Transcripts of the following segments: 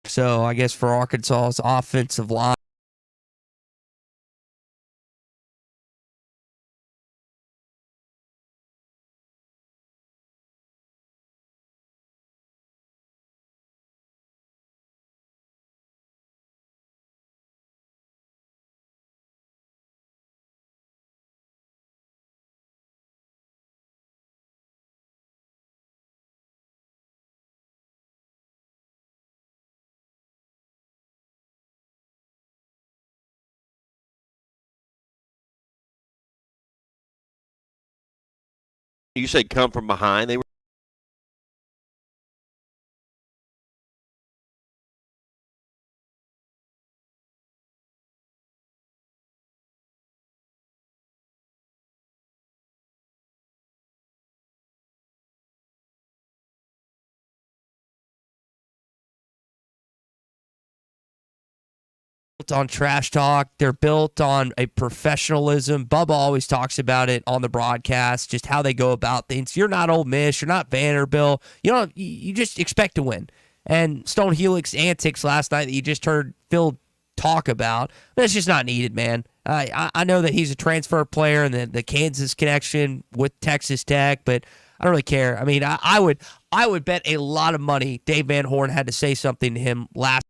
So I guess for Arkansas's offensive line, You said come from behind. They were built on trash talk. They're built on a professionalism. Bubba always talks about it on the broadcast, just how they go about things. You're not Ole Miss. You're not Vanderbilt. You just expect to win. And Stone Helix antics last night that you just heard Phil talk about, that's just not needed, man. I know that he's a transfer player and the Kansas connection with Texas Tech, but I don't really care. I mean, I would bet a lot of money Dave Van Horn had to say something to him last.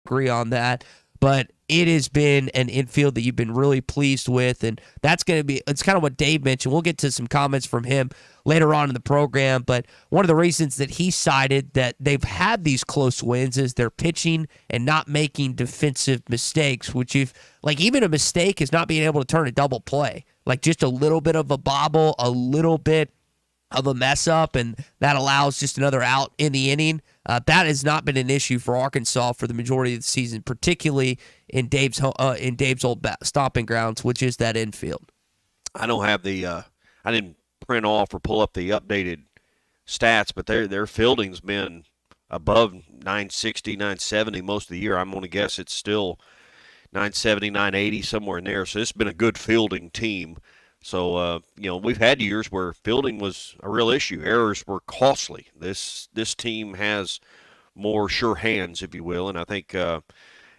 Agree on that, but it has been an infield that you've been really pleased with, and that's going to be, it's kind of what Dave mentioned. We'll get to some comments from him later on in the program, but one of the reasons that he cited that they've had these close wins is they're pitching and not making defensive mistakes, which if like even a mistake is not being able to turn a double play, like just a little bit of a bobble, a little bit of a mess up, and that allows just another out in the inning. That has not been an issue for Arkansas for the majority of the season, particularly in Dave's old stomping grounds, which is that infield. I don't have I didn't print off or pull up the updated stats, but their fielding's been above 960, 970 most of the year. I'm going to guess it's still 970, 980 somewhere in there. So it's been a good fielding team. So we've had years where fielding was a real issue. Errors were costly. This team has more sure hands, if you will, and I think I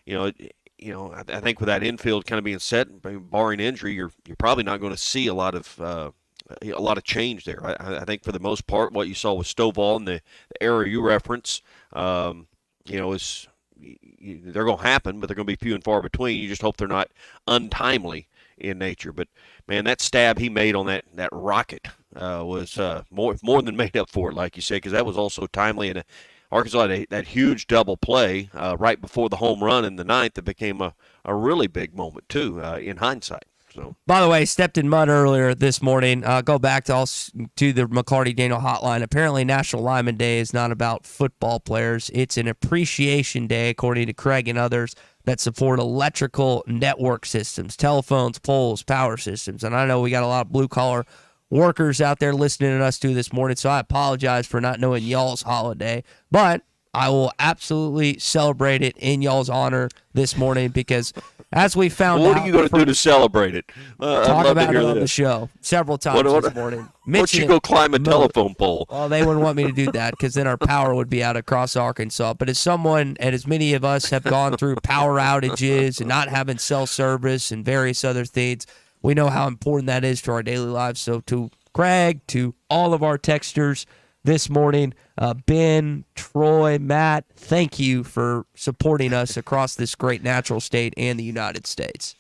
think with that infield kind of being set, barring injury, you're probably not going to see a lot of change there. I think for the most part, what you saw with Stovall and the era you reference, is they're going to happen, but they're going to be few and far between. You just hope they're not untimely in nature. But man, that stab he made on that rocket was more than made up for it, like you said, because that was also timely. And Arkansas had that huge double play right before the home run in the ninth that became a really big moment too in hindsight. So, by the way, stepped in mud earlier this morning. Go back to the McLarty Daniel hotline. Apparently, National Lineman Day is not about football players. It's an appreciation day, according to Craig and others that support electrical network systems, telephones, poles, power systems. And I know we got a lot of blue-collar workers out there listening to us too this morning, so I apologize for not knowing y'all's holiday. But I will absolutely celebrate it in y'all's honor this morning because, as we found out, what are you going to do to celebrate it? Talk about it on the show several times this morning. Why don't you go climb a telephone pole? Well, they wouldn't want me to do that because then our power would be out across Arkansas. But as someone, and as many of us have gone through power outages and not having cell service and various other things, we know how important that is to our daily lives. So to Craig, to all of our texters this morning, Ben, Troy, Matt, thank you for supporting us across this great natural state and the United States.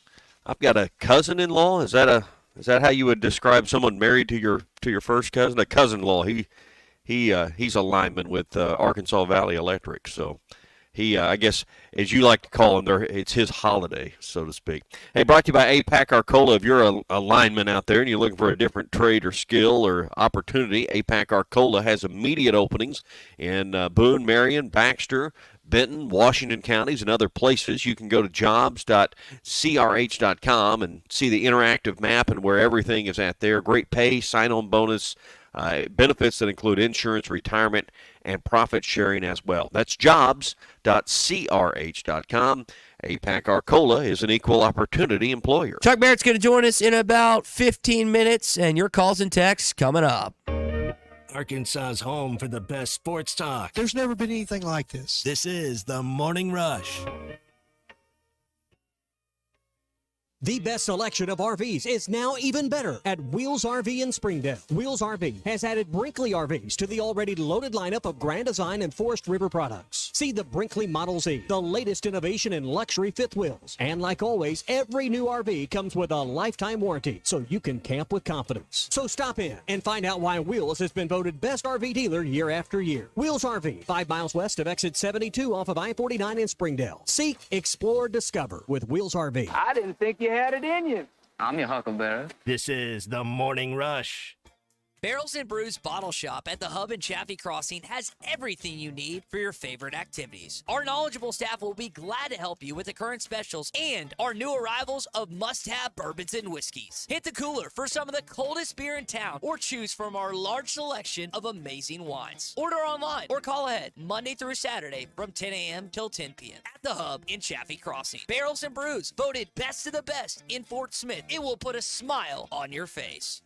I've got a cousin-in-law. Is that how you would describe someone married to your first cousin? A cousin-in-law. He's a lineman with Arkansas Valley Electric. So I guess, as you like to call him, it's his holiday, so to speak. Hey, brought to you by APAC Arcola. If you're a lineman out there and you're looking for a different trade or skill or opportunity, APAC Arcola has immediate openings in Boone, Marion, Baxter, Benton, Washington counties, and other places. You can go to jobs.crh.com and see the interactive map and where everything is at there. Great pay, sign-on bonus, benefits that include insurance, retirement, and profit sharing as well. That's jobs.crh.com. APAC Arcola is an equal opportunity employer. Chuck Barrett's going to join us in about 15 minutes, and your calls and texts coming up. Arkansas's home for the best sports talk. There's never been anything like this. This is the Morning Rush. The best selection of RVs is now even better at Wheels RV in Springdale. Wheels RV has added Brinkley RVs to the already loaded lineup of Grand Design and Forest River products. See the Brinkley Model Z, the latest innovation in luxury fifth wheels. And like always, every new RV comes with a lifetime warranty, so you can camp with confidence. So stop in and find out why Wheels has been voted best RV dealer year after year. Wheels RV, 5 miles west of exit 72 off of I-49 in Springdale. Seek, explore, discover with Wheels RV. I didn't think you had it in you. I'm your huckleberry. This is the Morning Rush. Barrels and Brews Bottle Shop at the Hub in Chaffee Crossing has everything you need for your favorite activities. Our knowledgeable staff will be glad to help you with the current specials and our new arrivals of must-have bourbons and whiskeys. Hit the cooler for some of the coldest beer in town or choose from our large selection of amazing wines. Order online or call ahead Monday through Saturday from 10 a.m. till 10 p.m. at the Hub in Chaffee Crossing. Barrels and Brews, voted best of the best in Fort Smith. It will put a smile on your face.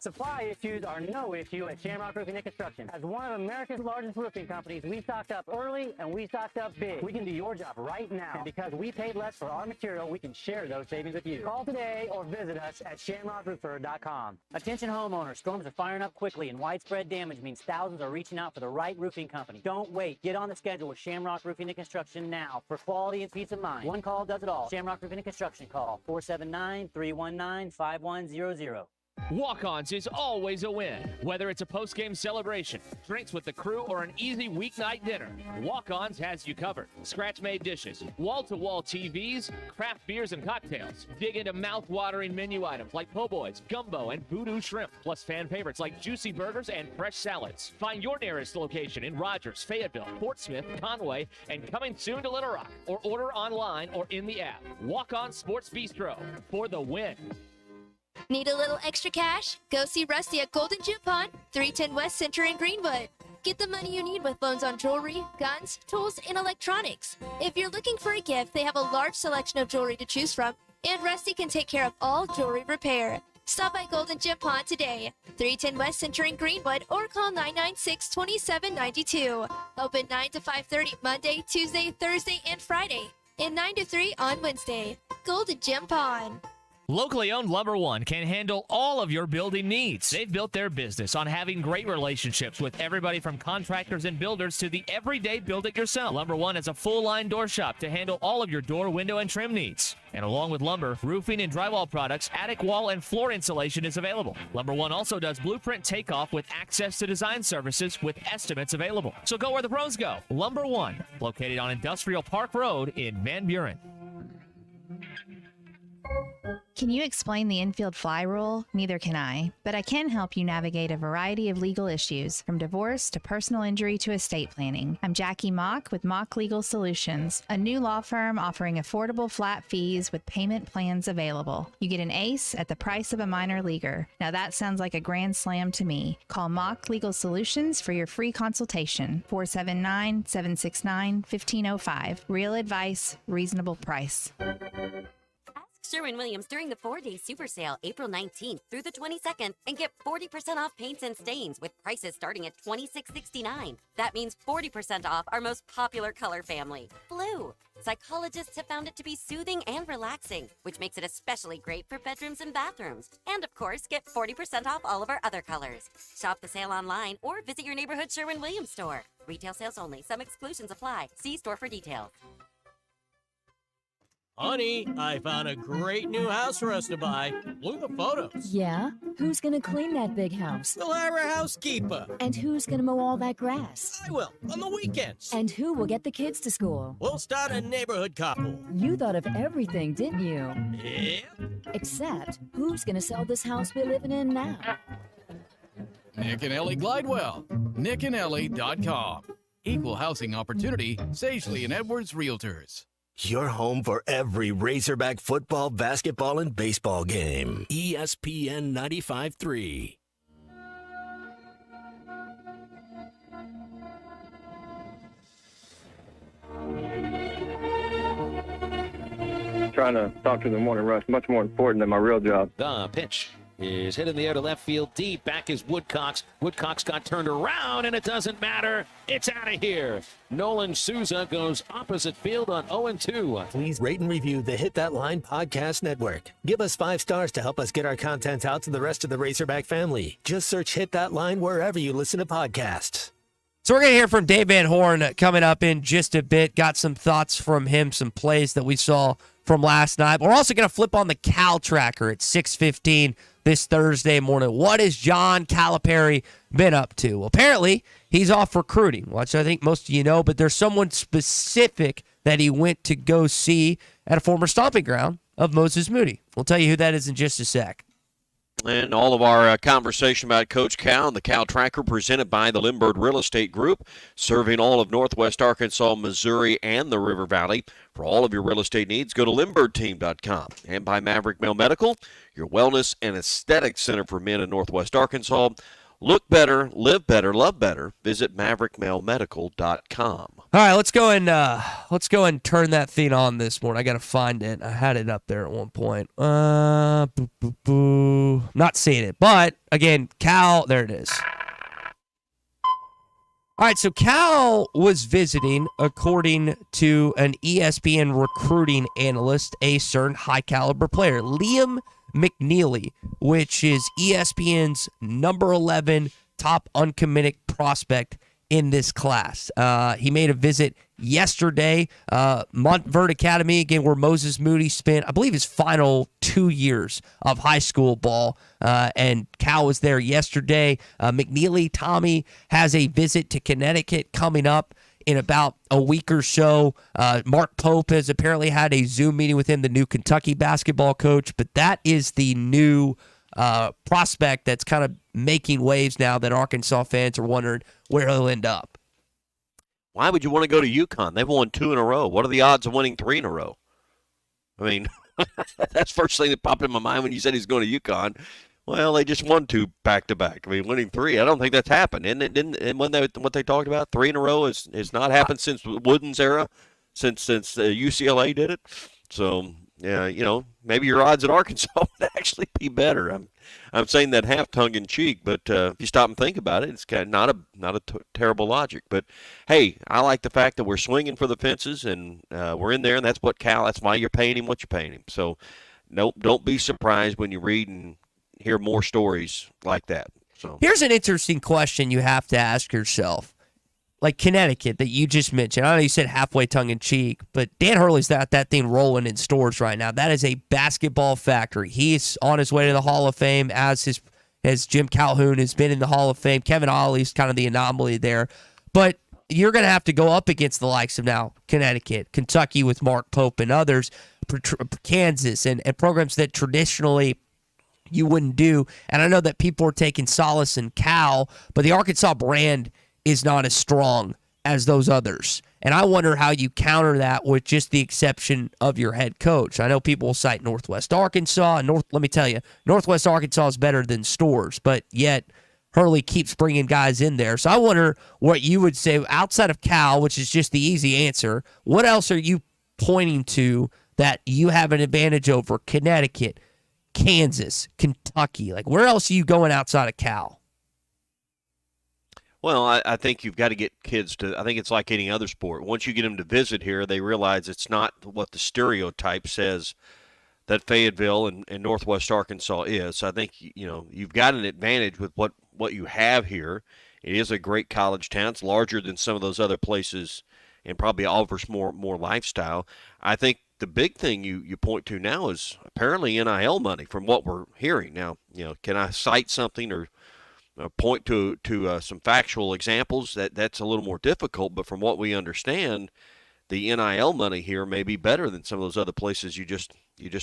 Supply issues are no issue at Shamrock Roofing and Construction. As one of America's largest roofing companies, we stocked up early and we stocked up big. We can do your job right now. And because we paid less for our material, we can share those savings with you. Call today or visit us at shamrockroofer.com. Attention homeowners, storms are firing up quickly and widespread damage means thousands are reaching out for the right roofing company. Don't wait. Get on the schedule with Shamrock Roofing and Construction now for quality and peace of mind. One call does it all. Shamrock Roofing and Construction. Call 479-319-5100. Walk-Ons is always a win. Whether it's a post-game celebration, drinks with the crew, or an easy weeknight dinner, Walk-Ons has you covered. Scratch-made dishes, wall-to-wall TVs, craft beers and cocktails. Dig into mouth-watering menu items like po' boys, gumbo, and voodoo shrimp, plus fan favorites like juicy burgers and fresh salads. Find your nearest location in Rogers, Fayetteville, Fort Smith, Conway, and coming soon to Little Rock, or order online or in the app. Walk-On Sports Bistro for the win. Need a little extra cash? Go see Rusty at Golden Gym Pond, 310 West Center in Greenwood. Get the money you need with loans on jewelry, guns, tools, and electronics. If you're looking for a gift, they have a large selection of jewelry to choose from, and Rusty can take care of all jewelry repair. Stop by Golden Gym Pond today, 310 West Center in Greenwood, or call 996-2792. Open 9 to 5:30 Monday, Tuesday, Thursday, and Friday, and 9 to 3 on Wednesday. Golden Gym Pond. Locally owned Lumber One can handle all of your building needs. They've built their business on having great relationships with everybody from contractors and builders to the everyday build-it-yourself. Lumber One is a full-line door shop to handle all of your door, window, and trim needs. And along with lumber, roofing and drywall products, attic wall and floor insulation is available. Lumber One also does blueprint takeoff with access to design services with estimates available. So go where the pros go. Lumber One, located on Industrial Park Road in Van Buren. Can you explain the infield fly rule? Neither can I, but I can help you navigate a variety of legal issues, from divorce to personal injury to estate planning. I'm Jackie Mock with Mock Legal Solutions, a new law firm offering affordable flat fees with payment plans available. You get an ace at the price of a minor leaguer. Now that sounds like a grand slam to me. Call Mock Legal Solutions for your free consultation. 479-769-1505. Real advice, reasonable price. Sherwin-Williams during the 4-day super sale April 19th through the 22nd and get 40% off paints and stains with prices starting at $26.69. That means 40% off our most popular color family, blue. Psychologists have found it to be soothing and relaxing, which makes it especially great for bedrooms and bathrooms. And of course, get 40% off all of our other colors. Shop the sale online or visit your neighborhood Sherwin-Williams store. Retail sales only. Some exclusions apply. See store for details. Honey, I found a great new house for us to buy. Look at the photos. Yeah? Who's gonna clean that big house? We'll have our housekeeper. And who's gonna mow all that grass? I will, on the weekends. And who will get the kids to school? We'll start a neighborhood couple. You thought of everything, didn't you? Yeah. Except, who's gonna sell this house we're living in now? Nick and Ellie Glidewell. nickandellie.com. Equal housing opportunity, Sagely and Edwards Realtors. Your home for every Razorback football, basketball, and baseball game. ESPN 95.3. Trying to talk to the morning rush, much more important than my real job. The pitch is hit in the air to left field deep. Back is Woodcocks. Woodcocks got turned around, and it doesn't matter. It's out of here. Nolan Souza goes opposite field on 0-2. Please rate and review the Hit That Line podcast network. Give us 5 stars to help us get our content out to the rest of the Razorback family. Just search Hit That Line wherever you listen to podcasts. So we're going to hear from Dave Van Horn coming up in just a bit. Got some thoughts from him, some plays that we saw from last night. We're also going to flip on the Cal tracker at 6:15 this Thursday morning. What has John Calipari been up to? Well, apparently, he's off recruiting, which I think most of you know, but there's someone specific that he went to go see at a former stomping ground of Moses Moody. We'll tell you who that is in just a sec. And all of our conversation about Coach Cal and the Cal Tracker presented by the Limbird Real Estate Group, serving all of Northwest Arkansas, Missouri, and the River Valley. For all of your real estate needs, go to LimbirdTeam.com. And by Maverick Male Medical, your wellness and aesthetic center for men in Northwest Arkansas. Look better, live better, love better. Visit MaverickMaleMedical.com. All right, let's go and turn that thing on this morning. I got to find it. I had it up there at one point. Not seeing it, but again, Cal, there it is. All right, so Cal was visiting, according to an ESPN recruiting analyst, a certain high-caliber player, Liam McNeely, which is ESPN's number 11 top uncommitted prospect in this class. He made a visit yesterday, Montverde Academy, again, where Moses Moody spent, I believe, his final 2 years of high school ball, and Cal was there yesterday. McNeely, Tommy, has a visit to Connecticut coming up in about a week or so. Mark Pope has apparently had a Zoom meeting with him, the new Kentucky basketball coach, but that is the new prospect that's kind of making waves now that Arkansas fans are wondering where he'll end up. Why would you want to go to UConn? They've won 2 in a row. What are the odds of winning 3 in a row? I mean, that's the first thing that popped in my mind when you said he's going to UConn. Well, they just won 2 back-to-back. I mean, winning 3, I don't think that's happened. And when what they talked about, 3 in a row has not happened since Wooden's era, since UCLA did it. So, yeah, maybe your odds at Arkansas would actually be better. I'm saying that half tongue-in-cheek, but if you stop and think about it, it's kind of not a terrible logic. But, hey, I like the fact that we're swinging for the fences, and we're in there, and that's why you're paying him what you're paying him. So, nope, don't be surprised when you read and hear more stories like that. So here's an interesting question you have to ask yourself. Like Connecticut that you just mentioned. I know you said halfway tongue-in-cheek, but Dan Hurley's got that thing rolling in stores right now. That is a basketball factory. He's on his way to the Hall of Fame as Jim Calhoun has been in the Hall of Fame. Kevin Ollie's kind of the anomaly there. But you're going to have to go up against the likes of now Connecticut, Kentucky with Mark Pope and others. Kansas and programs that traditionally you wouldn't do. And I know that people are taking solace in Cal, but the Arkansas brand is not as strong as those others. And I wonder how you counter that with just the exception of your head coach. I know people will cite Northwest Arkansas. Let me tell you, Northwest Arkansas is better than Storrs, but yet Hurley keeps bringing guys in there. So I wonder what you would say outside of Cal, which is just the easy answer. What else are you pointing to that you have an advantage over Connecticut, Kansas, Kentucky? Like, where else are you going outside of Cal? Well, I think you've got to get kids to – I think it's like any other sport. Once you get them to visit here, they realize it's not what the stereotype says that Fayetteville and Northwest Arkansas is. So I think, you've got an advantage with what you have here. It is a great college town. It's larger than some of those other places and probably offers more lifestyle. I think the big thing you point to now is apparently NIL money from what we're hearing. Now, can I cite something or point to some factual examples? That's a little more difficult, but from what we understand, the NIL money here may be better than some of those other places you just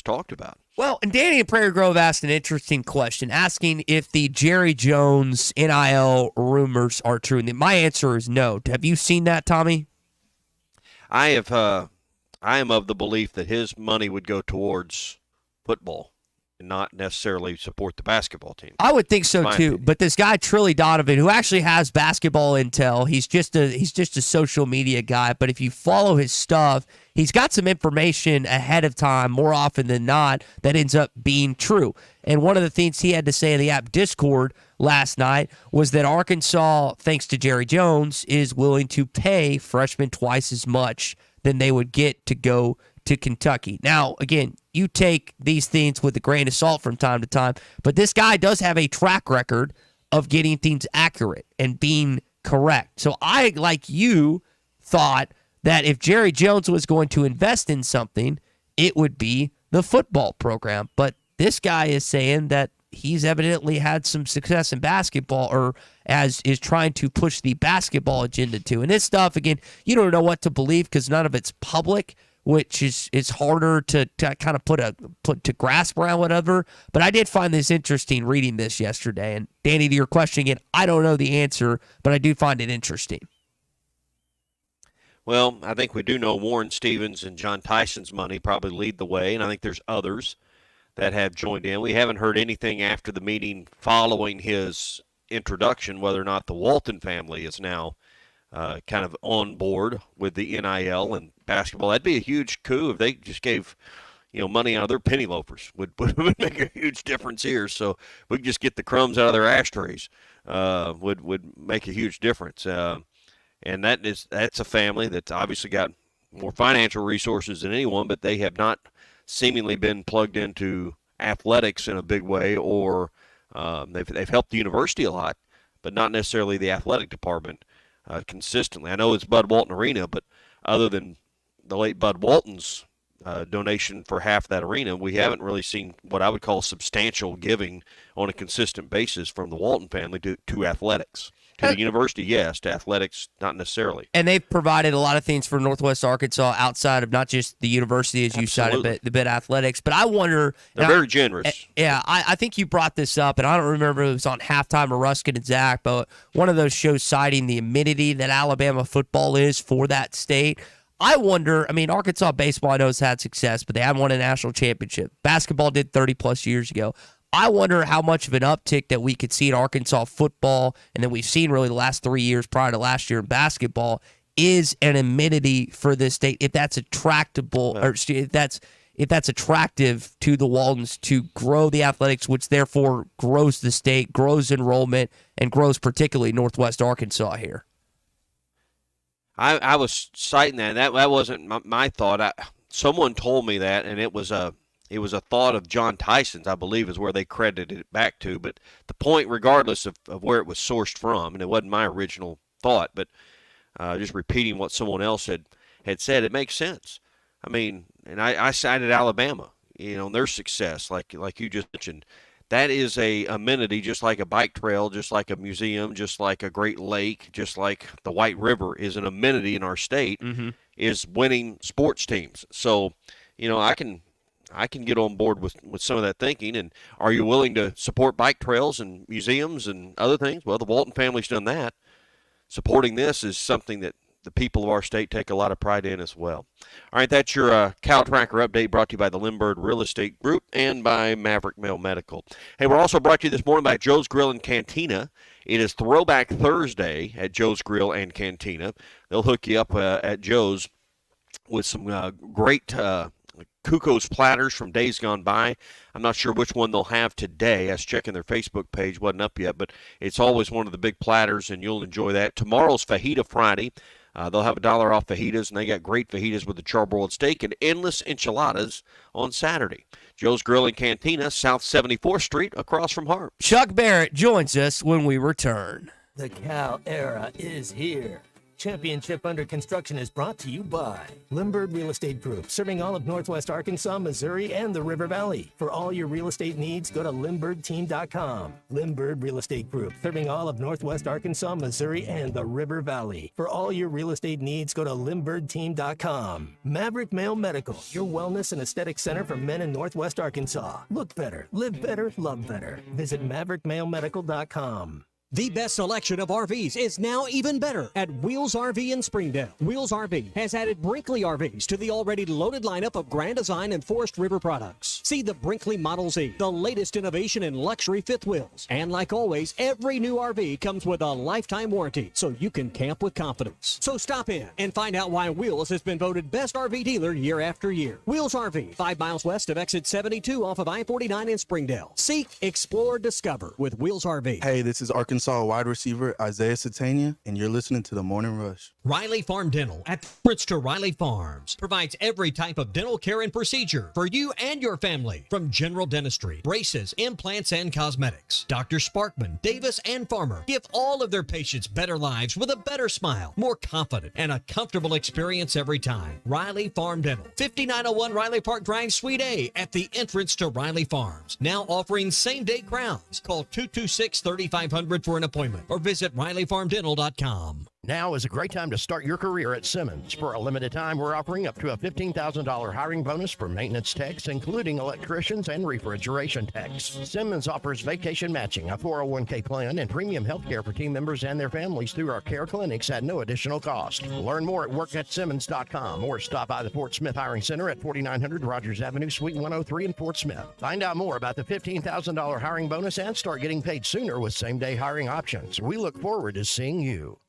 talked about. Well, and Danny in Prairie Grove asked an interesting question, asking if the Jerry Jones NIL rumors are true. And my answer is no. Have you seen that, Tommy? I am of the belief that his money would go towards football and not necessarily support the basketball team. I would think so too. Opinion. But this guy Trilly Donovan, who actually has basketball intel, he's just a social media guy. But if you follow his stuff, he's got some information ahead of time more often than not that ends up being true. And one of the things he had to say in the app Discord last night was that Arkansas, thanks to Jerry Jones, is willing to pay freshmen twice as much than they would get to go to Kentucky. Now, again, you take these things with a grain of salt from time to time, but this guy does have a track record of getting things accurate and being correct. So I, like you, thought that if Jerry Jones was going to invest in something, it would be the football program. But this guy is saying that he's evidently had some success in basketball, or as is trying to push the basketball agenda too. And this stuff, again, you don't know what to believe because none of it's public, which is harder to kind of put to grasp around whatever. But I did find this interesting reading this yesterday. And Danny, to your question again, I don't know the answer, but I do find it interesting. Well, I think we do know Warren Stevens and John Tyson's money probably lead the way, and I think there's others that have joined in. We haven't heard anything after the meeting following his introduction, whether or not the Walton family is now kind of on board with the NIL and basketball. That'd be a huge coup if they just gave money out of their penny loafers. Would make a huge difference here. So we could just get the crumbs out of their ashtrays. Would make a huge difference. And that's a family that's obviously got more financial resources than anyone, but they have not seemingly been plugged into athletics in a big way, or they've helped the university a lot, but not necessarily the athletic department consistently. I know it's Bud Walton Arena, but other than the late Bud Walton's donation for half that arena, we haven't really seen what I would call substantial giving on a consistent basis from the Walton family to athletics. To the university, yes. To athletics, not necessarily. And they've provided a lot of things for Northwest Arkansas outside of not just the university, as you cited, but the bit athletics. But I wonder. They're very generous. Yeah, I think you brought this up, and I don't remember if it was on Halftime or Ruskin and Zach, but one of those shows citing the amenity that Alabama football is for that state. I wonder, Arkansas baseball I know has had success, but they haven't won a national championship. Basketball did 30-plus years ago. I wonder how much of an uptick that we could see in Arkansas football, and that we've seen really the last 3 years prior to last year in basketball, is an amenity for this state. If that's attractable, or if that's attractive to the Waltons to grow the athletics, which therefore grows the state, grows enrollment, and grows particularly Northwest Arkansas here. I was citing that. That wasn't my thought. Someone told me that, and it was a thought of John Tyson's, I believe, is where they credited it back to. But the point, regardless of where it was sourced from, and it wasn't my original thought, but just repeating what someone else had said, it makes sense. And I cited Alabama, their success, like you just mentioned. That is a amenity, just like a bike trail, just like a museum, just like a great lake, just like the White River is an amenity in our state, is winning sports teams. So I can get on board with some of that thinking. And are you willing to support bike trails and museums and other things? Well, the Walton family's done that. Supporting this is something that the people of our state take a lot of pride in as well. All right, that's your Cow Tracker update brought to you by the Limbird Real Estate Group and by Maverick Male Medical. Hey, we're also brought to you this morning by Joe's Grill and Cantina. It is Throwback Thursday at Joe's Grill and Cantina. They'll hook you up at Joe's with some great Kuko's platters from days gone by. I'm not sure which one they'll have today. I was checking their Facebook page, wasn't up yet, but it's always one of the big platters, and you'll enjoy that. Tomorrow's Fajita Friday. They'll have $1 off fajitas, and they got great fajitas with the charbroiled steak and endless enchiladas on Saturday. Joe's Grill and Cantina, South 74th Street, across from Harp. Chuck Barrett joins us when we return. The Cal era is here. Championship Under Construction is brought to you by Limbird Real Estate Group, serving all of Northwest Arkansas, Missouri, and the River Valley. For all your real estate needs, go to LimbirdTeam.com. Limbird Real Estate Group, serving all of Northwest Arkansas, Missouri, and the River Valley. For all your real estate needs, go to LimbirdTeam.com. Maverick Male Medical, your wellness and aesthetic center for men in Northwest Arkansas. Look better, live better, love better. Visit MaverickMaleMedical.com. The best selection of RVs is now even better at Wheels RV in Springdale. Wheels RV has added Brinkley RVs to the already loaded lineup of Grand Design and Forest River products. See the Brinkley Model Z, the latest innovation in luxury fifth wheels. And like always, every new RV comes with a lifetime warranty, so you can camp with confidence. So stop in and find out why Wheels has been voted best RV dealer year after year. Wheels RV, 5 miles west of exit 72 off of I-49 in Springdale. Seek, explore, discover with Wheels RV. Hey, this is Arkansas wide receiver Isaiah Satania, and you're listening to The Morning Rush. Riley Farm Dental at Fritz to Riley Farms provides every type of dental care and procedure for you and your family, from general dentistry, braces, implants, and cosmetics. Dr. Sparkman, Davis, and Farmer give all of their patients better lives with a better smile, more confident, and a comfortable experience every time. Riley Farm Dental, 5901 Riley Park Drive, Suite A, at the entrance to Riley Farms. Now offering same-day crowns. Call 226-3500 for an appointment or visit RileyFarmDental.com. Now is a great time to start your career at Simmons. For a limited time, we're offering up to a $15,000 hiring bonus for maintenance techs, including electricians and refrigeration techs. Simmons offers vacation matching, a 401k plan, and premium health care for team members and their families through our care clinics at no additional cost. Learn more at workatsimmons.com or stop by the Fort Smith Hiring Center at 4900 Rogers Avenue, Suite 103 in Fort Smith. Find out more about the $15,000 hiring bonus and start getting paid sooner with same-day hiring options. We look forward to seeing you.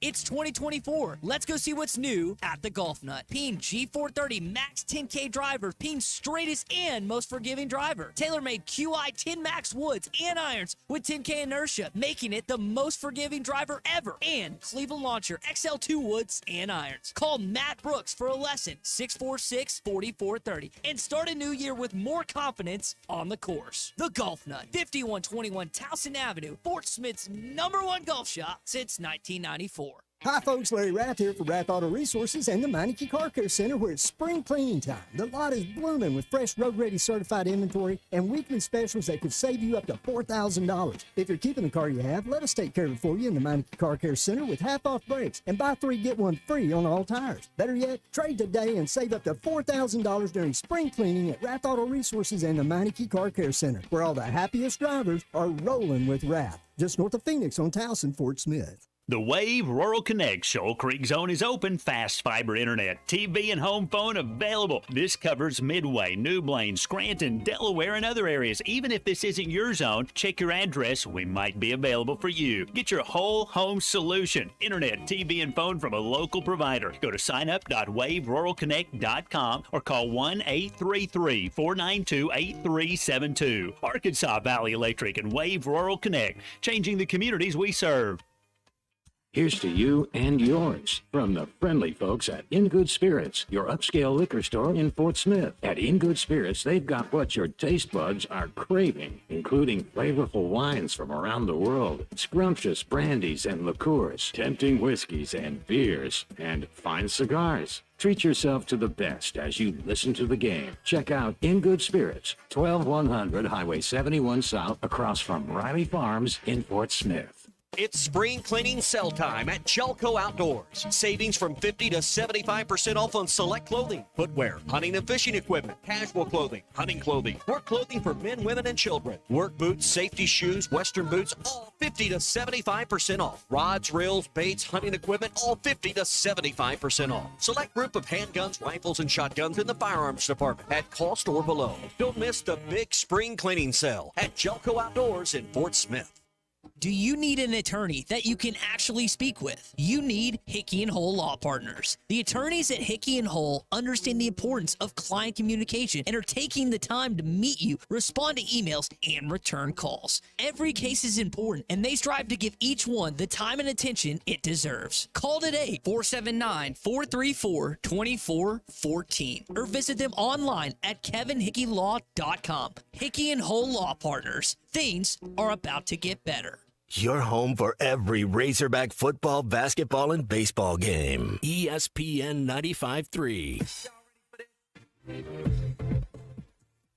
It's 2024. Let's go see what's new at the Golf Nut. Peen G430 Max 10K driver. Peen's straightest and most forgiving driver. TaylorMade QI 10 Max woods and irons with 10K inertia, making it the most forgiving driver ever. And Cleveland Launcher XL2 woods and irons. Call Matt Brooks for a lesson, 646-4430. And start a new year with more confidence on the course. The Golf Nut, 5121 Towson Avenue, Fort Smith's #1 golf shop since 1994. Hi folks, Larry Rath here for Rath Auto Resources and the Meineke Car Care Center, where it's spring cleaning time. The lot is blooming with fresh road-ready certified inventory and weekly specials that could save you up to $4,000. If you're keeping the car you have, let us take care of it for you in the Meineke Car Care Center with half-off brakes and buy 3, get 1 free on all tires. Better yet, trade today and save up to $4,000 during spring cleaning at Rath Auto Resources and the Meineke Car Care Center, where all the happiest drivers are rolling with Rath. Just north of Phoenix on Towson, Fort Smith. The Wave Rural Connect Shoal Creek Zone is open. Fast fiber internet, TV, and home phone available. This covers Midway, New Blaine, Scranton, Delaware, and other areas. Even if this isn't your zone, check your address. We might be available for you. Get your whole home solution. Internet, TV, and phone from a local provider. Go to signup.waveruralconnect.com or call 1-833-492-8372. Arkansas Valley Electric and Wave Rural Connect, changing the communities we serve. Here's to you and yours from the friendly folks at In Good Spirits, your upscale liquor store in Fort Smith. At In Good Spirits, they've got what your taste buds are craving, including flavorful wines from around the world, scrumptious brandies and liqueurs, tempting whiskeys and beers, and fine cigars. Treat yourself to the best as you listen to the game. Check out In Good Spirits, 12100 Highway 71 South, across from Riley Farms in Fort Smith. It's spring cleaning sale time at Jelco Outdoors. Savings from 50 to 75% off on select clothing, footwear, hunting and fishing equipment, casual clothing, hunting clothing, work clothing for men, women, and children, work boots, safety shoes, western boots, all 50 to 75% off. Rods, reels, baits, hunting equipment, all 50 to 75% off. Select group of handguns, rifles, and shotguns in the firearms department at cost or below. Don't miss the big spring cleaning sale at Jelco Outdoors in Fort Smith. Do you need an attorney that you can actually speak with? You need Hickey and Hole Law Partners. The attorneys at Hickey and Hole understand the importance of client communication and are taking the time to meet you, respond to emails, and return calls. Every case is important, and they strive to give each one the time and attention it deserves. Call today, 479-434-2414, or visit them online at kevinhickeylaw.com. Hickey and Hole Law Partners. Things are about to get better. Your home for every Razorback football, basketball, and baseball game. ESPN 95.3.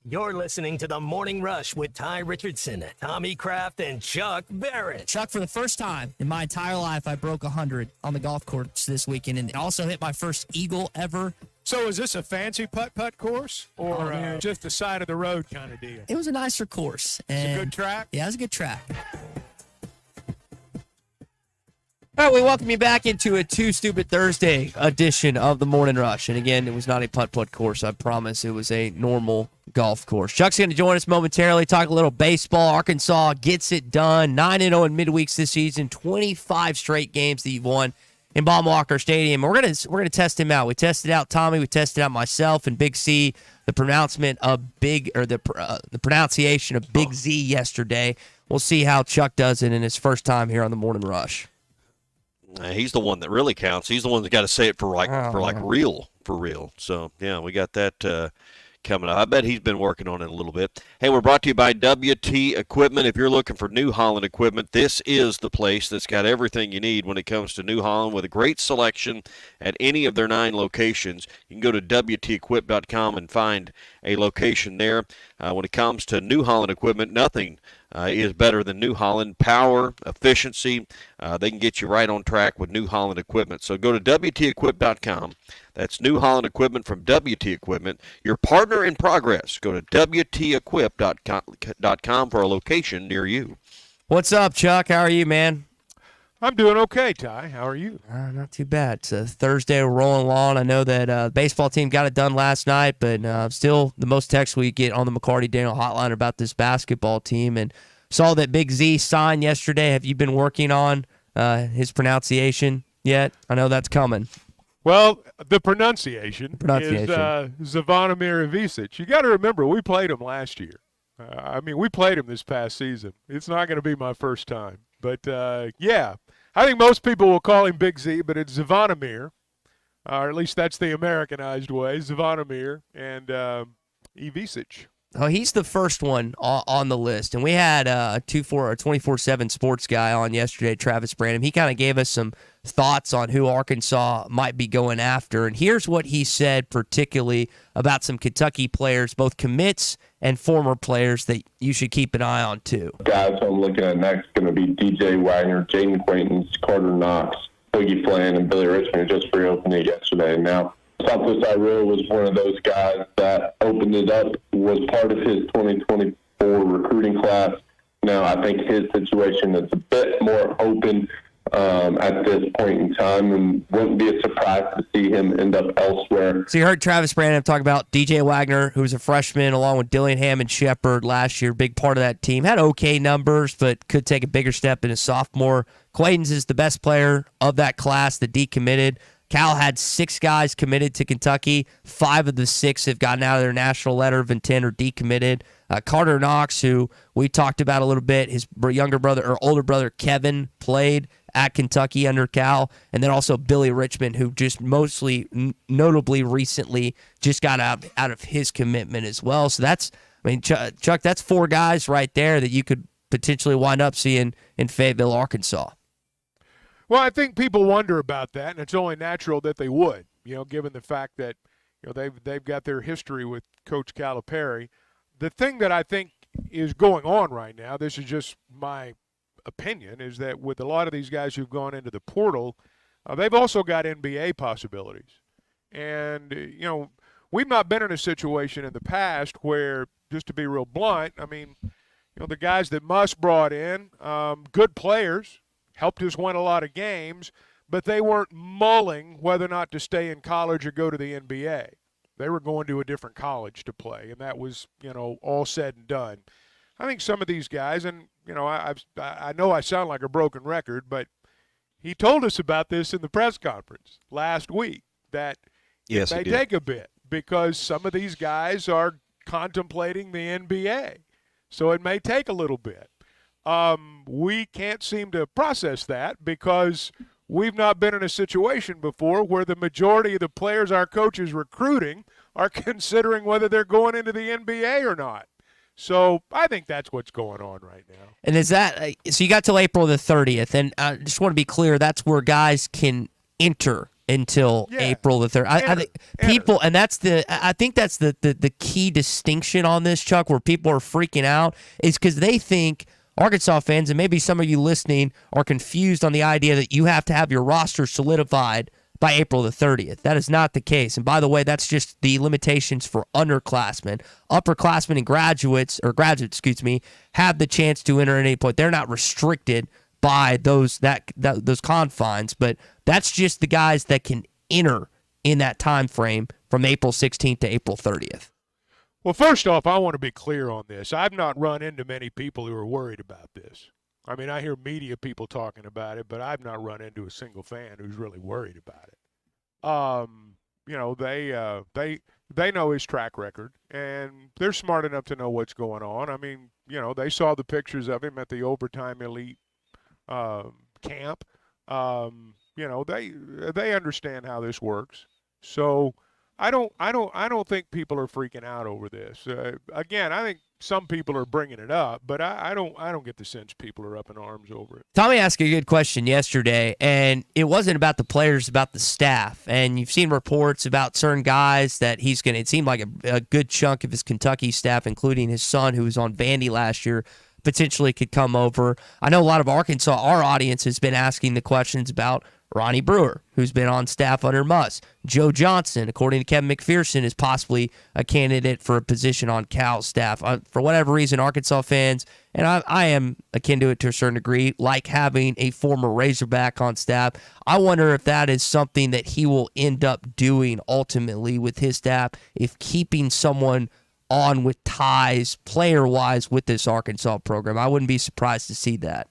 You're listening to The Morning Rush with Ty Richardson, Tommy Kraft, and Chuck Barrett. Chuck, for the first time in my entire life, I broke 100 on the golf course this weekend and also hit my first eagle ever. So is this a fancy putt-putt course or just a side-of-the-road kind of deal? It was a nicer course. It's a good track? Yeah, it was a good track. All right, we welcome you back into a Too Stupid Thursday edition of the Morning Rush. And again, it was not a putt-putt course, I promise. It was a normal golf course. Chuck's going to join us momentarily, talk a little baseball. Arkansas gets it done. 9-0 in midweeks this season, 25 straight games that you've won in Baum-Walker Stadium. And we're gonna test him out. We tested out Tommy, we tested out myself, and Big C, the pronouncement of the pronunciation of Big Z yesterday. We'll see how Chuck does it in his first time here on the Morning Rush. He's the one that really counts. He's the one that's got to say it for real. So yeah, we got that coming up. I bet he's been working on it a little bit. Hey, we're brought to you by WT Equipment. If you're looking for New Holland equipment, this is the place that's got everything you need when it comes to New Holland, with a great selection at any of their 9 locations. You can go to WTEquip.com and find a location there. When it comes to New Holland equipment, nothing is better than New Holland. Power, efficiency, they can get you right on track with New Holland equipment. So go to WTEquip.com. That's New Holland equipment from WT Equipment, your partner in progress. Go to WTEquip.com for a location near you. What's up, Chuck? How are you, man? I'm doing okay, Ty. How are you? Not too bad. It's a Thursday, we're rolling along. I know that the baseball team got it done last night, but still the most texts we get on the McLarty Daniel hotline about this basketball team. And saw that Big Z signed yesterday. Have you been working on his pronunciation yet? I know that's coming. Well, the pronunciation. is Zvonimir Ivisic. You got to remember, we played him last year. We played him this past season. It's not going to be my first time. But, yeah, I think most people will call him Big Z, but it's Zvonimir, or at least that's the Americanized way, Zvonimir and Ivisic. Oh, he's the first one on the list. And we had a 24/7 sports guy on yesterday, Travis Branham. He kind of gave us some thoughts on who Arkansas might be going after. And here's what he said particularly about some Kentucky players, both commits and former players, that you should keep an eye on too. Guys I'm looking at next going to be DJ Wagner, Jaden Acquaintance, Carter Knox, Boogie Flan, and Billy Richmond just reopened it yesterday. Now, Southwest Iowa was one of those guys that opened it up, was part of his 2024 recruiting class. Now, I think his situation is a bit more open at this point in time, and wouldn't be a surprise to see him end up elsewhere. So you heard Travis Branham talk about DJ Wagner, who was a freshman, along with Dillingham and Shepard last year, big part of that team. Had okay numbers, but could take a bigger step in a sophomore. Quaidens is the best player of that class that decommitted. Cal had 6 guys committed to Kentucky. 5 of the 6 have gotten out of their national letter of intent or decommitted. Carter Knox, who we talked about a little bit, his older brother Kevin played at Kentucky under Cal, and then also Billy Richmond, who just notably recently just got out of his commitment as well. So that's, Chuck, that's 4 guys right there that you could potentially wind up seeing in Fayetteville, Arkansas. Well, I think people wonder about that, and it's only natural that they would, given the fact that they've got their history with Coach Calipari. The thing that I think is going on right now, this is just my opinion is that with a lot of these guys who've gone into the portal, they've also got NBA possibilities. And, we've not been in a situation in the past where, just to be real blunt, I mean, the guys that Musk brought in, good players, helped us win a lot of games, but they weren't mulling whether or not to stay in college or go to the NBA. They were going to a different college to play, and that was, all said and done. I think some of these guys, and, I know I sound like a broken record, but he told us about this in the press conference last week, that yes, it may take a bit because some of these guys are contemplating the NBA. So it may take a little bit. We can't seem to process that because we've not been in a situation before where the majority of the players our coaches recruiting are considering whether they're going into the NBA or not. So I think that's what's going on right now. And is that so? You got till April the 30th, and I just want to be clear. That's where guys can enter until April the 3rd. I think people, and I think that's the key distinction on this, Chuck, where people are freaking out is because they think Arkansas fans, and maybe some of you listening, are confused on the idea that you have to have your roster solidified by April the 30th. That is not the case. And by the way, that's just the limitations for underclassmen. Upperclassmen and graduates, have the chance to enter at any point. They're not restricted by those confines, but that's just the guys that can enter in that time frame from April 16th to April 30th. Well, first off, I want to be clear on this. I've not run into many people who are worried about this. I mean, I hear media people talking about it, but I've not run into a single fan who's really worried about it. They know his track record, and they're smart enough to know what's going on. I mean, they saw the pictures of him at the Overtime Elite camp. They understand how this works. So I don't think people are freaking out over this. Again, I think some people are bringing it up, but I don't get the sense people are up in arms over it. Tommy asked a good question yesterday, and it wasn't about the players, about the staff. And you've seen reports about certain guys that it seemed like a good chunk of his Kentucky staff, including his son who was on Vandy last year, potentially could come over. I know a lot of Arkansas, our audience, has been asking the questions about Ronnie Brewer, who's been on staff under Muss. Joe Johnson, according to Kevin McPherson, is possibly a candidate for a position on Cal's staff. For whatever reason, Arkansas fans, and I am akin to it to a certain degree, like having a former Razorback on staff. I wonder if that is something that he will end up doing ultimately with his staff, if keeping someone on with ties player-wise with this Arkansas program. I wouldn't be surprised to see that.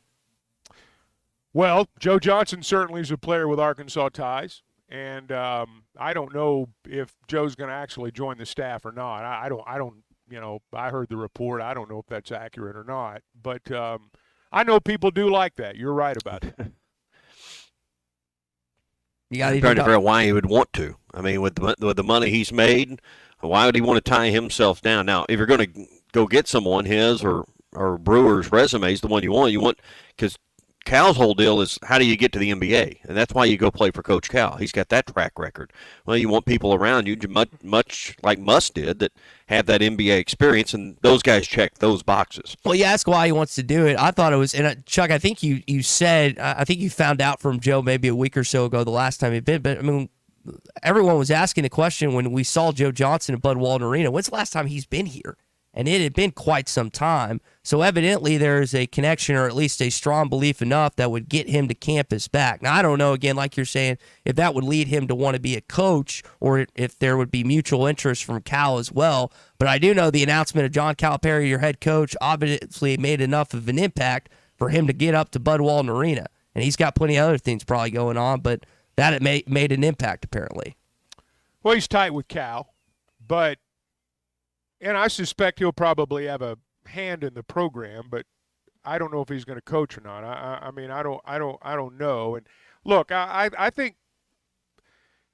Well, Joe Johnson certainly is a player with Arkansas ties, and I don't know if Joe's going to actually join the staff or not. I don't. I heard the report. I don't know if that's accurate or not, but I know people do like that. You're right about it. I'm trying to figure out why he would want to. I mean, with the money he's made, why would he want to tie himself down? Now, if you're going to go get someone, his or Brewer's resume is the one you want because Cal's whole deal is how do you get to the NBA, and that's why you go play for Coach Cal. He's got that track record. Well, you want people around you, much like Muss did, that have that NBA experience, and those guys check those boxes. Well, you ask why he wants to do it. I thought it was, and Chuck, I think you said, I think you found out from Joe maybe a week or so ago the last time he'd been, but I mean, everyone was asking the question when we saw Joe Johnson at Bud Walton Arena, when's the last time he's been here? And it had been quite some time. So evidently there is a connection, or at least a strong belief enough that would get him to campus back. Now, I don't know, again, like you're saying, if that would lead him to want to be a coach or if there would be mutual interest from Cal as well. But I do know the announcement of John Calipari, your head coach, obviously made enough of an impact for him to get up to Bud Walton Arena. And he's got plenty of other things probably going on, but that it made an impact apparently. Well, he's tight with Cal, and I suspect he'll probably have a hand in the program, but I don't know if he's going to coach or not. I mean, I don't know. And look, I think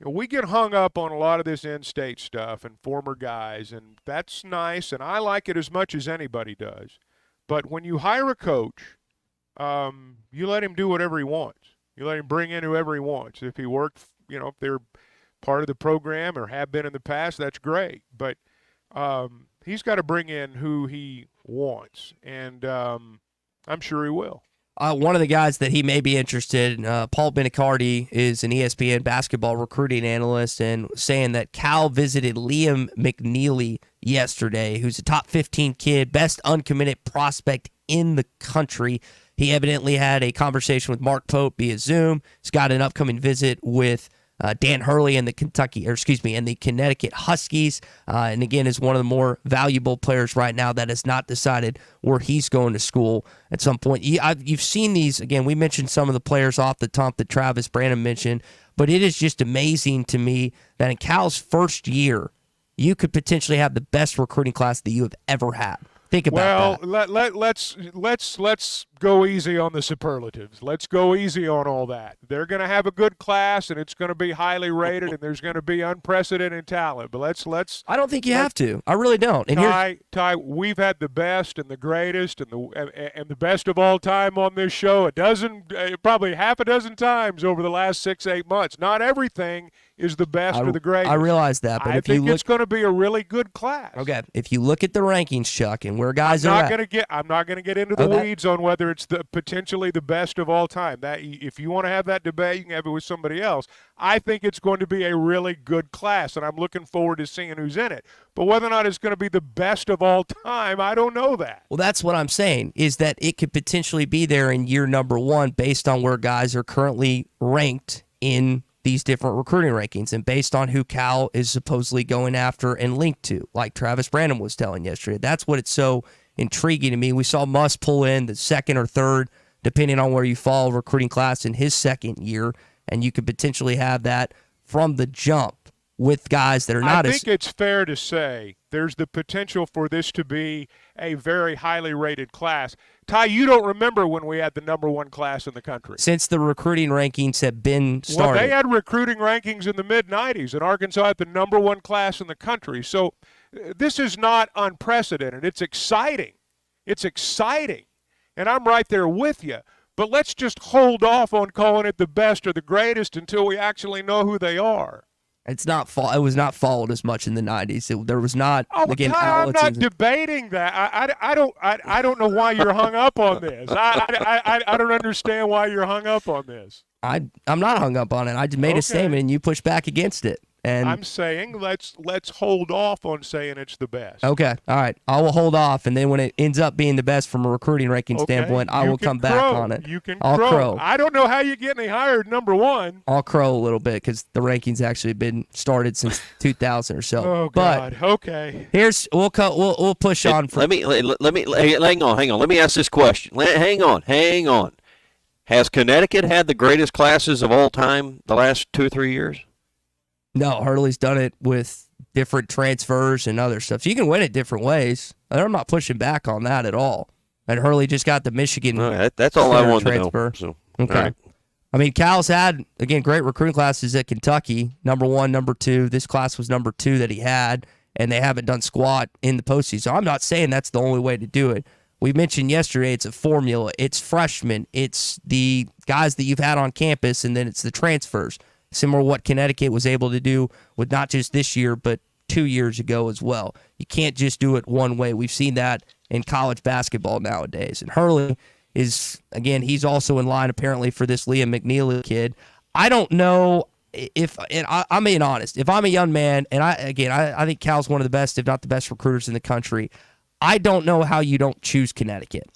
we get hung up on a lot of this in-state stuff and former guys, and that's nice, and I like it as much as anybody does. But when you hire a coach, you let him do whatever he wants. You let him bring in whoever he wants. If he worked, if they're part of the program or have been in the past, that's great. But he's got to bring in who he wants, and I'm sure he will. One of the guys that he may be interested in, Paul McLarty, is an ESPN basketball recruiting analyst, and saying that Cal visited Liam McNeely yesterday, who's a top 15 kid, best uncommitted prospect in the country. He evidently had a conversation with Mark Pope via Zoom. He's got an upcoming visit with Dan Hurley and the Connecticut Huskies, and again is one of the more valuable players right now that has not decided where he's going to school at some point. You've seen these, again, we mentioned some of the players off the top that Travis Brandon mentioned, but it is just amazing to me that in Cal's first year, you could potentially have the best recruiting class that you have ever had. Think about that. Let's go easy on the superlatives. Let's go easy on all that. They're going to have a good class, and it's going to be highly rated, and there's going to be unprecedented talent. But let's. I don't think you have to. I really don't. And Ty, we've had the best and the greatest and the best of all time on this show probably half a dozen times over the last 6-8 months. Not everything is the best or the greatest. I realize that, but I think it's going to be a really good class. Okay, if you look at the rankings, Chuck, and where guys I'm not going to get into the weeds on whether it's potentially the best of all time. That if you want to have that debate, you can have it with somebody else. I think it's going to be a really good class, and I'm looking forward to seeing who's in it. But whether or not it's going to be the best of all time, I don't know that. Well, that's what I'm saying, is that it could potentially be there in year number one based on where guys are currently ranked in these different recruiting rankings and based on who Cal is supposedly going after and linked to, like Travis Brandon was telling yesterday. That's what it's so intriguing to me. We saw Muss pull in the second or third, depending on where you fall, recruiting class in his second year, and you could potentially have that from the jump with guys that are not I think it's fair to say there's the potential for this to be a very highly rated class. Ty, you don't remember when we had the number one class in the country. Since the recruiting rankings have been started. Well, they had recruiting rankings in the mid-'90s, and Arkansas had the number one class in the country. So this is not unprecedented. It's exciting. It's exciting. And I'm right there with you. But let's just hold off on calling it the best or the greatest until we actually know who they are. It was not followed as much in the 90s. There was not. Again, Ty, I'm not debating that. I don't know why you're hung up on this. I don't understand why you're hung up on this. I'm not hung up on it. I just made a statement and you pushed back against it. And I'm saying let's hold off on saying it's the best. Okay, all right. I will hold off, and then when it ends up being the best from a recruiting ranking standpoint, I will come back on it. I'll crow. I don't know how you get any higher than number one. I'll crow a little bit because the rankings actually been started since 2000 or so. Oh God. But okay. We'll push on. Let me hang on. Let me ask this question. Hang on. Has Connecticut had the greatest classes of all time the last 2 or 3 years? No, Hurley's done it with different transfers and other stuff. So you can win it different ways. I'm not pushing back on that at all. And Hurley just got the Michigan that's all I wanted transfer. to know. Okay. Right. I mean, Cal's had, again, great recruiting classes at Kentucky. Number 1, number 2. This class was number 2 that he had, and they haven't done squat in the postseason. So I'm not saying that's the only way to do it. We mentioned yesterday it's a formula. It's freshmen. It's the guys that you've had on campus, and then it's the transfers. Similar to what Connecticut was able to do with not just this year, but 2 years ago as well. You can't just do it one way. We've seen that in college basketball nowadays. And Hurley is, again, he's also in line apparently for this Liam McNeely kid. I don't know if, and I'm being honest, if I'm a young man, and I think Cal's one of the best, if not the best recruiters in the country, I don't know how you don't choose Connecticut.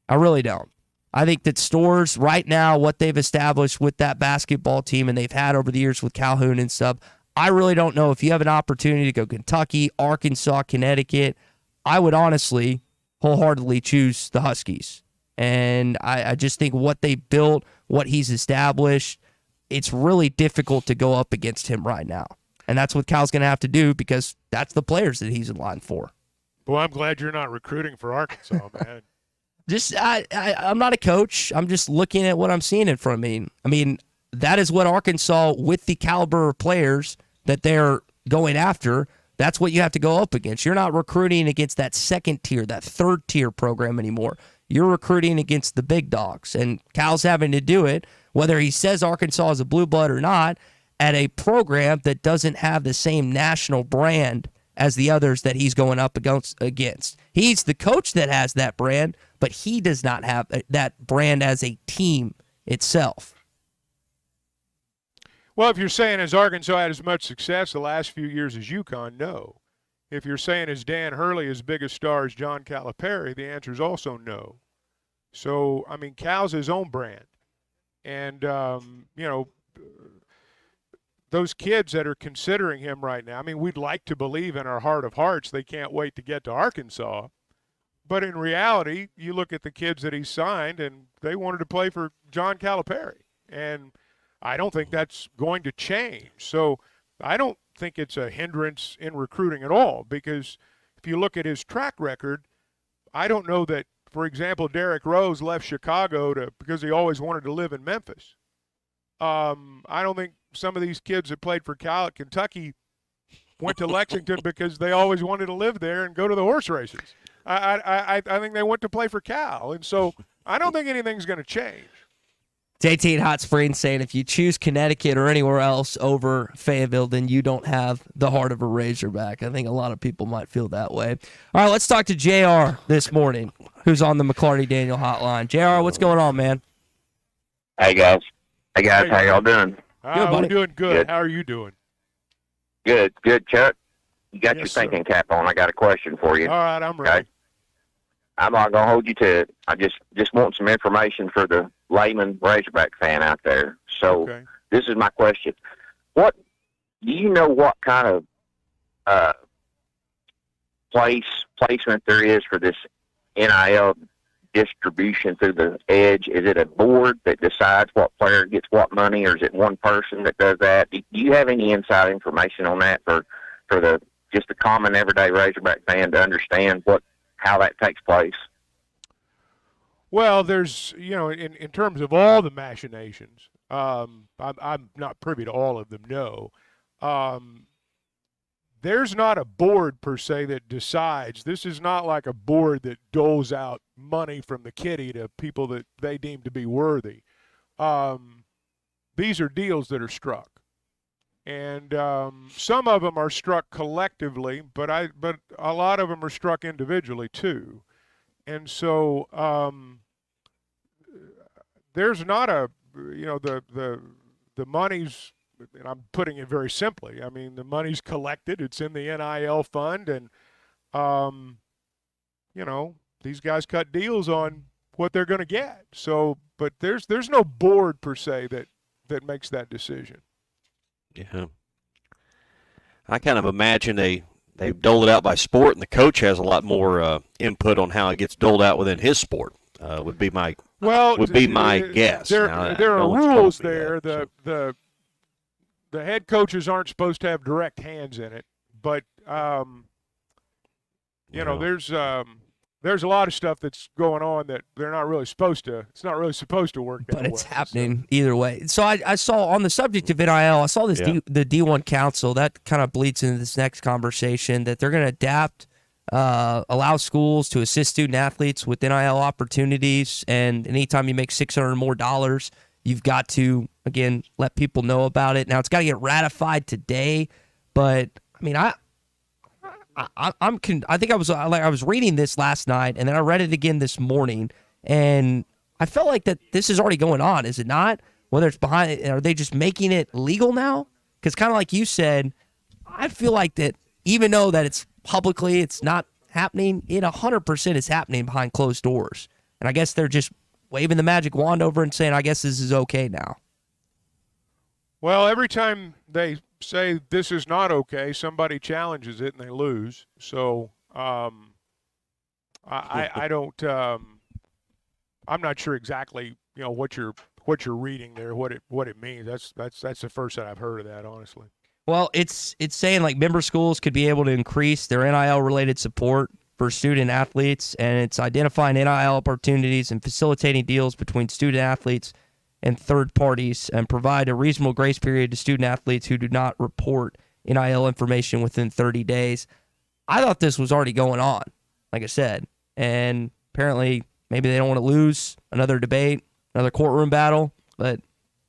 I really don't. I think that Stores right now, what they've established with that basketball team and they've had over the years with Calhoun and stuff, I really don't know if you have an opportunity to go Kentucky, Arkansas, Connecticut. I would honestly, wholeheartedly choose the Huskies. And I just think what they built, what he's established, it's really difficult to go up against him right now. And that's what Cal's going to have to do because that's the players that he's in line for. Boy, I'm glad you're not recruiting for Arkansas, man. I'm not a coach. I'm just looking at what I'm seeing in front of me. I mean, that is what Arkansas, with the caliber of players that they're going after, that's what you have to go up against. You're not recruiting against that second tier, that third tier program anymore. You're recruiting against the big dogs. And Cal's having to do it, whether he says Arkansas is a blue blood or not, at a program that doesn't have the same national brand as the others that he's going up against. He's the coach that has that brand, but he does not have that brand as a team itself. Well, if you're saying has Arkansas had as much success the last few years as UConn, no. If you're saying is Dan Hurley as big a star as John Calipari, the answer is also no. So, I mean, Cal's his own brand. And, those kids that are considering him right now, I mean, we'd like to believe in our heart of hearts they can't wait to get to Arkansas. But in reality, you look at the kids that he signed, and they wanted to play for John Calipari. And I don't think that's going to change. So I don't think it's a hindrance in recruiting at all, because if you look at his track record, I don't know that, for example, Derrick Rose left Chicago because he always wanted to live in Memphis. I don't think some of these kids that played for Cal at Kentucky went to Lexington because they always wanted to live there and go to the horse races. I think they went to play for Cal, and so I don't think anything's going to change. JT and Hot Springs saying if you choose Connecticut or anywhere else over Fayetteville, then you don't have the heart of a Razorback. I think a lot of people might feel that way. All right, let's talk to JR this morning, who's on the McLarty Daniel hotline. JR, what's going on, man? Hey, guys. How y'all doing? We're doing good. How are you doing? Good, Chuck. You got your thinking cap on. I got a question for you. All right, I'm ready. Okay? I'm not going to hold you to it. I just want some information for the layman Razorback fan out there. So This is my question. Do you know what kind of placement there is for this NIL distribution through the edge? Is it a board that decides what player gets what money, or is it one person that does that? Do you have any inside information on that for the just the common everyday Razorback fan to understand how that takes place? Well, there's, in terms of all the machinations, I'm not privy to all of them, no. There's not a board per se that decides. This is not like a board that doles out money from the kitty to people that they deem to be worthy. These are deals that are struck. And some of them are struck collectively, but a lot of them are struck individually too. And so there's not the money's, and I'm putting it very simply, I mean, the money's collected. It's in the NIL fund, and these guys cut deals on what they're going to get. So, but there's no board per se that makes that decision. Yeah. I kind of imagine they dole it out by sport, and the coach has a lot more input on how it gets doled out within his sport. Would be my guess. There are rules there. The head coaches aren't supposed to have direct hands in it, but there's a lot of stuff that's going on that they're not really supposed to. It's not really supposed to work that way. But it's happening either way. So I saw on the subject of NIL, I saw this the D1 Council that kind of bleeds into this next conversation that they're going to adapt, allow schools to assist student athletes with NIL opportunities, and anytime you make $600 or more, you've got to again let people know about it. Now it's got to get ratified today, but I mean I think I was reading this last night, and then I read it again this morning, and I felt like that this is already going on, is it not? Whether it's behind, are they just making it legal now? Because kind of like you said, I feel like that even though that it's publicly, it's not happening, it 100% is happening behind closed doors. And I guess they're just waving the magic wand over and saying, I guess this is okay now. Well, every time they say this is not okay, somebody challenges it and they lose. So I don't. I'm not sure exactly what you're reading there, what it means. That's the first that I've heard of that, honestly. Well, it's saying like member schools could be able to increase their NIL related support for student athletes, and it's identifying NIL opportunities and facilitating deals between student athletes and third parties, and provide a reasonable grace period to student athletes who do not report NIL information within 30 days. I thought this was already going on, like I said, and apparently maybe they don't want to lose another debate, another courtroom battle, but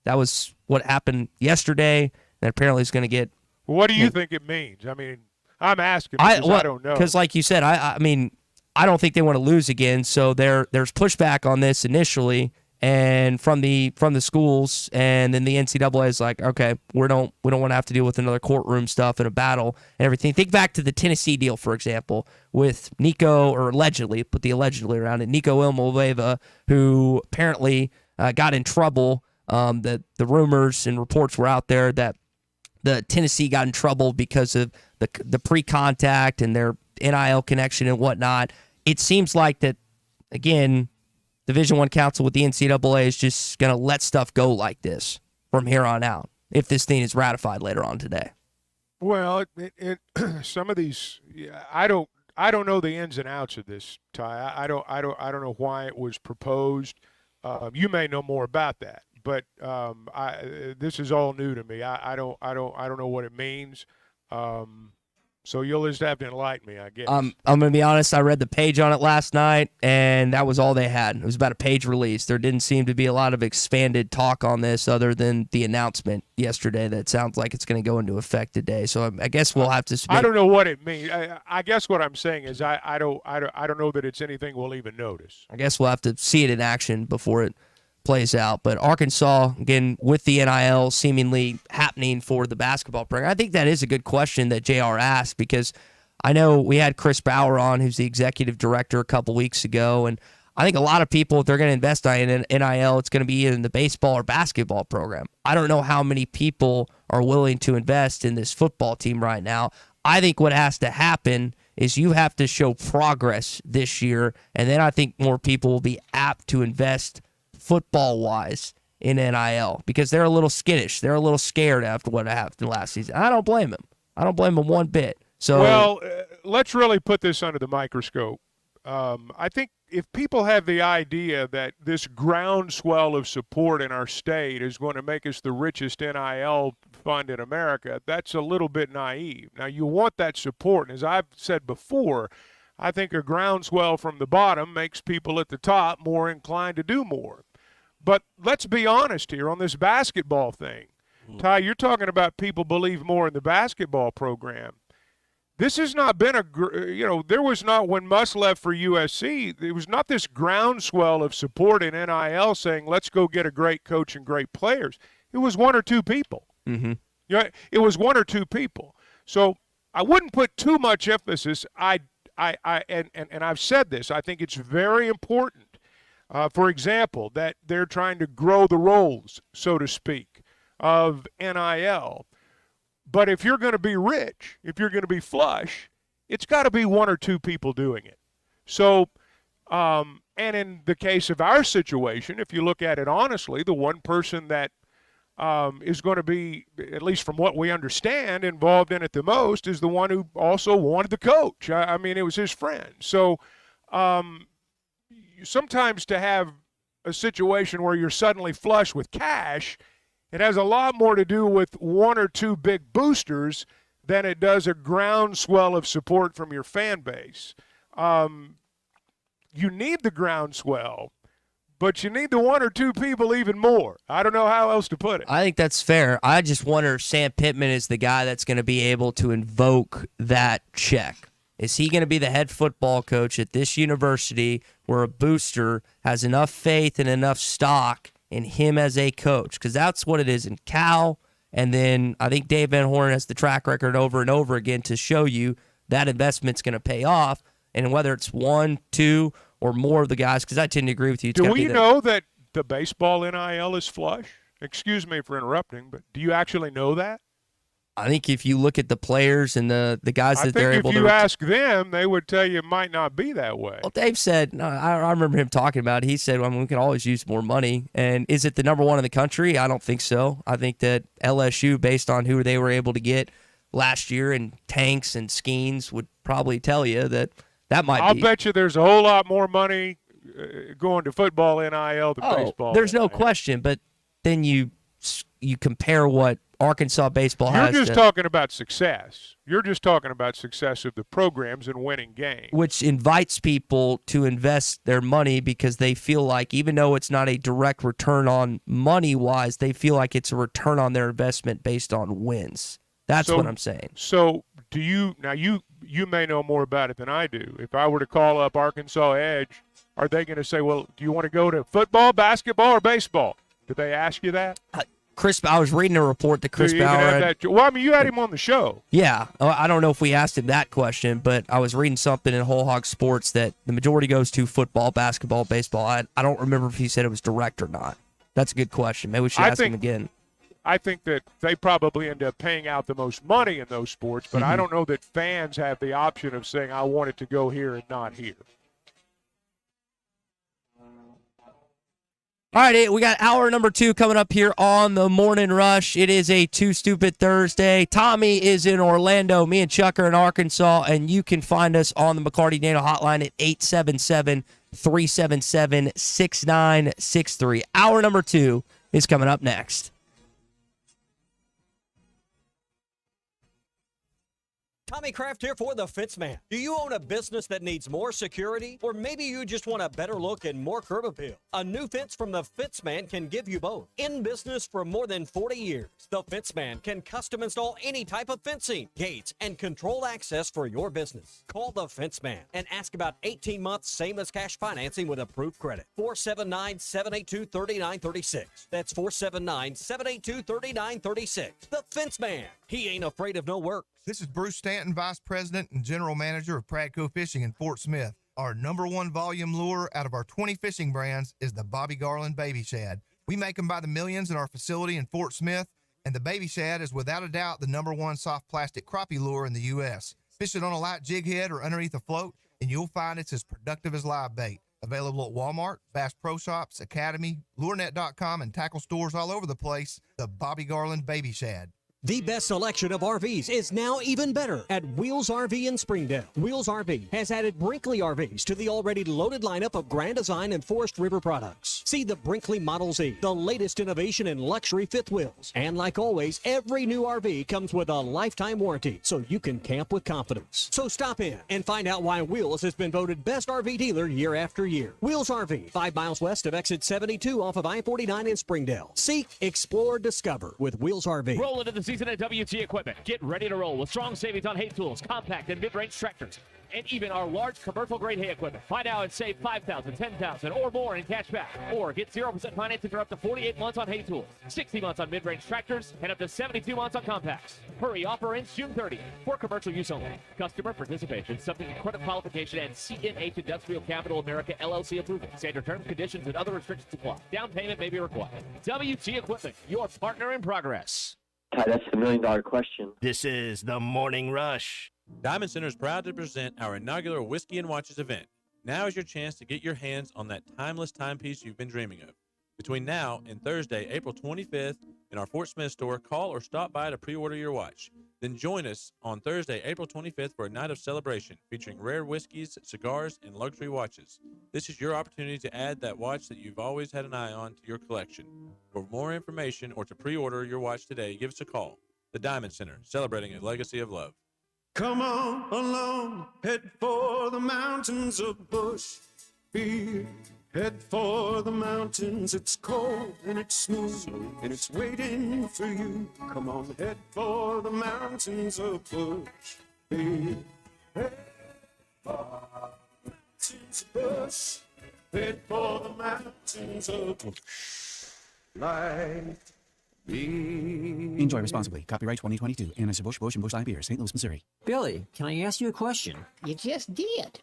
that was what happened yesterday, and apparently it's going to get... What do you think it means? I mean, I'm asking because I don't know. Because like you said, I mean, I don't think they want to lose again. So there's pushback on this initially, and from the schools, and then the NCAA is like, okay, we don't want to have to deal with another courtroom stuff and a battle and everything. Think back to the Tennessee deal, for example, with Nico, or allegedly, put the allegedly around it, Nico Ilmoleva, who apparently got in trouble. The rumors and reports were out there that the Tennessee got in trouble because of the pre-contact and their NIL connection and whatnot. It seems like that, again, Division I counsel with the NCAA is just going to let stuff go like this from here on out if this thing is ratified later on today. Well, some of these, I don't know the ins and outs of this, Ty. I don't know why it was proposed. You may know more about that, but this is all new to me. I don't know what it means. So you'll just have to enlighten me, I guess. I'm going to be honest. I read the page on it last night, and that was all they had. It was about a page release. There didn't seem to be a lot of expanded talk on this other than the announcement yesterday that sounds like it's going to go into effect today. So I guess we'll have to I don't know what it means. I guess what I'm saying is I don't know that it's anything we'll even notice. I guess we'll have to see it in action before it plays out. But Arkansas, again, with the NIL seemingly happening for the basketball program, I think that is a good question that JR asked, because I know we had Chris Bauer on, who's the executive director, a couple weeks ago, and I think a lot of people, if they're going to invest in NIL, it's going to be in the baseball or basketball program. I don't know how many people are willing to invest in this football team right now. I think what has to happen is you have to show progress this year, and then I think more people will be apt to invest football-wise in NIL, because they're a little skittish. They're a little scared after what happened last season. I don't blame them. I don't blame them one bit. So, well, let's really put this under the microscope. I think if people have the idea that this groundswell of support in our state is going to make us the richest NIL fund in America, that's a little bit naive. Now, you want that support, and as I've said before, I think a groundswell from the bottom makes people at the top more inclined to do more. But let's be honest here on this basketball thing. Ty, you're talking about people believe more in the basketball program. This has not been there was not, when Muss left for USC, there was not this groundswell of support in NIL saying, let's go get a great coach and great players. It was one or two people. Mm-hmm. It was one or two people. So I wouldn't put too much emphasis. And I've said this, I think it's very important, for example, that they're trying to grow the roles, so to speak, of NIL. But if you're going to be rich, if you're going to be flush, it's got to be one or two people doing it. So, and in the case of our situation, if you look at it honestly, the one person that is going to be, at least from what we understand, involved in it the most is the one who also wanted the coach. I mean, it was his friend. So sometimes to have a situation where you're suddenly flush with cash, it has a lot more to do with one or two big boosters than it does a groundswell of support from your fan base. You need the groundswell, but you need the one or two people even more. I don't know how else to put it. I think that's fair. I just wonder if Sam Pittman is the guy that's going to be able to invoke that check. Is he going to be the head football coach at this university where a booster has enough faith and enough stock in him as a coach? Because that's what it is in Cal. And then I think Dave Van Horn has the track record over and over again to show you that investment's going to pay off. And whether it's one, two, or more of the guys, because I tend to agree with you. Do we know that the baseball NIL is flush? Excuse me for interrupting, but do you actually know that? I think if you look at the players and the guys that they're able to – if you ask them, they would tell you it might not be that way. Well, Dave said – I remember him talking about it. He said, well, we can always use more money. And is it the number one in the country? I don't think so. I think that LSU, based on who they were able to get last year and Tanks and Skeens, would probably tell you that might be – I'll bet you there's a whole lot more money going to football NIL than baseball. There's no question. But then you compare what Arkansas baseball has. You're just talking about success. You're just talking about success of the programs and winning games. Which invites people to invest their money because they feel like, even though it's not a direct return on money-wise, they feel like it's a return on their investment based on wins. That's what I'm saying. So do you now? You may know more about it than I do. If I were to call up Arkansas Edge, are they going to say, "Well, do you want to go to football, basketball, or baseball?" Did they ask you that? Chris, I was reading a report that Chris Bauer had. Well, I mean, you had him on the show. Yeah, I don't know if we asked him that question, but I was reading something in Whole Hog Sports that the majority goes to football, basketball, baseball. I don't remember if he said it was direct or not. That's a good question. Maybe we should ask him again. I think that they probably end up paying out the most money in those sports, but I don't know that fans have the option of saying, I want it to go here and not here. All right, we got hour number 2 coming up here on the Morning Rush. It is a Too Stupid Thursday. Tommy is in Orlando. Me and Chuck are in Arkansas, and you can find us on the McLarty Daniel hotline at 877-377-6963. Hour number 2 is coming up next. Tommy Kraft here for The Fence Man. Do you own a business that needs more security? Or maybe you just want a better look and more curb appeal? A new fence from The Fence Man can give you both. In business for more than 40 years, The Fence Man can custom install any type of fencing, gates, and controlled access for your business. Call The Fence Man and ask about 18 months same as cash financing with approved credit. 479-782-3936. That's 479-782-3936. The Fence Man. He ain't afraid of no work. This is Bruce Stanton, Vice President and General Manager of Pratco Fishing in Fort Smith. Our #1 volume lure out of our 20 fishing brands is the Bobby Garland Baby Shad. We make them by the millions in our facility in Fort Smith, and the Baby Shad is without a doubt the #1 soft plastic crappie lure in the U.S. Fish it on a light jig head or underneath a float, and you'll find it's as productive as live bait. Available at Walmart, Bass Pro Shops, Academy, LureNet.com, and tackle stores all over the place. The Bobby Garland Baby Shad. The best selection of RVs is now even better at Wheels RV in Springdale. Wheels RV has added Brinkley RVs to the already loaded lineup of Grand Design and Forest River products. See the Brinkley Model Z, the latest innovation in luxury fifth wheels. And like always, every new RV comes with a lifetime warranty, so you can camp with confidence. So stop in and find out why Wheels has been voted best RV dealer year after year. Wheels RV, 5 miles west of exit 72 off of I-49 in Springdale. Seek, explore, discover with Wheels RV. Roll into the season at WT Equipment. Get ready to roll with strong savings on hay tools, compact and mid-range tractors, and even our large commercial-grade hay equipment. Find out and save $5,000, $10,000, or more in cash back. Or get 0% financing for up to 48 months on hay tools, 60 months on mid-range tractors, and up to 72 months on compacts. Hurry, offer ends June 30th for commercial use only. Customer participation subject to credit qualification and CNH Industrial Capital America LLC approval. Standard terms, conditions, and other restrictions apply. Down payment may be required. WT Equipment, your partner in progress. That's the $1 million question. This is the Morning Rush. Diamond Center is proud to present our inaugural Whiskey and Watches event. Now is your chance to get your hands on that timeless timepiece you've been dreaming of. Between now and Thursday, April 25th, in our Fort Smith store, call or stop by to pre-order your watch. Then join us on Thursday, April 25th for a night of celebration featuring rare whiskeys, cigars, and luxury watches. This is your opportunity to add that watch that you've always had an eye on to your collection. For more information or to pre-order your watch today, give us a call. The Diamond Center, celebrating a legacy of love. Come on along, head for the mountains of Bushville. Head for the mountains, it's cold and it's smooth and it's waiting for you. Come on, head for the mountains of Bushville. Head for the mountains of Bush. Head for the mountains of Bush. Like me. Enjoy responsibly. Copyright 2022. Anheuser-Busch, Busch, and Busch Light Beer, St. Louis, Missouri. Billy, can I ask you a question? You just did.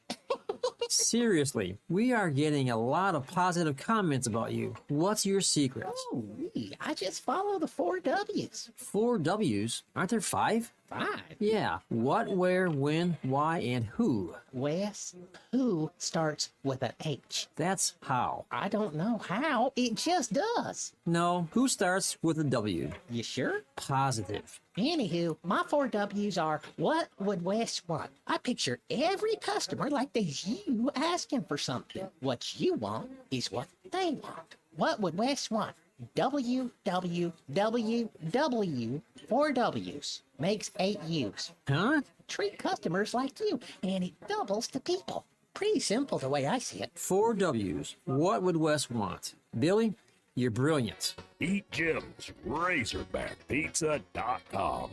Seriously, we are getting a lot of positive comments about you. What's your secret? Oh, really? I just follow the 4 W's. 4 W's? Aren't there 5? 5? Yeah. What, where, when, why, and who? Wes, who starts with an H. That's how. I don't know how. It just does. No, who starts with a W? You sure? Positive. Anywho, my 4 W's are, what would Wes want? I picture every customer like there's you asking for something. What you want is what they want. What would Wes want? W, W, W, W, 4 W's. Makes 8 U's. Huh? Treat customers like you, and it doubles to people. Pretty simple the way I see it. 4 W's. What would Wes want? Billy, you're brilliant. Eat Jim's, RazorbackPizza.com.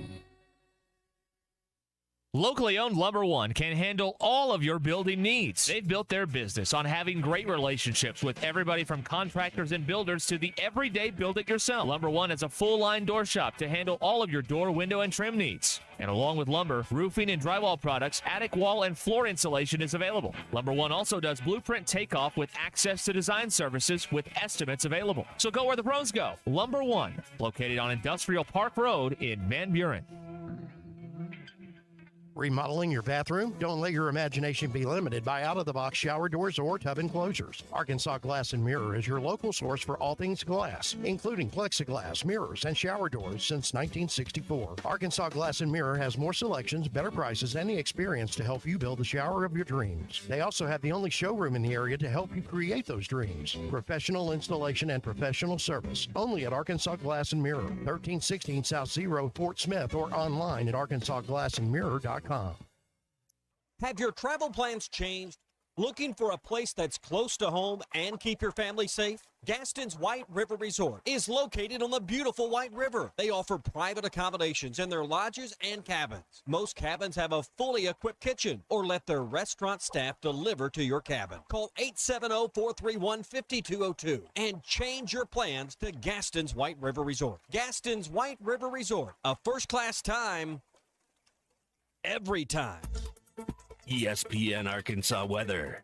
Locally owned Lumber One can handle all of your building needs. They've built their business on having great relationships with everybody from contractors and builders to the everyday build-it-yourself. Lumber One is a full-line door shop to handle all of your door, window, and trim needs. And along with lumber, roofing and drywall products, attic wall and floor insulation is available. Lumber One also does blueprint takeoff with access to design services with estimates available. So go where the pros go. Lumber One, located on Industrial Park Road in Van Buren. Remodeling your bathroom? Don't let your imagination be limited by out-of-the-box shower doors or tub enclosures. Arkansas Glass and Mirror is your local source for all things glass, including plexiglass, mirrors, and shower doors since 1964. Arkansas Glass and Mirror has more selections, better prices, and the experience to help you build the shower of your dreams. They also have the only showroom in the area to help you create those dreams. Professional installation and professional service. Only at Arkansas Glass and Mirror, 1316 South Zero, Fort Smith, or online at arkansasglassandmirror.com. Have your travel plans changed? Looking for a place that's close to home and keep your family safe? Gaston's White River Resort is located on the beautiful White River. They offer private accommodations in their lodges and cabins. Most cabins have a fully equipped kitchen or let their restaurant staff deliver to your cabin. Call 870-431-5202 and change your plans to Gaston's White River Resort. Gaston's White River Resort, a first-class time every time. ESPN Arkansas weather.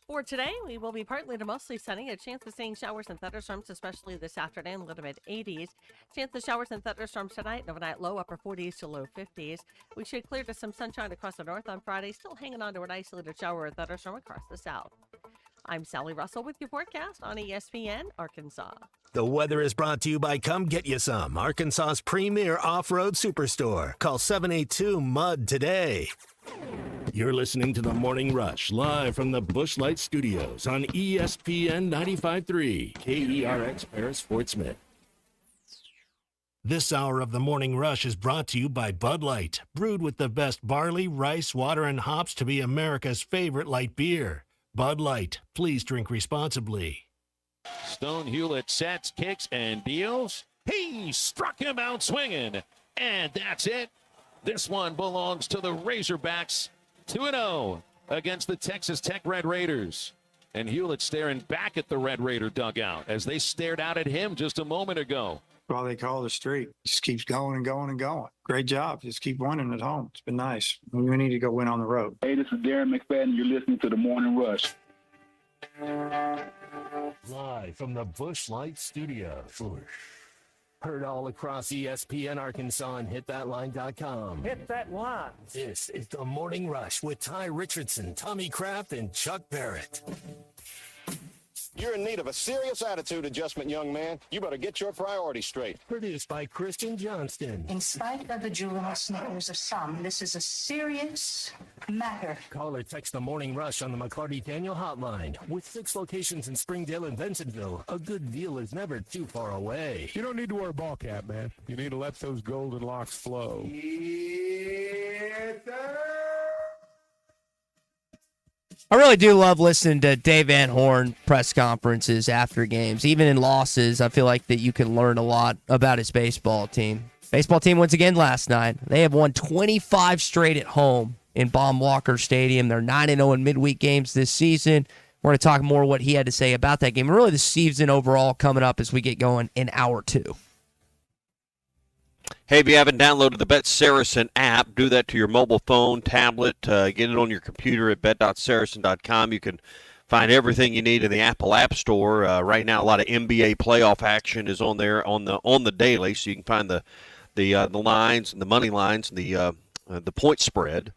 For today, we will be partly to mostly sunny. A chance of seeing showers and thunderstorms, especially this afternoon, low to mid 80s. Chance of showers and thunderstorms tonight, overnight low, upper 40s to low 50s. We should clear to some sunshine across the north on Friday, still hanging on to an isolated shower or thunderstorm across the south. I'm Sally Russell with your forecast on ESPN Arkansas. The weather is brought to you by Come Get You Some, Arkansas's premier off-road superstore. Call 782-MUD today. You're listening to The Morning Rush, live from the Busch Light Studios on ESPN 95.3, KERX Paris, Fort Smith. This hour of The Morning Rush is brought to you by Bud Light, brewed with the best barley, rice, water, and hops to be America's favorite light beer. Bud Light, please drink responsibly. Stone Hewlett sets, kicks, and deals. He struck him out swinging, and that's it. This one belongs to the Razorbacks, 2-0 against the Texas Tech Red Raiders. And Hewlett staring back at the Red Raider dugout as they stared out at him just a moment ago. Well, they call the streak. Just keeps going and going and going. Great job. Just keep winning at home. It's been nice. We need to go win on the road. Hey, this is Darren McFadden. You're listening to The Morning Rush. Live from the Busch Light Studios. Heard all across ESPN Arkansas and hitthatline.com. Hit that line. This is The Morning Rush with Ty Richardson, Tommy Kraft, and Chuck Barrett. You're in need of a serious attitude adjustment, young man. You better get your priorities straight. Produced by Christian Johnston. In spite of the juvenile snickers of some, this is a serious matter. Call or text The Morning Rush on the McLarty Daniel Hotline. With 6 locations in Springdale and Bensenville, a good deal is never too far away. You don't need to wear a ball cap, man. You need to let those golden locks flow. I really do love listening to Dave Van Horn press conferences after games. Even in losses, I feel like that you can learn a lot about his baseball team. Baseball team once again last night. They have won 25 straight at home in Baum Walker Stadium. They're 9-0 in midweek games this season. We're going to talk more what he had to say about that game. And really the season overall coming up as we get going in hour 2. Hey, if you haven't downloaded the Bet Saracen app, do that to your mobile phone, tablet, get it on your computer at bet.saracen.com. You can find everything you need in the Apple App Store. Right now, a lot of NBA playoff action is on there on the daily, so you can find the lines and the money lines, and the point spread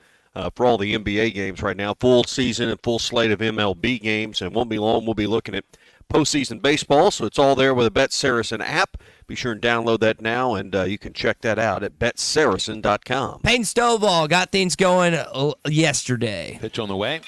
for all the NBA games right now. Full season and full slate of MLB games, and won't be long. We'll be looking at postseason baseball, so it's all there with the Bet Saracen app. Be sure and download that now, and you can check that out at betsaracen.com. Peyton Stovall got things going yesterday. Pitch on the way.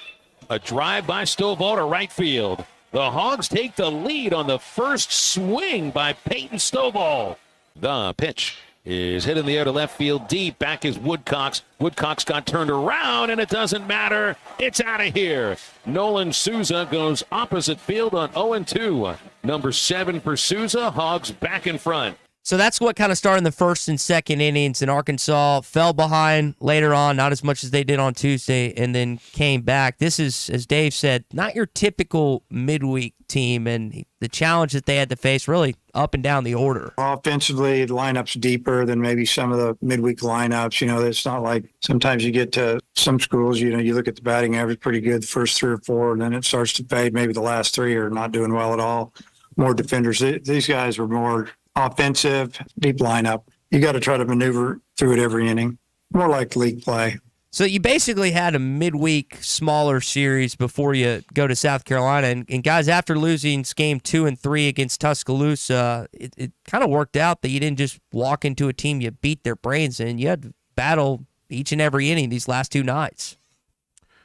A drive by Stovall to right field. The Hogs take the lead on the first swing by Peyton Stovall. The pitch is hit in the air to left field deep. Back is Woodcocks. Woodcocks got turned around, and it doesn't matter. It's out of here. Nolan Souza goes opposite field on 0-2. Number 7 for Souza. Hogs back in front. So that's what kind of started in the first and second innings, and Arkansas fell behind later on, not as much as they did on Tuesday, and then came back. This is, as Dave said, not your typical midweek team, and the challenge that they had to face really up and down the order. Offensively, the lineup's deeper than maybe some of the midweek lineups. It's not like sometimes you get to some schools, you look at the batting average pretty good the first 3 or 4, and then it starts to fade. Maybe the last 3 are not doing well at all. More defenders. These guys were more offensive, deep lineup. You got to try to maneuver through it every inning. More like league play. So you basically had a midweek smaller series before you go to South Carolina. And guys, after losing game 2 and 3 against Tuscaloosa, it kind of worked out that you didn't just walk into a team you beat their brains in. You had to battle each and every inning these last 2 nights.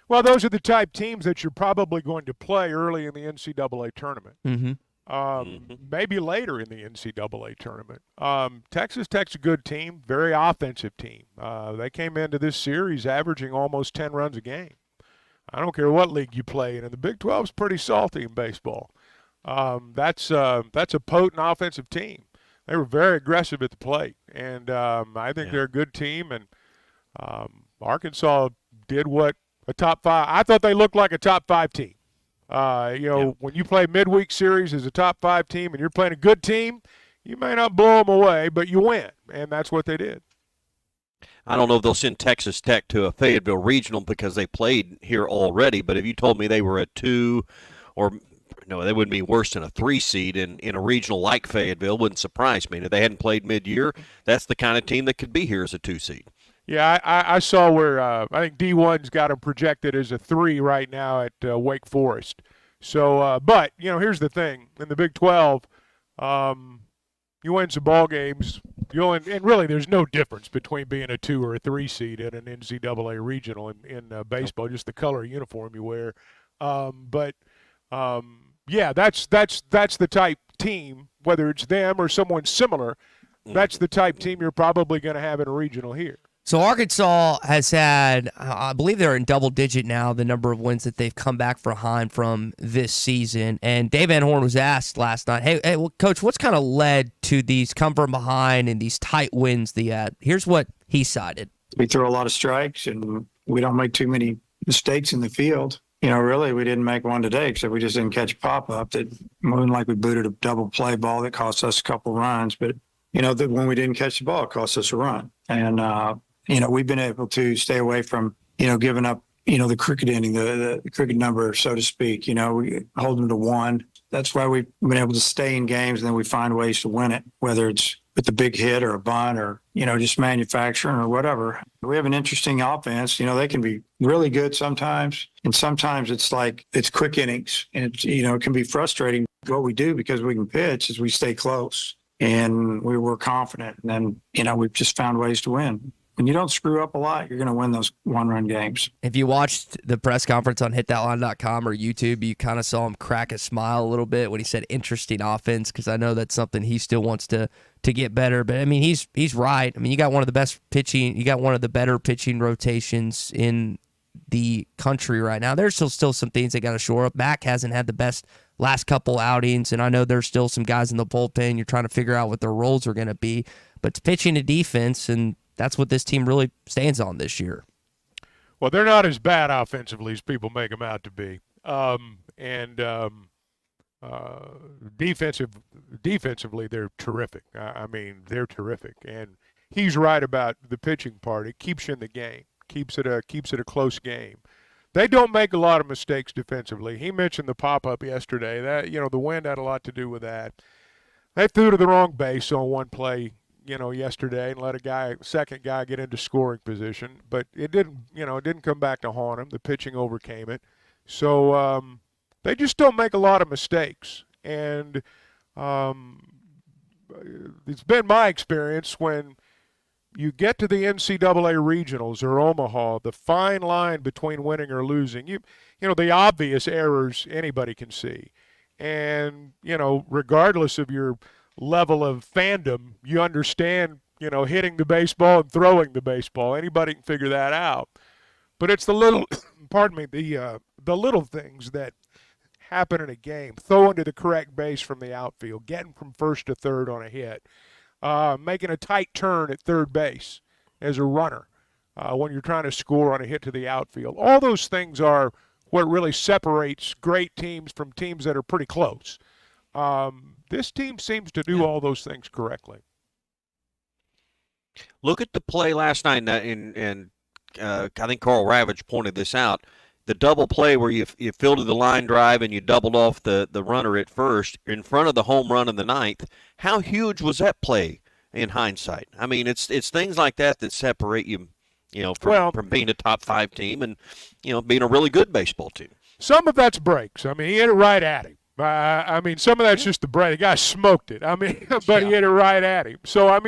Well, those are the type teams that you're probably going to play early in the NCAA tournament. Mm-hmm. Maybe later in the NCAA tournament. Texas Tech's a good team, very offensive team. They came into this series averaging almost 10 runs a game. I don't care what league you play in, and the Big 12's pretty salty in baseball. That's a potent offensive team. They were very aggressive at the plate, and I think they're a good team. And Arkansas did what a top 5. I thought they looked like a top 5 team. When you play midweek series as a top 5 team and you're playing a good team, you may not blow them away, but you win, and that's what they did. I don't know if they'll send Texas Tech to a Fayetteville regional because they played here already, but if you told me they were a 2 or no, they wouldn't be worse than a 3 seed in a regional like Fayetteville, wouldn't surprise me. If they hadn't played mid-year, that's the kind of team that could be here as a 2 seed. Yeah, I saw where I think D1's got them projected as a 3 right now at Wake Forest. So, but, here's the thing. In the Big 12, you win some ball games, and really there's no difference between being a 2 or a 3 seed in an NCAA regional in baseball, just the color of uniform you wear. Yeah, that's the type team, whether it's them or someone similar, that's the type team you're probably going to have in a regional here. So Arkansas has had, I believe they're in double digit now, the number of wins that they've come back behind from this season. And Dave Van Horn was asked last night, hey, well, Coach, what's kind of led to these come from behind and these tight wins that you had? Here's what he cited. We throw a lot of strikes, and we don't make too many mistakes in the field. Really, we didn't make one today, except we just didn't catch a pop-up. That wasn't like we booted a double play ball that cost us a couple runs. But, that when we didn't catch the ball, it cost us a run. And, we've been able to stay away from, giving up, the cricket inning, the cricket number, so to speak. We hold them to 1. That's why we've been able to stay in games, and then we find ways to win it, whether it's with the big hit or a bunt or, just manufacturing or whatever. We have an interesting offense. They can be really good sometimes, and sometimes it's like it's quick innings. And, it can be frustrating. What we do, because we can pitch, is we stay close, and we were confident. And then, we've just found ways to win. When you don't screw up a lot, you're going to win those 1-run games. If you watched the press conference on hitthatline.com or YouTube, you kind of saw him crack a smile a little bit when he said interesting offense, because I know that's something he still wants to get better. But, I mean, he's right. I mean, you got one of the best pitching, you got one of the better pitching rotations in the country right now. There's still some things they got to shore up. Mac hasn't had the best last couple outings, and I know there's still some guys in the bullpen. You're trying to figure out what their roles are going to be. But it's pitching to defense, and that's what this team really stands on this year. Well, they're not as bad offensively as people make them out to be. Defensively, they're terrific. I mean, they're terrific. And he's right about the pitching part. It keeps you in the game, keeps it a close game. They don't make a lot of mistakes defensively. He mentioned the pop-up yesterday. That the wind had a lot to do with that. They threw to the wrong base on one play, yesterday, and let second guy get into scoring position, but it didn't come back to haunt him. The pitching overcame it. So they just don't make a lot of mistakes. And it's been my experience when you get to the NCAA regionals or Omaha, the fine line between winning or losing, the obvious errors anybody can see. And, regardless of your level of fandom, you understand, hitting the baseball and throwing the baseball. Anybody can figure that out. But it's the little, the little things that happen in a game. Throwing to the correct base from the outfield, getting from first to third on a hit. making a tight turn at third base as a runner when you're trying to score on a hit to the outfield. All those things are what really separates great teams from teams that are pretty close. This team seems to do all those things correctly. Look at the play last night, and I think Carl Ravage pointed this out. The double play where you fielded the line drive and you doubled off the runner at first in front of the home run in the ninth. How huge was that play in hindsight? I mean, it's things like that separate you, from being a top 5 team and, being a really good baseball team. Some of that's breaks. I mean, he hit it right at him. Some of that's just the break. The guy smoked it. But he hit it right at him. So,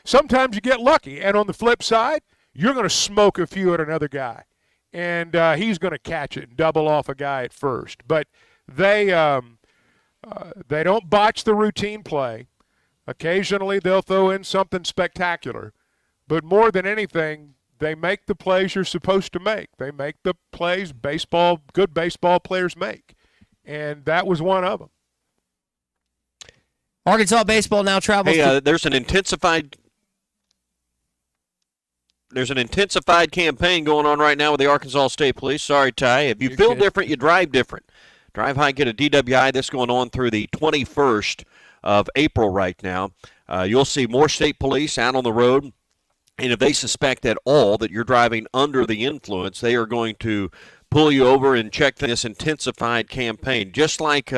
sometimes you get lucky. And on the flip side, you're going to smoke a few at another guy. And he's going to catch it and double off a guy at first. But they don't botch the routine play. Occasionally they'll throw in something spectacular. But more than anything, they make the plays you're supposed to make. They make the plays good baseball players make. And that was one of them. Arkansas baseball now travels. Hey, there's an intensified campaign going on right now with the Arkansas State Police. Sorry, Ty. If you feel different, you drive different. Drive high, get a DWI. This going on through the 21st of April right now. You'll see more state police out on the road. And if they suspect at all that you're driving under the influence, they are going to pull you over and check this intensified campaign. Just like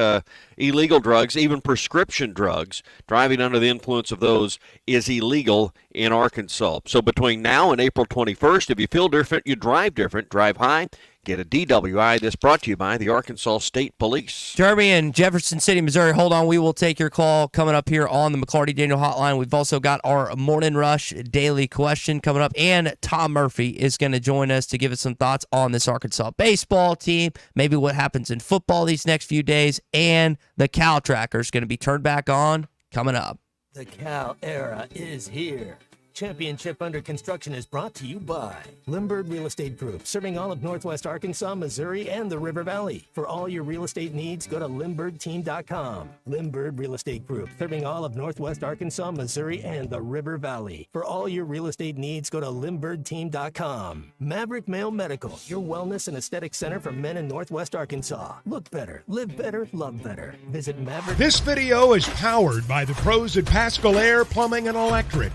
illegal drugs, even prescription drugs, driving under the influence of those is illegal in Arkansas. So between now and April 21st, if you feel different, you drive different. Drive high, get a DWI. This brought to you by the Arkansas State Police. Jeremy in Jefferson City, Missouri. Hold on. We will take your call coming up here on the McLarty Daniel Hotline. We've also got our Morning Rush daily question coming up. And Tom Murphy is going to join us to give us some thoughts on this Arkansas baseball team, maybe what happens in football these next few days, and the Cal Tracker is going to be turned back on coming up. The Cal era is here. Championship Under Construction is brought to you by Limbird Real Estate Group, serving all of Northwest Arkansas, Missouri, and the River Valley. For all your real estate needs, go to LimbirdTeam.com. Limbird Real Estate Group, serving all of Northwest Arkansas, Missouri, and the River Valley. For all your real estate needs, go to LimbirdTeam.com. Maverick Male Medical, your wellness and aesthetic center for men in Northwest Arkansas. Look better, live better, love better. Visit Maverick. This video is powered by the pros at Pascal Air Plumbing and Electric.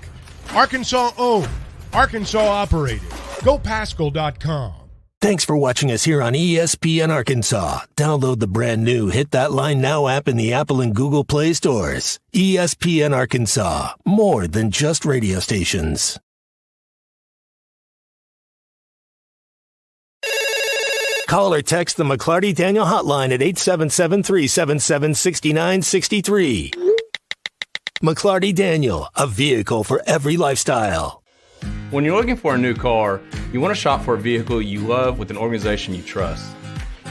Arkansas owned, Arkansas operated. GoPascal.com. Thanks for watching us here on ESPN Arkansas. Download the brand new Hit That Line Now app in the Apple and Google Play stores. ESPN Arkansas, more than just radio stations. Call or text the McLarty Daniel Hotline at 877-377-6963. McLarty Daniel, a vehicle for every lifestyle. When you're looking for a new car, you want to shop for a vehicle you love with an organization you trust.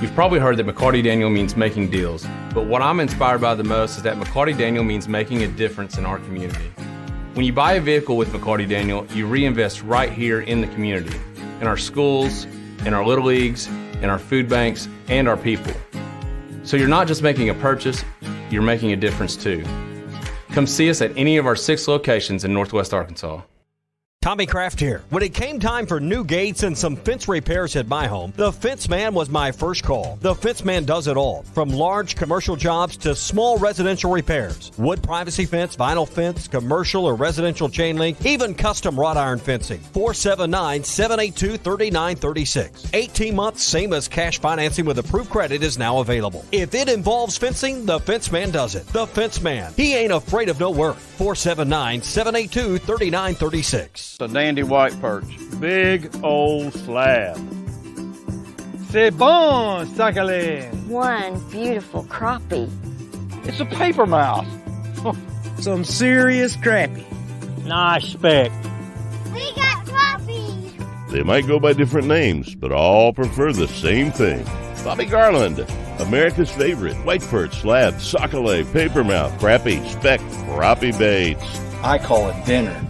You've probably heard that McLarty Daniel means making deals, but what I'm inspired by the most is that McLarty Daniel means making a difference in our community. When you buy a vehicle with McLarty Daniel, you reinvest right here in the community, in our schools, in our little leagues, in our food banks, and our people. So you're not just making a purchase, you're making a difference too. Come see us at any of our 6 locations in Northwest Arkansas. Tommy Kraft here. When it came time for new gates and some fence repairs at my home, the Fence Man was my first call. The Fence Man does it all, from large commercial jobs to small residential repairs. Wood privacy fence, vinyl fence, commercial or residential chain link, even custom wrought iron fencing. 479-782-3936. 18 months, same as cash financing with approved credit is now available. If it involves fencing, the Fence Man does it. The Fence Man. He ain't afraid of no work. 479-782-3936. A dandy white perch, big old slab. C'est bon, sacalé. One beautiful crappie. It's a paper mouse. Some serious crappie. Nice speck. We got crappies. They might go by different names, but all prefer the same thing. Bobby Garland, America's favorite white perch, slab, sacalé, paper mouth, crappie, speck, crappie baits. I call it dinner.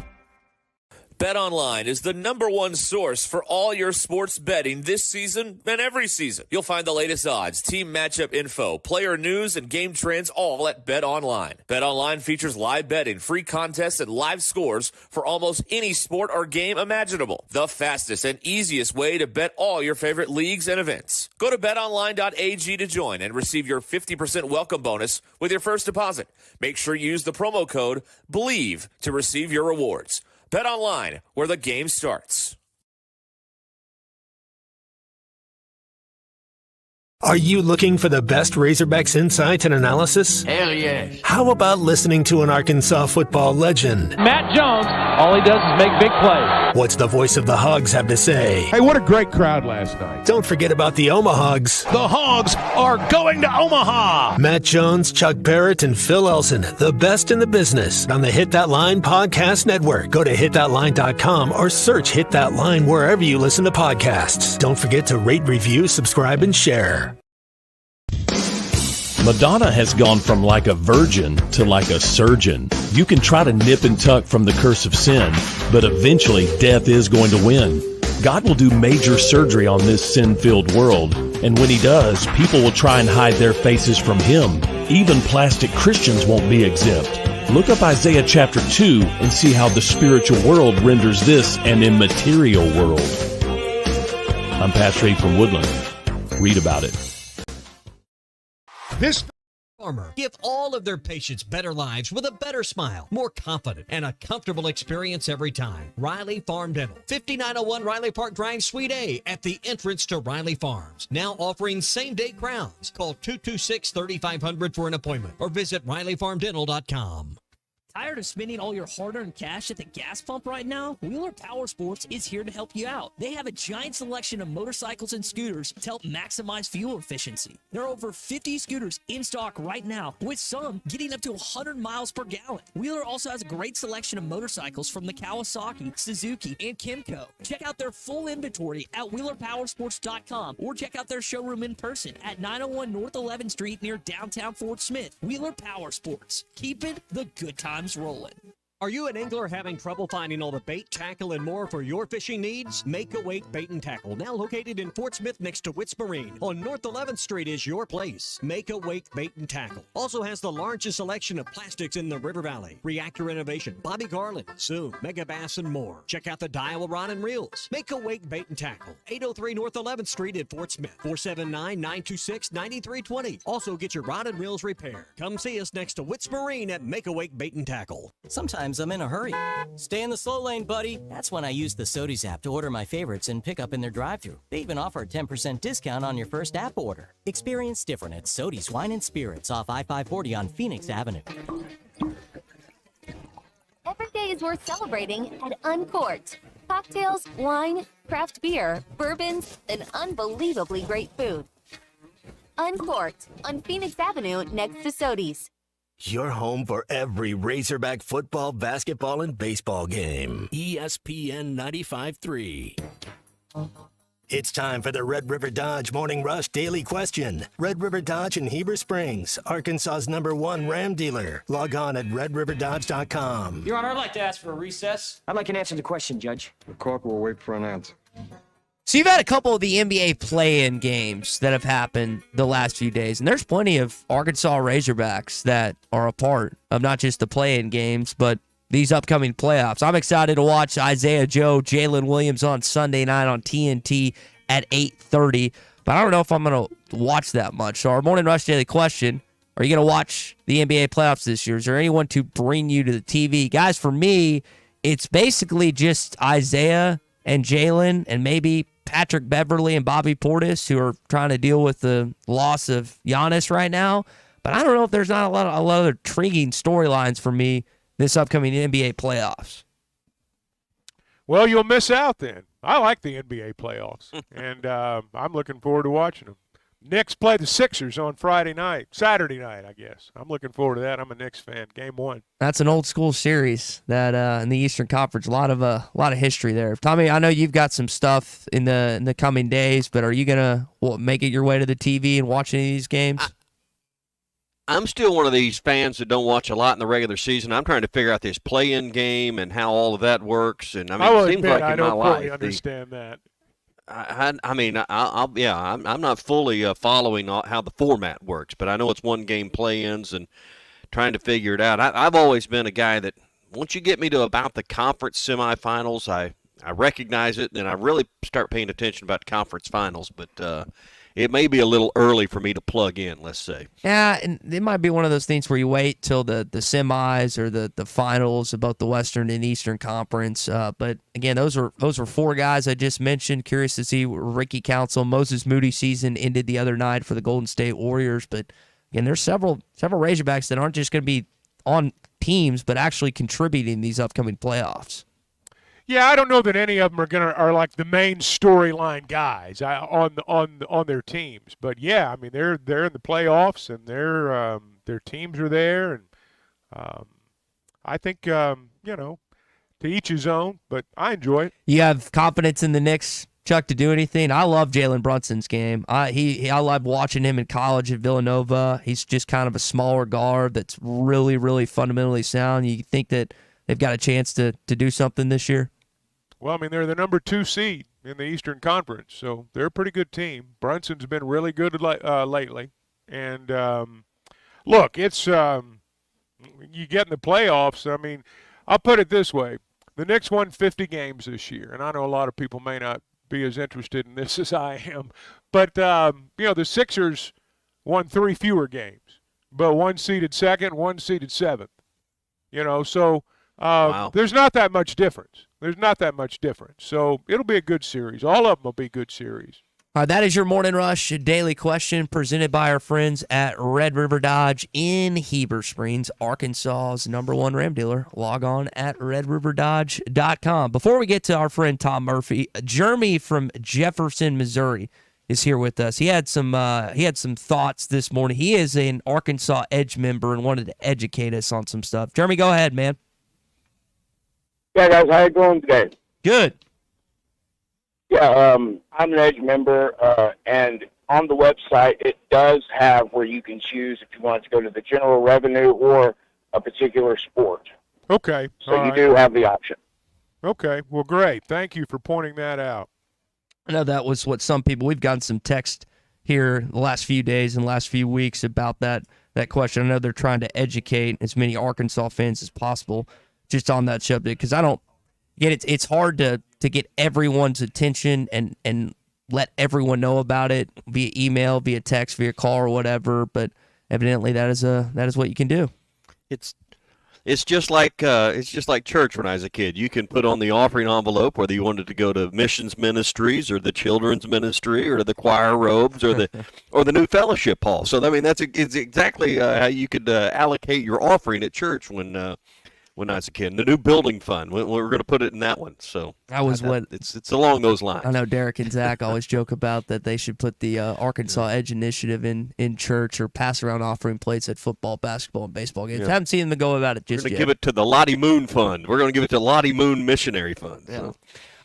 BetOnline is the #1 source for all your sports betting this season and every season. You'll find the latest odds, team matchup info, player news, and game trends all at BetOnline. BetOnline features live betting, free contests, and live scores for almost any sport or game imaginable. The fastest and easiest way to bet all your favorite leagues and events. Go to betonline.ag to join and receive your 50% welcome bonus with your first deposit. Make sure you use the promo code BELIEVE to receive your rewards. Bet online, where the game starts. Are you looking for the best Razorbacks insight and analysis? Hell yes. How about listening to an Arkansas football legend? Matt Jones, all he does is make big plays. What's the voice of the Hogs have to say? Hey, what a great crowd last night. Don't forget about the Omahogs. The Hogs are going to Omaha. Matt Jones, Chuck Barrett, and Phil Elson, the best in the business on the Hit That Line Podcast Network. Go to hitthatline.com or search Hit That Line wherever you listen to podcasts. Don't forget to rate, review, subscribe, and share. Madonna has gone from like a virgin to like a surgeon. You can try to nip and tuck from the curse of sin, but eventually death is going to win. God will do major surgery on this sin-filled world, and when he does, people will try and hide their faces from him. Even plastic Christians won't be exempt. Look up Isaiah chapter 2 and see how the spiritual world renders this an immaterial world. I'm Pastor Abe from Woodland. Read about it. This Farmer give all of their patients better lives with a better smile, more confident, and a comfortable experience every time. Riley Farm Dental, 5901 Riley Park Drive, Suite A, at the entrance to Riley Farms. Now offering same-day crowns. Call 226-3500 for an appointment or visit RileyFarmDental.com. Tired of spending all your hard-earned cash at the gas pump right now? Wheeler Power Sports is here to help you out. They have a giant selection of motorcycles and scooters to help maximize fuel efficiency. There are over 50 scooters in stock right now, with some getting up to 100 miles per gallon. Wheeler also has a great selection of motorcycles from the Kawasaki, Suzuki, and Kymco. Check out their full inventory at WheelerPowersports.com or check out their showroom in person at 901 North 11th Street near downtown Fort Smith. Wheeler Power Sports. Keeping the good times rolling. Are you an angler having trouble finding all the bait, tackle, and more for your fishing needs? Make Awake Bait and Tackle, now located in Fort Smith next to Witts Marine on North 11th Street, is your place. Make Awake Bait and Tackle also has the largest selection of plastics in the River Valley. Reactor Innovation, Bobby Garland, Zoom, Mega Bass, and more. Check out the Daiwa Rod and Reels. Make Awake Bait and Tackle, 803 North 11th Street at Fort Smith, 479-926-9320. Also get your rod and reels repaired. Come see us next to Witts Marine at Make Awake Bait and Tackle. Sometimes I'm in a hurry. Stay in the slow lane, buddy. That's when I use the Sodies app to order my favorites and pick up in their drive-thru. They even offer a 10% discount on your first app order. Experience different at Sodies Wine and Spirits off I-540 on Phoenix Avenue. Every day is worth celebrating at Uncorked. Cocktails, wine, craft beer, bourbons, and unbelievably great food. Uncorked on Phoenix Avenue next to Sodies. Your home for every Razorback football, basketball, and baseball game. ESPN 95.3. It's time for the Red River Dodge Morning Rush Daily Question. Red River Dodge in Heber Springs, Arkansas's #1 Ram dealer. Log on at redriverdodge.com. Your Honor, I'd like to ask for a recess. I'd like an answer to the question, Judge. The court will wait for an answer. So you've had a couple of the NBA play-in games that have happened the last few days, and there's plenty of Arkansas Razorbacks that are a part of not just the play-in games, but these upcoming playoffs. I'm excited to watch Isaiah Joe, Jalen Williams on Sunday night on TNT at 8:30, but I don't know if I'm going to watch that much. So our Morning Rush Daily Question, are you going to watch the NBA playoffs this year? Is there anyone to bring you to the TV? Guys, for me, it's basically just Isaiah and Jalen and maybe Patrick Beverly and Bobby Portis, who are trying to deal with the loss of Giannis right now. But I don't know if there's not a lot of intriguing storylines for me this upcoming NBA playoffs. Well, you'll miss out then. I like the NBA playoffs, and I'm looking forward to watching them. Knicks play the Sixers on Saturday night, I guess. I'm looking forward to that. I'm a Knicks fan. Game 1. That's an old school series that in the Eastern Conference. A lot of history there. Tommy, I know you've got some stuff in the coming days, but are you gonna make it your way to the TV and watch any of these games? I'm still one of these fans that don't watch a lot in the regular season. I'm trying to figure out this play-in game and how all of that works. And I mean, it seems like in my life, fully understand that. I'm not fully following how the format works, but I know it's one-game play-ins and trying to figure it out. I've always been a guy that once you get me to about the conference semifinals, I recognize it, and I really start paying attention about conference finals. But it may be a little early for me to plug in, let's say. Yeah, and it might be one of those things where you wait till the semis or the finals of both the Western and Eastern Conference. But again, those are four guys I just mentioned. Curious to see where Ricky Council, Moses Moody's season ended the other night for the Golden State Warriors. But again, there's several Razorbacks that aren't just going to be on teams, but actually contributing these upcoming playoffs. Yeah, I don't know that any of them are like the main storyline guys on their teams, but yeah, I mean they're in the playoffs and their teams are there, and I think to each his own, but I enjoy it. You have confidence in the Knicks, Chuck, to do anything? I love Jalen Brunson's game. I love watching him in college at Villanova. He's just kind of a smaller guard that's really, really fundamentally sound. You think that they've got a chance to do something this year? Well, I mean, they're the number 2 seed in the Eastern Conference, so they're a pretty good team. Brunson's been really good lately. And, look, it's you get in the playoffs. I mean, I'll put it this way. The Knicks won 50 games this year, and I know a lot of people may not be as interested in this as I am. But, the Sixers won 3 fewer games, but one seeded second, one seeded seventh. So wow. There's not that much difference. So it'll be a good series. All of them will be good series. All right, that is your Morning Rush Daily Question presented by our friends at Red River Dodge in Heber Springs, Arkansas's #1 Ram dealer. Log on at redriverdodge.com. Before we get to our friend Tom Murphy, Jeremy from Jefferson, Missouri is here with us. He had some thoughts this morning. He is an Arkansas Edge member and wanted to educate us on some stuff. Jeremy, go ahead, man. Yeah, guys, how you doing today? Good. Yeah, I'm an Edge member, and on the website, it does have where you can choose if you want to go to the general revenue or a particular sport. Okay. So you do have the option. Okay. Well, great. Thank you for pointing that out. I know that was what some people, we've gotten some text here the last few days and last few weeks about that question. I know they're trying to educate as many Arkansas fans as possible just on that subject, because it's hard to get everyone's attention and let everyone know about it via email, via text, via call, or whatever. But evidently, that is what you can do. It's just like church when I was a kid. You can put on the offering envelope whether you wanted to go to missions ministries or the children's ministry or the choir robes or the new fellowship hall. So I mean it's exactly how you could allocate your offering at church when I was a kid. And the new building fund, we're going to put it in that one. So it's along those lines. I know Derek and Zach always joke about that they should put the Arkansas Edge Initiative in church or pass around offering plates at football, basketball, and baseball games. Yeah. I haven't seen them go about it just yet. We're going to give it to the Lottie Moon Fund. We're going to give it to Lottie Moon Missionary Fund. Yeah. So.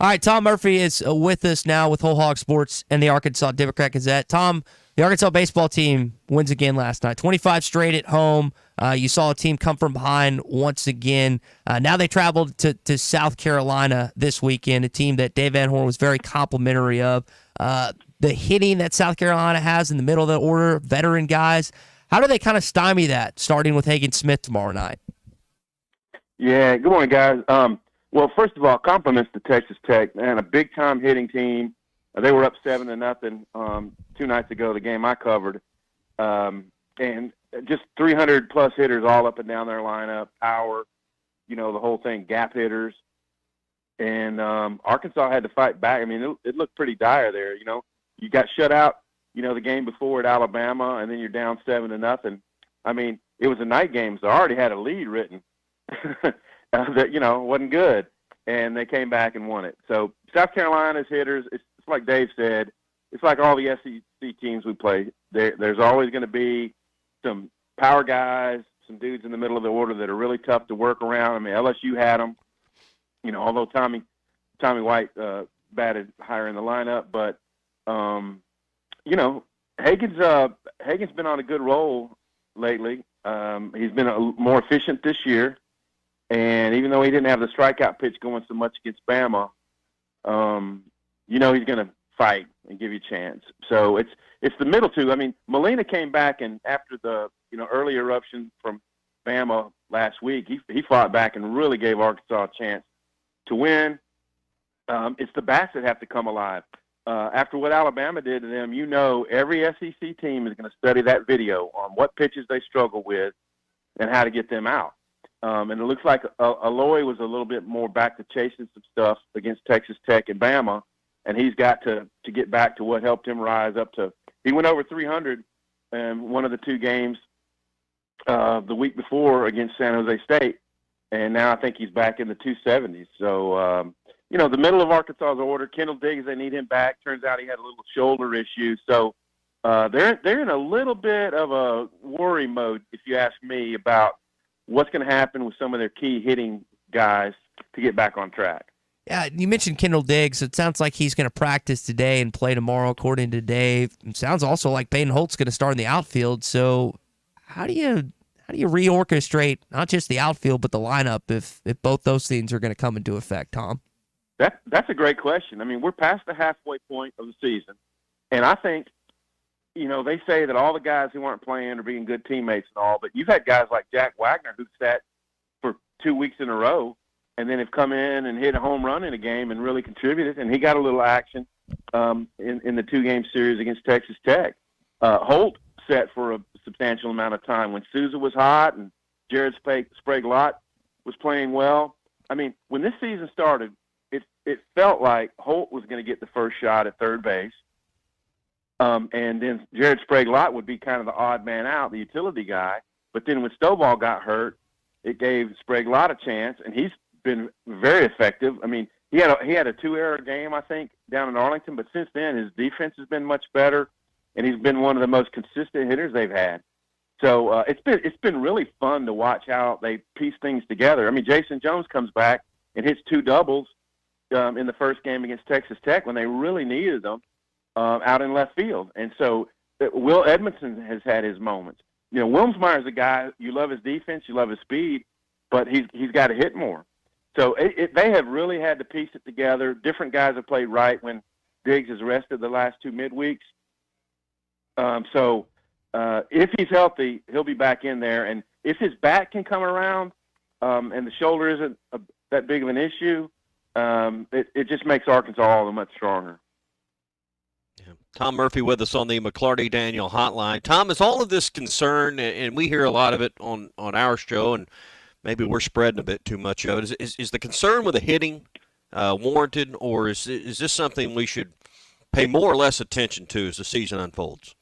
All right, Tom Murphy is with us now with Whole Hog Sports and the Arkansas Democrat Gazette. Tom, the Arkansas baseball team wins again last night, 25 straight at home. You saw a team come from behind once again. Now they traveled to South Carolina this weekend, a team that Dave Van Horn was very complimentary of. The hitting that South Carolina has in the middle of the order, veteran guys, how do they kind of stymie that, starting with Hagen Smith tomorrow night? Yeah, good morning, guys. Well, first of all, compliments to Texas Tech, man, a big-time hitting team. They were up 7-0 2 nights ago, the game I covered. And just 300-plus hitters all up and down their lineup, power, the whole thing, gap hitters. And Arkansas had to fight back. I mean, it looked pretty dire there, You got shut out, the game before at Alabama, and then you're down 7-0. I mean, it was a night game, so I already had a lead written that, wasn't good. And they came back and won it. So South Carolina's hitters, it's like Dave said, it's like all the SEC teams we play. There's always going to be some power guys, some dudes in the middle of the order that are really tough to work around. I mean, LSU had them, although Tommy White batted higher in the lineup. But, Hagen's been on a good roll lately. He's been more efficient this year, and even though he didn't have the strikeout pitch going so much against Bama, he's going to fight and give you a chance. So it's the middle two. I mean, Molina came back, and after the early eruption from Bama last week, he fought back and really gave Arkansas a chance to win. It's the bats that have to come alive. After what Alabama did to them, every SEC team is going to study that video on what pitches they struggle with and how to get them out. And it looks like Aloy was a little bit more back to chasing some stuff against Texas Tech and Bama, and he's got to get back to what helped him rise up to. He went over 300 in one of the two games the week before against San Jose State, and now I think he's back in the 270s. So, the middle of Arkansas's order, Kendall Diggs, they need him back. Turns out he had a little shoulder issue. So they're in a little bit of a worry mode, if you ask me, about what's going to happen with some of their key hitting guys to get back on track. Yeah, you mentioned Kendall Diggs. It sounds like he's going to practice today and play tomorrow, according to Dave. It sounds also like Peyton Holt's going to start in the outfield. So how do you reorchestrate not just the outfield but the lineup if both those things are going to come into effect, Tom? That's a great question. I mean, we're past the halfway point of the season, and I think, they say that all the guys who aren't playing are being good teammates and all, but you've had guys like Jack Wagner who sat for 2 weeks in a row and then have come in and hit a home run in a game and really contributed, and he got a little action in the two-game series against Texas Tech. Holt sat for a substantial amount of time when Souza was hot and Jared Sprague-Lott was playing well. I mean, when this season started, it felt like Holt was going to get the first shot at third base, and then Jared Sprague-Lott would be kind of the odd man out, the utility guy. But then when Stovall got hurt, it gave Sprague-Lott a chance, and he's been very effective. I mean, he had a 2-error game, I think, down in Arlington, but since then his defense has been much better, and he's been one of the most consistent hitters they've had. So it's been really fun to watch how they piece things together. I mean, Jason Jones comes back and hits 2 doubles in the first game against Texas Tech when they really needed them out in left field. And so Will Edmondson has had his moments. Wilmsmeyer's a guy, you love his defense, you love his speed, but he's got to hit more. So they have really had to piece it together. Different guys have played right when Diggs is rested the last 2 midweeks. So if he's healthy, he'll be back in there. And if his back can come around and the shoulder isn't that big of an issue, it just makes Arkansas all the much stronger. Yeah. Tom Murphy with us on the McLarty Daniel Hotline. Tom, is all of this concern, and we hear a lot of it on our show, and maybe we're spreading a bit too much of it, is the concern with the hitting warranted, or is this something we should pay more or less attention to as the season unfolds?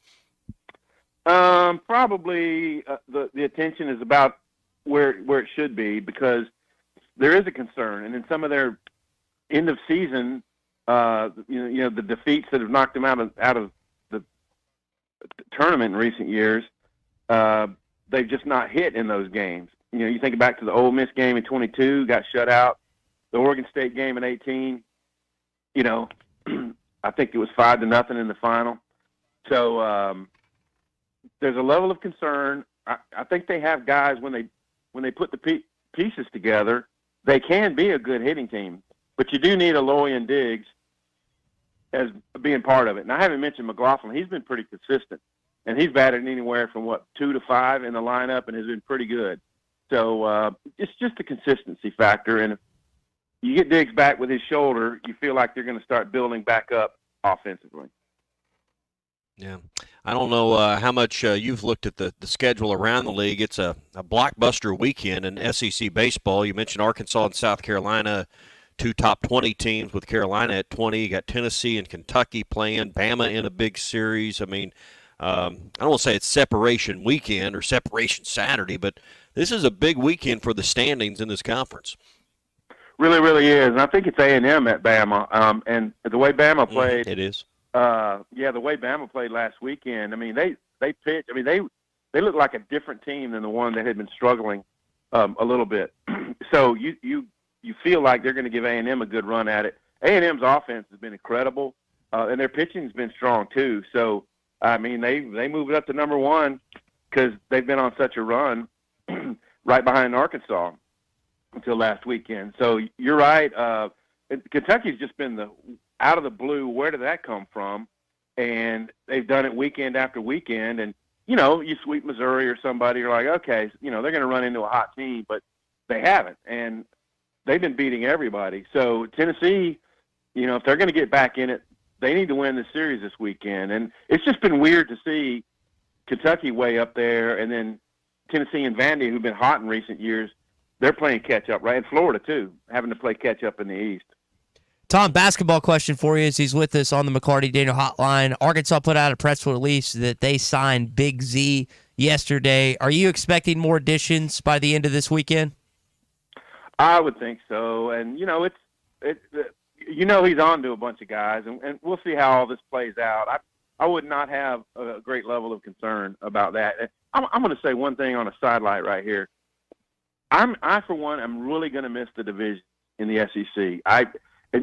Probably the attention is about where it should be, because there is a concern, and in some of their end of season, the defeats that have knocked them out of the tournament in recent years, they've just not hit in those games. You think back to the Ole Miss game in 22, got shut out. The Oregon State game in 18, I think it was 5-0 in the final. So there's a level of concern. I think they have guys when they put the pieces together, they can be a good hitting team. But you do need Aloy and Diggs as being part of it. And I haven't mentioned McLaughlin. He's been pretty consistent, and he's batted anywhere from 2 to 5 in the lineup and has been pretty good. So it's just a consistency factor. And if you get Diggs back with his shoulder, you feel like they're going to start building back up offensively. Yeah. I don't know how much you've looked at the schedule around the league. It's a blockbuster weekend in SEC baseball. You mentioned Arkansas and South Carolina, 2 top 20 teams with Carolina at 20. You got Tennessee and Kentucky playing, Bama in a big series. I mean, I don't want to say it's separation weekend or separation Saturday, but this is a big weekend for the standings in this conference. Really, really is. And I think it's A&M at Bama. And the way Bama played. It is. The way Bama played last weekend, I mean, they pitched. I mean, they looked like a different team than the one that had been struggling a little bit. So you feel like they're going to give A&M a good run at it. A&M's offense has been incredible, and their pitching has been strong too. So, I mean, they moved it up to number 1 because they've been on such a run right behind Arkansas until last weekend. So you're right. Kentucky's just been out of the blue. Where did that come from? And they've done it weekend after weekend. And, you sweep Missouri or somebody, you're like, okay, they're going to run into a hot team, but they haven't. And they've been beating everybody. So Tennessee, if they're going to get back in it, they need to win the series this weekend. And it's just been weird to see Kentucky way up there, and then Tennessee and Vandy, who've been hot in recent years, they're playing catch-up, right? And Florida, too, having to play catch-up in the East. Tom, basketball question for you as he's with us on the McLarty Daniel Hotline. Arkansas put out a press release that they signed Big Z yesterday. Are you expecting more additions by the end of this weekend? I would think so. And, he's on to a bunch of guys, and we'll see how all this plays out. I would not have a great level of concern about that. I'm going to say one thing on a sidelight right here. I for one, am really going to miss the division in the SEC.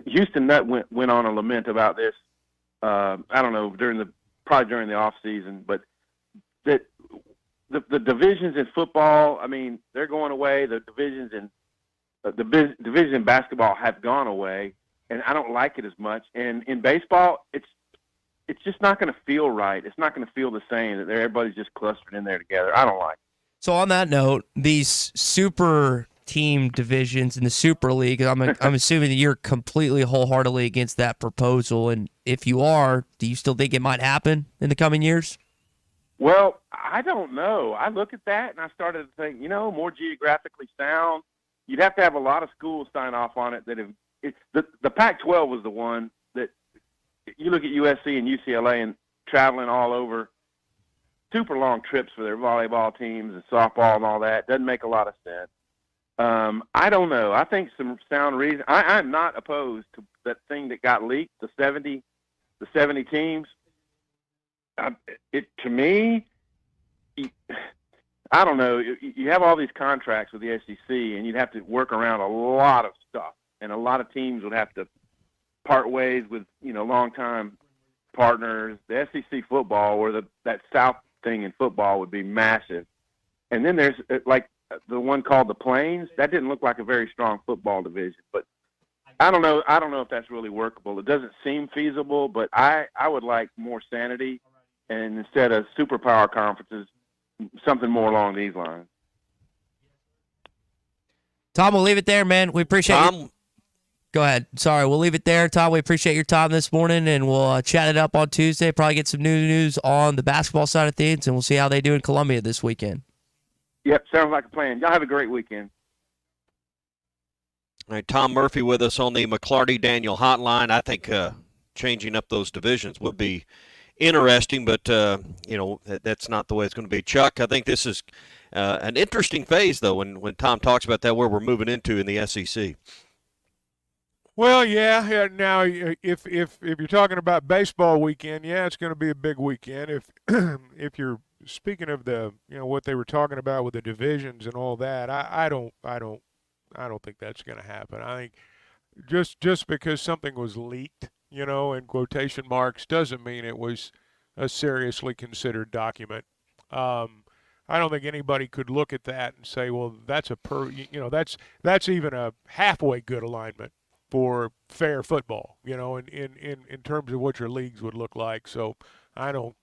Houston Nutt went on a lament about this. I don't know, probably during the off season, but that the divisions in football, I mean, they're going away. The divisions in basketball have gone away, and I don't like it as much. And in baseball, it's just not going to feel right. It's not going to feel the same that everybody's just clustered in there together. I don't like it. So on that note, these super team divisions in the Super League, I'm assuming that you're completely wholeheartedly against that proposal. And if you are, do you still think it might happen in the coming years? Well, I don't know. I look at that and I started to think, more geographically sound. You'd have to have a lot of schools sign off on it. The Pac-12 was the one that you look at USC and UCLA and traveling all over, super long trips for their volleyball teams and softball and all that. Doesn't make a lot of sense. I don't know. I think some sound reason. I'm not opposed to that thing that got leaked, the 70 teams. To me, I don't know. You have all these contracts with the SEC, and you'd have to work around a lot of stuff, and a lot of teams would have to part ways with longtime partners. The SEC football or that South thing in football would be massive. And then there's like the one called the Plains. That didn't look like a very strong football division, but I don't know if that's really workable. It doesn't seem feasible, but I would like more sanity, and instead of superpower conferences, something more along these lines. Tom, we'll leave it there, man. We appreciate it. Go ahead. Sorry, we'll leave it there. Tom, we appreciate your time this morning, and we'll chat it up on Tuesday. Probably get some new news on the basketball side of things, and we'll see how they do in Columbia this weekend. Yep, sounds like a plan. Y'all have a great weekend. All right, Tom Murphy with us on the McLarty Daniel Hotline. I think changing up those divisions would be interesting, but that's not the way it's going to be. Chuck, I think this is an interesting phase, though, when Tom talks about that, where we're moving into in the SEC. Well, yeah. Now, if you're talking about baseball weekend, yeah, it's going to be a big weekend. If you're speaking of the what they were talking about with the divisions and all that, I don't think that's going to happen. I think just because something was leaked, in quotation marks, doesn't mean it was a seriously considered document. I don't think anybody could look at that and say, well, that's that's even a halfway good alignment for fair football, in terms of what your leagues would look like. So I don't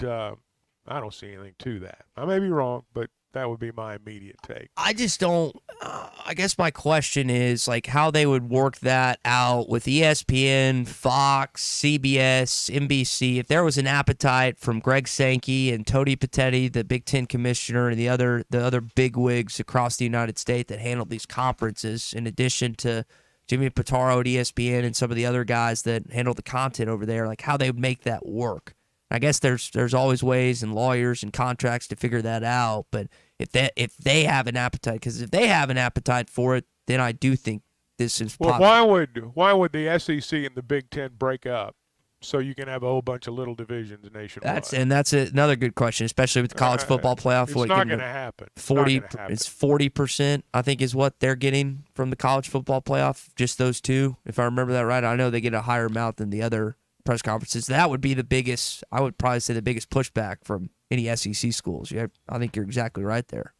see anything to that. I may be wrong, but that would be my immediate take. I just don't. I guess my question is like how they would work that out with ESPN, Fox, CBS, NBC. If there was an appetite from Greg Sankey and Tony Pettetti, the Big Ten commissioner, and the other bigwigs across the United States that handled these conferences, in addition to Jimmy Pitaro at ESPN and some of the other guys that handle the content over there, like how they would make that work. I guess there's always ways and lawyers and contracts to figure that out. But if they have an appetite, because if they have an appetite for it, then I do think this is possible. Well, why would the SEC and the Big Ten break up so you can have a whole bunch of little divisions nationwide? That's another good question, especially with the college football playoff. It's not going to happen. 40. It's 40%. I think is what they're getting from the college football playoff. Just those two, if I remember that right. I know they get a higher amount than the other press conferences. That would be the biggest, I would probably say the biggest pushback from any SEC schools. I think you're exactly right there.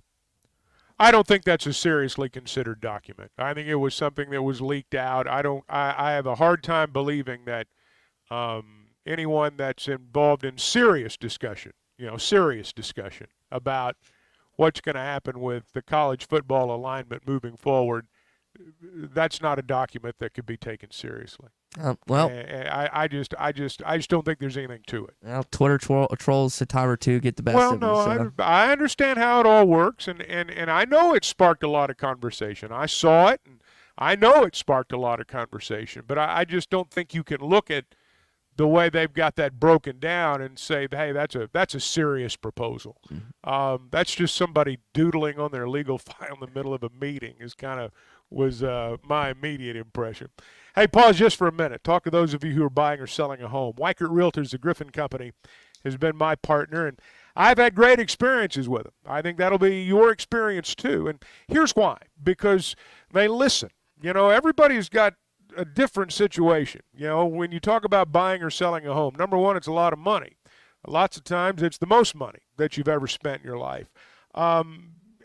I don't think that's a seriously considered document. I think it was something that was leaked out. I have a hard time believing that anyone that's involved in serious discussion about what's going to happen with the college football alignment moving forward, that's not a document that could be taken seriously. I just don't think there's anything to it. Well, Twitter trolls a time or two get the best well, of no, it. So. I understand how it all works, and I know it sparked a lot of conversation. I saw it, and I know it sparked a lot of conversation, but I just don't think you can look at the way they've got that broken down and say, hey, that's a serious proposal. Mm-hmm. That's just somebody doodling on their legal file in the middle of a meeting was my immediate impression. Hey, pause just for a minute. Talk to those of you who are buying or selling a home. Weichert Realtors, the Griffin Company, has been my partner, and I've had great experiences with them. I think that'll be your experience too. And here's why. Because they listen. Everybody's got a different situation. When you talk about buying or selling a home, number one, it's a lot of money. Lots of times it's the most money that you've ever spent in your life.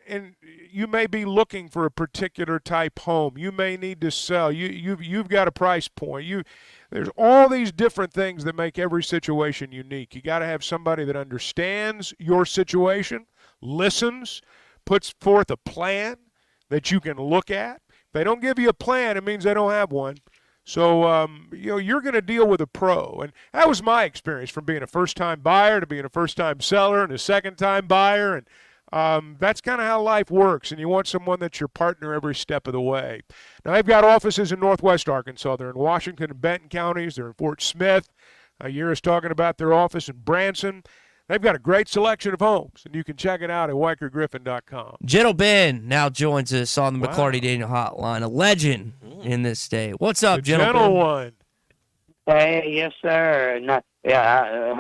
And you may be looking for a particular type home. You may need to sell. You've got a price point. There's all these different things that make every situation unique. You got to have somebody that understands your situation, listens, puts forth a plan that you can look at. If they don't give you a plan, it means they don't have one. So, you're going to deal with a pro. And that was my experience from being a first-time buyer to being a first-time seller and a second-time buyer. And that's kind of how life works, and you want someone that's your partner every step of the way. Now, they've got offices in Northwest Arkansas. They're in Washington and Benton counties. They're in Fort Smith. Yura's talking about their office in Branson. They've got a great selection of homes, and you can check it out at WeichertGriffin.com. Gentle Ben now joins us on the McLarty Daniel Hotline, a legend in this state. What's up, Gentle Ben? One. Hey, yes, sir.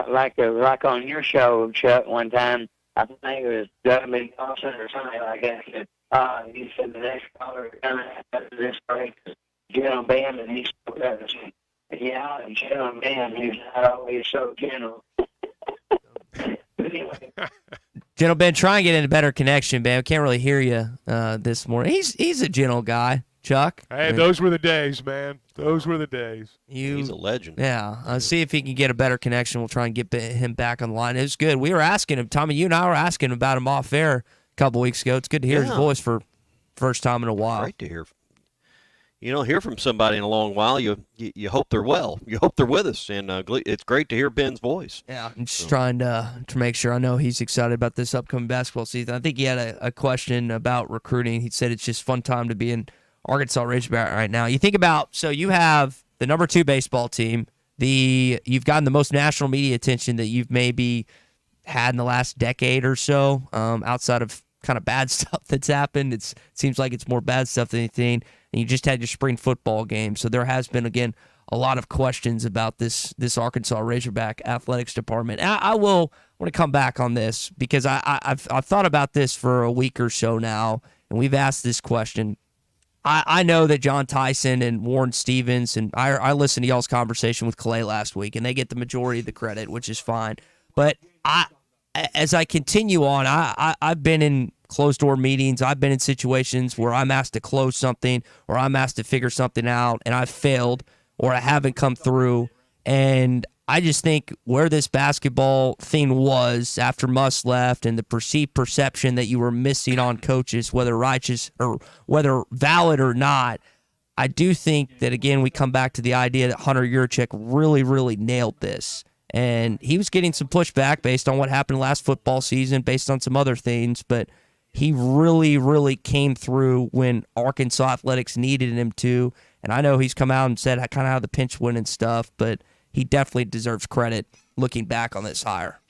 Like on your show, Chuck, one time, I think it was Doug Dawson or something like that. You said the next caller coming after this break is Gentle Ben, and he spoke up and said, yeah, and Gentle Ben, he's not always so gentle. Anyway. Gentle Ben, try and get in a better connection, man. We can't really hear you this morning. He's a gentle guy, Chuck. Hey, those were the days, man. Those were the days. He's a legend. Yeah. See if he can get a better connection. We'll try and get him back on the line. It was good. We were asking him, Tommy, you and I were asking about him off air a couple weeks ago. It's good to hear his voice for first time in a while. Great to hear. You don't hear from somebody in a long while. You hope they're well. You hope they're with us, and it's great to hear Ben's voice. Yeah, I'm just trying to make sure. I know he's excited about this upcoming basketball season. I think he had a question about recruiting. He said it's just fun time to be in Arkansas Razorback right now. You think about, so you have the number 2 baseball team. You've gotten the most national media attention that you've maybe had in the last decade or so, outside of kind of bad stuff that's happened. It seems like it's more bad stuff than anything. And you just had your spring football game. So there has been, again, a lot of questions about this Arkansas Razorback athletics department. I want to come back on this because I've thought about this for a week or so now, and we've asked this question. I know that John Tyson and Warren Stevens, and I listened to y'all's conversation with Clay last week, and they get the majority of the credit, which is fine. But as I continue on, I've been in closed-door meetings. I've been in situations where I'm asked to close something or I'm asked to figure something out, and I've failed or I haven't come through. And I just think where this basketball thing was after Muss left and the perceived perception that you were missing on coaches, whether righteous or whether valid or not, I do think that, again, we come back to the idea that Hunter Yurchek really, really nailed this. And he was getting some pushback based on what happened last football season, based on some other things, but he really, really came through when Arkansas athletics needed him to. And I know he's come out and said kind of how the pinch went and stuff, but he definitely deserves credit looking back on this hire.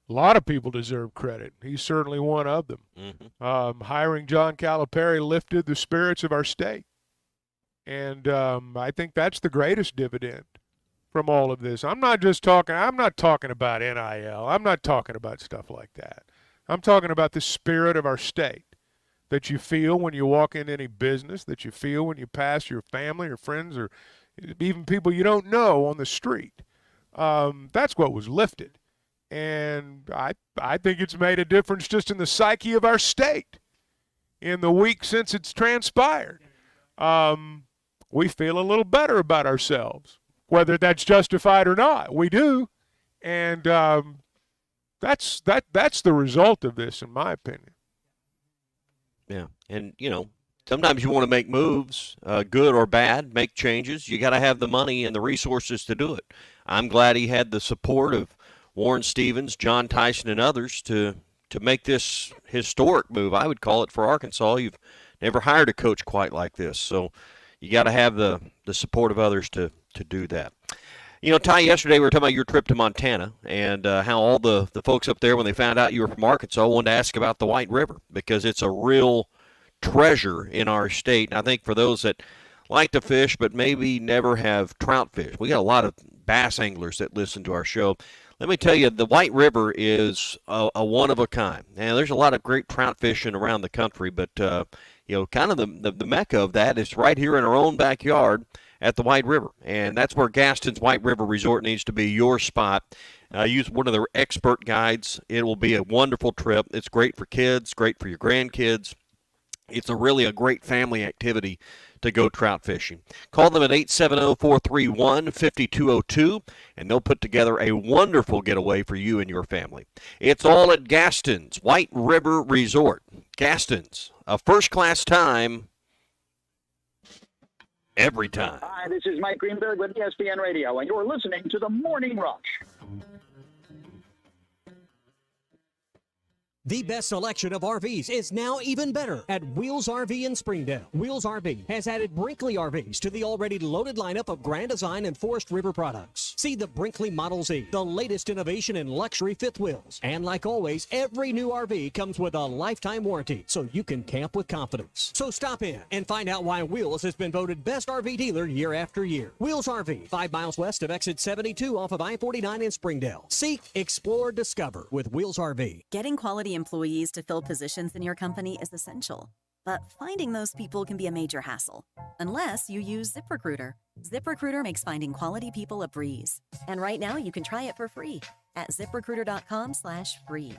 A lot of people deserve credit. He's certainly one of them. Mm-hmm. Hiring John Calipari lifted the spirits of our state. And I think that's the greatest dividend from all of this. I'm not talking about NIL. I'm not talking about stuff like that. I'm talking about the spirit of our state that you feel when you walk in any business, that you feel when you pass your family or friends or even people you don't know on the street. That's what was lifted. And I think it's made a difference just in the psyche of our state in the week since it's transpired. We feel a little better about ourselves, whether that's justified or not. We do. And that's the result of this, in my opinion. Yeah, and, sometimes you want to make moves, good or bad, make changes. You got to have the money and the resources to do it. I'm glad he had the support of Warren Stevens, John Tyson, and others to make this historic move, I would call it, for Arkansas. You've never hired a coach quite like this, so you got to have the support of others to do that. Ty, yesterday we were talking about your trip to Montana and how all the folks up there, when they found out you were from Arkansas, wanted to ask about the White River because it's a real treasure in our state. And I think for those that like to fish but maybe never have trout fish, we got a lot of bass anglers that listen to our show. Let me tell you, the White River is a one of a kind. Now, there's a lot of great trout fishing around the country, but kind of the mecca of that is right here in our own backyard at the White River, and that's where Gaston's White River Resort needs to be your spot. Use one of their expert guides. It will be a wonderful trip. It's great for kids, great for your grandkids. It's really a great family activity to go trout fishing. Call them at 870-431-5202, and they'll put together a wonderful getaway for you and your family. It's all at Gaston's White River Resort. Gaston's, a first-class time every time. Hi, this is Mike Greenberg with ESPN Radio, and you're listening to The Morning Rush. The best selection of RVs is now even better at Wheels RV in Springdale. Wheels RV has added Brinkley RVs to the already loaded lineup of Grand Design and Forest River products. See the Brinkley Model Z, the latest innovation in luxury fifth wheels. And like always, every new RV comes with a lifetime warranty, so you can camp with confidence. So stop in and find out why Wheels has been voted best RV dealer year after year. Wheels RV, 5 miles west of exit 72 off of I-49 in Springdale. Seek, explore, discover with Wheels RV. Getting quality employees to fill positions in your company is essential, but finding those people can be a major hassle, unless you use ZipRecruiter. ZipRecruiter makes finding quality people a breeze. And right now you can try it for free at ZipRecruiter.com/free.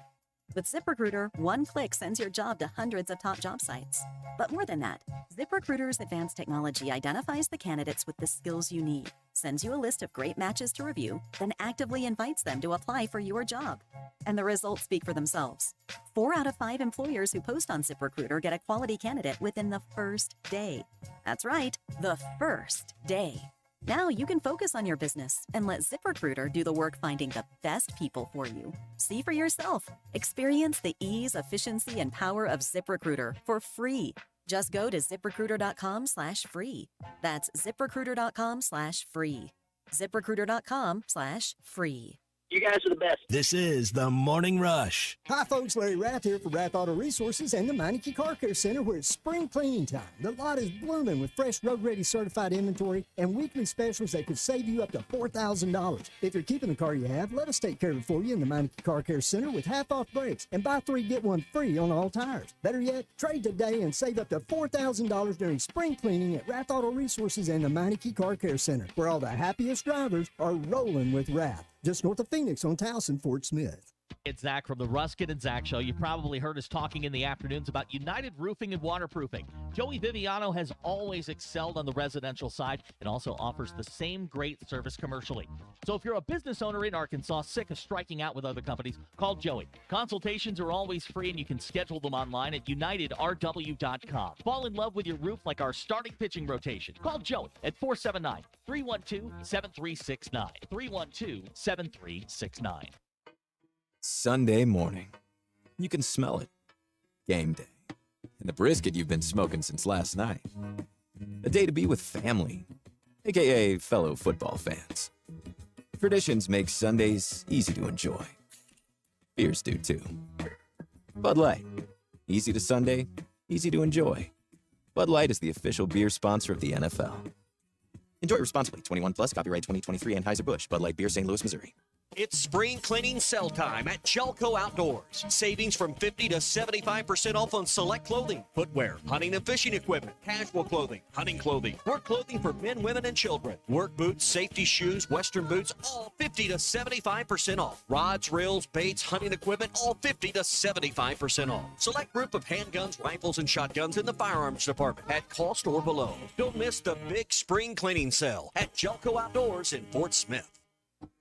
With ZipRecruiter, one click sends your job to hundreds of top job sites. But more than that, ZipRecruiter's advanced technology identifies the candidates with the skills you need, sends you a list of great matches to review, then actively invites them to apply for your job. And the results speak for themselves. 4 out of 5 employers who post on ZipRecruiter get a quality candidate within the first day. That's right, the first day. Now you can focus on your business and let ZipRecruiter do the work finding the best people for you. See for yourself. Experience the ease, efficiency, and power of ZipRecruiter for free. Just go to ZipRecruiter.com/free. That's ZipRecruiter.com/free. ZipRecruiter.com/free. You guys are the best. This is The Morning Rush. Hi, folks. Larry Rath here for Rath Auto Resources and the Meineke Car Care Center, where it's spring cleaning time. The lot is blooming with fresh road-ready certified inventory and weekly specials that could save you up to $4,000. If you're keeping the car you have, let us take care of it for you in the Meineke Car Care Center with half-off brakes and buy 3, get 1 free on all tires. Better yet, trade today and save up to $4,000 during spring cleaning at Rath Auto Resources and the Meineke Car Care Center, where all the happiest drivers are rolling with Rath. Just north of Phoenix on Towson, Fort Smith. It's Zach from the Ruskin and Zach Show. You probably heard us talking in the afternoons about United Roofing and Waterproofing. Joey Viviano has always excelled on the residential side and also offers the same great service commercially. So if you're a business owner in Arkansas sick of striking out with other companies, call Joey. Consultations are always free and you can schedule them online at unitedrw.com. Fall in love with your roof like our starting pitching rotation. Call Joey at 479-312-7369. 312-7369. Sunday morning. You can smell it. Game day. And the brisket you've been smoking since last night. A day to be with family, aka fellow football fans. Traditions make Sundays easy to enjoy. Beers do too. Bud Light. Easy to Sunday, easy to enjoy. Bud Light is the official beer sponsor of the NFL. Enjoy responsibly. 21 plus, copyright 2023 Anheuser-Busch, Bud Light Beer, St. Louis, Missouri. It's spring cleaning sale time at Jelco Outdoors. Savings from 50 to 75% off on select clothing, footwear, hunting and fishing equipment, casual clothing, hunting clothing, work clothing for men, women, and children, work boots, safety shoes, western boots, all 50 to 75% off. Rods, reels, baits, hunting equipment, all 50 to 75% off. Select group of handguns, rifles, and shotguns in the firearms department at cost or below. Don't miss the big spring cleaning sale at Jelco Outdoors in Fort Smith.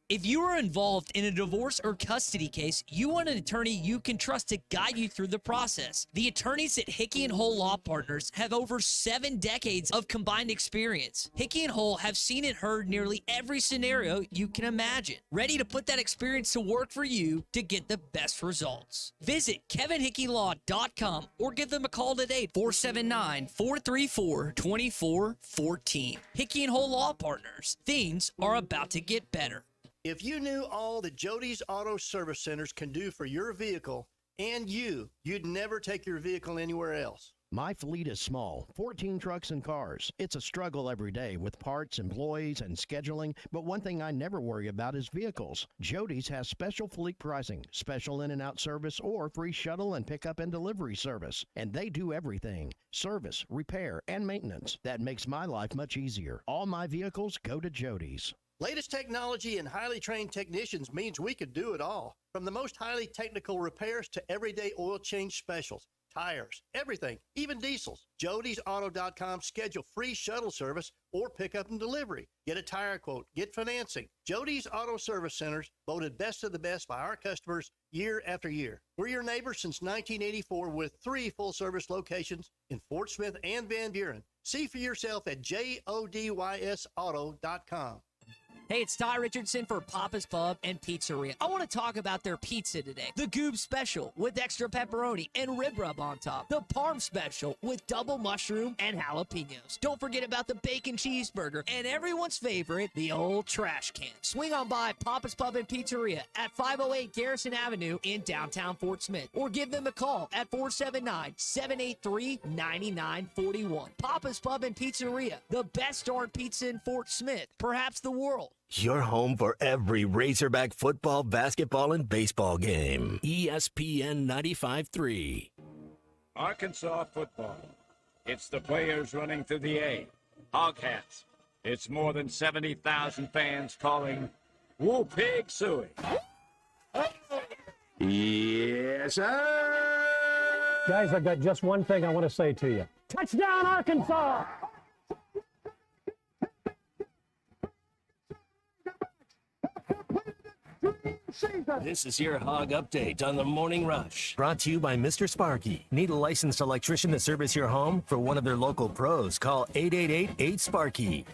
If you are involved in a divorce or custody case, you want an attorney you can trust to guide you through the process. The attorneys at Hickey & Hole Law Partners have over 7 decades of combined experience. Hickey & Hole have seen and heard nearly every scenario you can imagine, ready to put that experience to work for you to get the best results. Visit kevinhickeylaw.com or give them a call today, 479-434-2414. Hickey & Hole Law Partners. Things are about to get better. If you knew all that Jody's Auto Service Centers can do for your vehicle and you'd never take your vehicle anywhere else. My fleet is small, 14 trucks and cars. It's a struggle every day with parts, employees, and scheduling, but one thing I never worry about is vehicles. Jody's has special fleet pricing, special in and out service, or free shuttle and pickup and delivery service. And they do everything, service, repair, and maintenance. That makes my life much easier. All my vehicles go to Jody's. Latest technology and highly trained technicians means we could do it all. From the most highly technical repairs to everyday oil change specials, tires, everything, even diesels. Jody'sAuto.com schedule free shuttle service or pickup and delivery. Get a tire quote, get financing. Jody's Auto Service Centers, voted best of the best by our customers year after year. We're your neighbor since 1984 with 3 full-service locations in Fort Smith and Van Buren. See for yourself at JODYSauto.com. Hey, it's Ty Richardson for Papa's Pub and Pizzeria. I want to talk about their pizza today. The Goob Special with extra pepperoni and rib rub on top. The Parm Special with double mushroom and jalapenos. Don't forget about the bacon cheeseburger and everyone's favorite, the old trash can. Swing on by Papa's Pub and Pizzeria at 508 Garrison Avenue in downtown Fort Smith or give them a call at 479-783-9941. Papa's Pub and Pizzeria, the best darn pizza in Fort Smith, perhaps the world. Your home for every Razorback football, basketball, and baseball game. ESPN 95.3. Arkansas football. It's the players running through the A. Hog hats. It's more than 70,000 fans calling Woo Pig Suey. Yes, sir. Guys, I've got just one thing I want to say to you. Touchdown, Arkansas! This is your Hog Update on the Morning Rush. Brought to you by Mr. Sparky. Need a licensed electrician to service your home? For one of their local pros, call 888-8-SPARKY.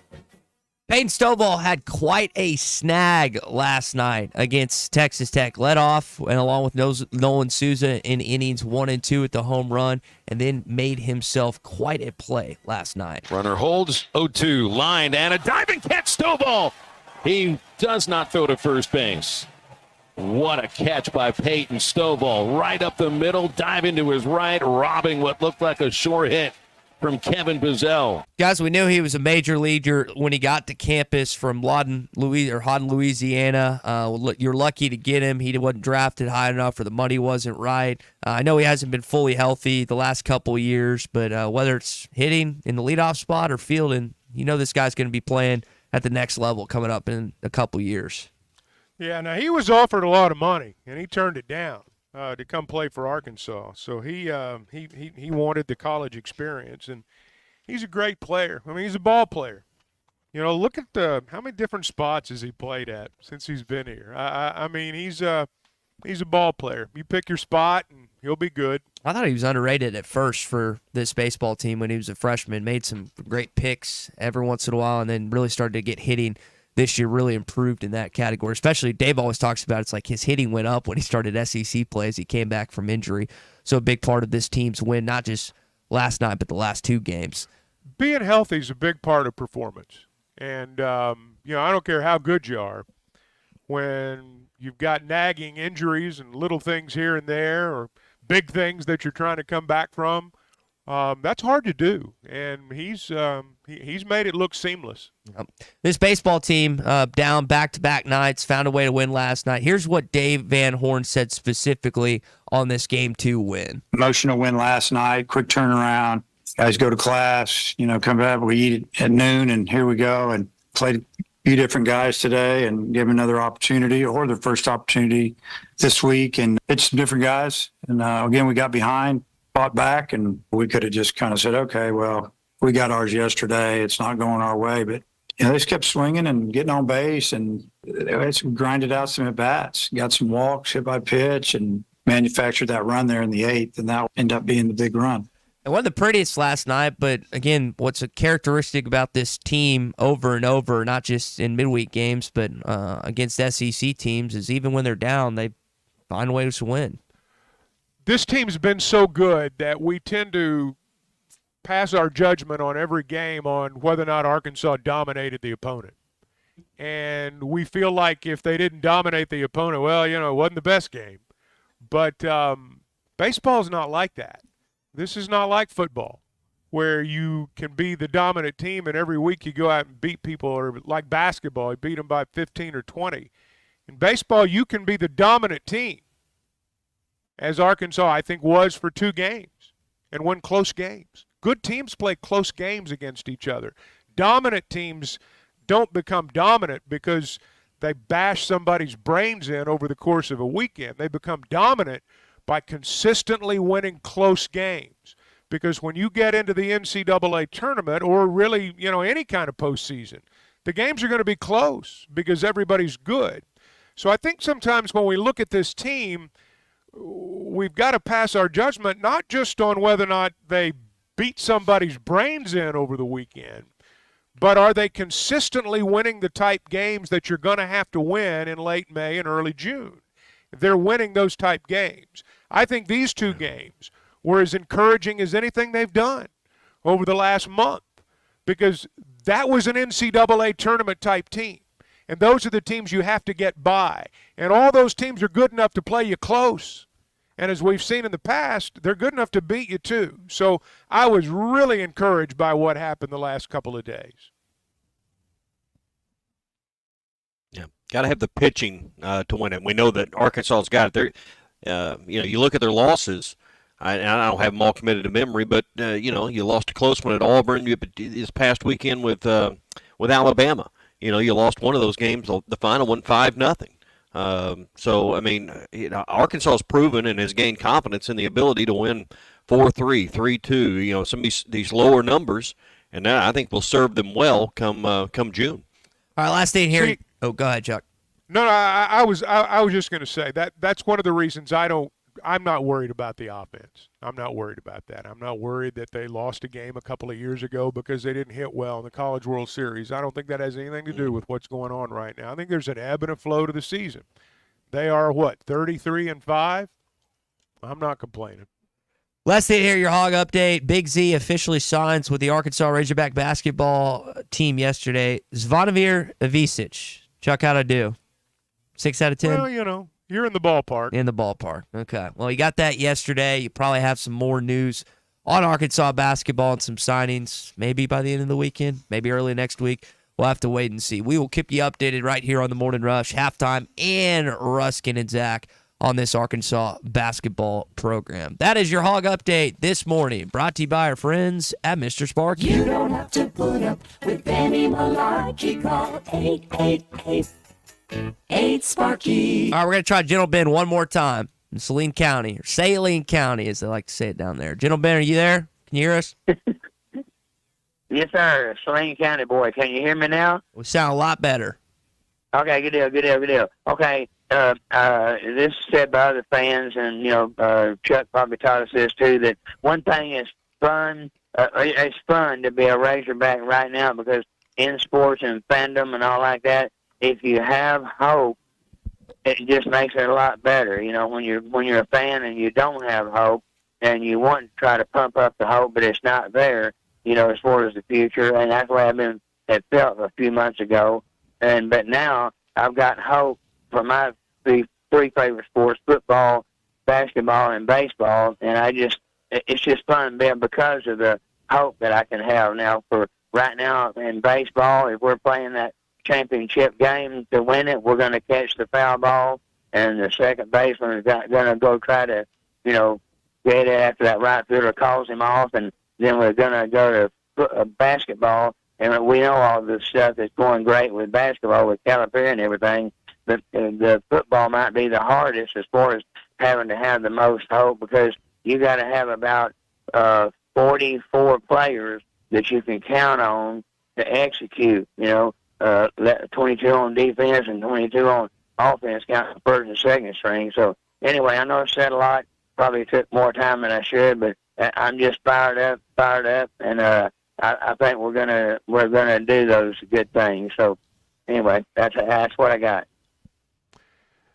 Peyton Stovall had quite a snag last night against Texas Tech. Led off and along with Nolan Souza in innings 1 and 2 at the home run, and then made himself quite a play last night. Runner holds 0-2, lined, and a diving catch. Stovall. He does not throw to first base. What a catch by Peyton Stovall. Right up the middle, diving to his right, robbing what looked like a sure hit from Kevin Buzzell. Guys, we knew he was a major leaguer when he got to campus from Hotline, Louisiana. You're lucky to get him. He wasn't drafted high enough or the money wasn't right. I know he hasn't been fully healthy the last couple of years, but whether it's hitting in the leadoff spot or fielding, you know this guy's going to be playing at the next level coming up in a couple years. Yeah, now he was offered a lot of money, and he turned it down to come play for Arkansas. So he wanted the college experience, and he's a great player. I mean, he's a ball player. You know, look at how many different spots has he played at since he's been here. I mean, he's a ball player. You pick your spot, and he'll be good. I thought he was underrated at first for this baseball team when he was a freshman. Made some great picks every once in a while, and then really started to get hitting this year, really improved in that category. Especially, Dave always talks about it's like his hitting went up when he started SEC play as he came back from injury. So a big part of this team's win, not just last night, but the last 2 games. Being healthy is a big part of performance. And, I don't care how good you are. When you've got nagging injuries and little things here and there or big things that you're trying to come back from, That's hard to do, and he's made it look seamless. This baseball team down back-to-back nights, found a way to win last night. Here's what Dave Van Horn said specifically on this Game 2 win. Emotional win last night, quick turnaround. Guys go to class, come back, we eat at noon, and here we go, and played a few different guys today and give them another opportunity, or their first opportunity this week, and it's different guys. And again, we got behind, fought back, and we could have just kind of said, okay, well, we got ours yesterday. It's not going our way. But, they just kept swinging and getting on base, and they grinded out some at-bats, got some walks, hit by pitch, and manufactured that run there in the 8th, and that ended up being the big run. It wasn't the prettiest last night, but again, what's a characteristic about this team over and over, not just in midweek games, but against SEC teams, is even when they're down, they find ways to win. This team's been so good that we tend to pass our judgment on every game on whether or not Arkansas dominated the opponent. And we feel like if they didn't dominate the opponent, well, it wasn't the best game. But baseball's not like that. This is not like football, where you can be the dominant team and every week you go out and beat people, or like basketball, you beat them by 15 or 20. In baseball, you can be the dominant team, as Arkansas, I think, was for 2 games and won close games. Good teams play close games against each other. Dominant teams don't become dominant because they bash somebody's brains in over the course of a weekend. They become dominant by consistently winning close games. Because when you get into the NCAA tournament, or really, any kind of postseason, the games are going to be close because everybody's good. So I think sometimes when we look at this team, we've got to pass our judgment not just on whether or not they beat somebody's brains in over the weekend, but are they consistently winning the type games that you're going to have to win in late May and early June? They're winning those type games. I think these 2 games were as encouraging as anything they've done over the last month, because that was an NCAA tournament type team. And those are the teams you have to get by. And all those teams are good enough to play you close. And as we've seen in the past, they're good enough to beat you too. So I was really encouraged by what happened the last couple of days. Yeah, got to have the pitching to win it. We know that Arkansas's got it. You look at their losses. I don't have them all committed to memory, but you lost a close one at Auburn this past weekend with Alabama. You lost one of those games, the final one 5-0. So I mean, Arkansas's proven and has gained confidence in the ability to win 4-3, 3-2. Some of these lower numbers, and that I think will serve them well come June. All right, last thing here. Oh, go ahead, Chuck. No, I was just going to say that's one of the reasons I'm not worried about the offense. I'm not worried about that. I'm not worried that they lost a game a couple of years ago because they didn't hit well in the College World Series. I don't think that has anything to do with what's going on right now. I think there's an ebb and a flow to the season. They are 33-5. I'm not complaining. Last thing here, your Hog update. Big Z officially signs with the Arkansas Razorback basketball team yesterday. Zvonimir Ivisic. Chuck, how'd I do? 6 out of 10? Well, you're in the ballpark. In the ballpark. Okay. Well, you got that yesterday. You probably have some more news on Arkansas basketball and some signings maybe by the end of the weekend, maybe early next week. We'll have to wait and see. We will keep you updated right here on the Morning Rush, halftime, and Ruskin and Zach on this Arkansas basketball program. That is your Hog update this morning, brought to you by our friends at Mr. Sparky. You don't have to put up with any malarkey. Call 888-8-SPARKY. All right, we're going to try Gentle Ben one more time in Saline County, or Saline County, as they like to say it down there. Gentle Ben, are you there? Can you hear us? Yes, sir. Saline County boy. Can you hear me now? We sound a lot better. Okay, good deal. Okay, this is said by other fans, and, Chuck probably taught us this too, that one thing is fun. It's fun to be a Razorback right now, because in sports and fandom and all like that, if you have hope, it just makes it a lot better. When you're a fan and you don't have hope, and you want to try to pump up the hope, but it's not there, as far as the future, and that's the way it felt a few months ago. But now I've got hope for my three favorite sports: football, basketball, and baseball. And I just it's just fun because of the hope that I can have now. For right now in baseball, if we're playing that championship game to win it, we're going to catch the foul ball, and the second baseman is going to go try to, get it after that right fielder calls him off, and then we're going to go to basketball, and we know all the stuff that's going great with basketball with Calipari and everything, but the football might be the hardest as far as having to have the most hope, because you got to have about 44 players that you can count on to execute, 22 on defense and 22 on offense, counting the first and second string. So anyway, I know I said a lot, probably took more time than I should, but I'm just fired up, and I think we're gonna do those good things. So anyway, that's what I got.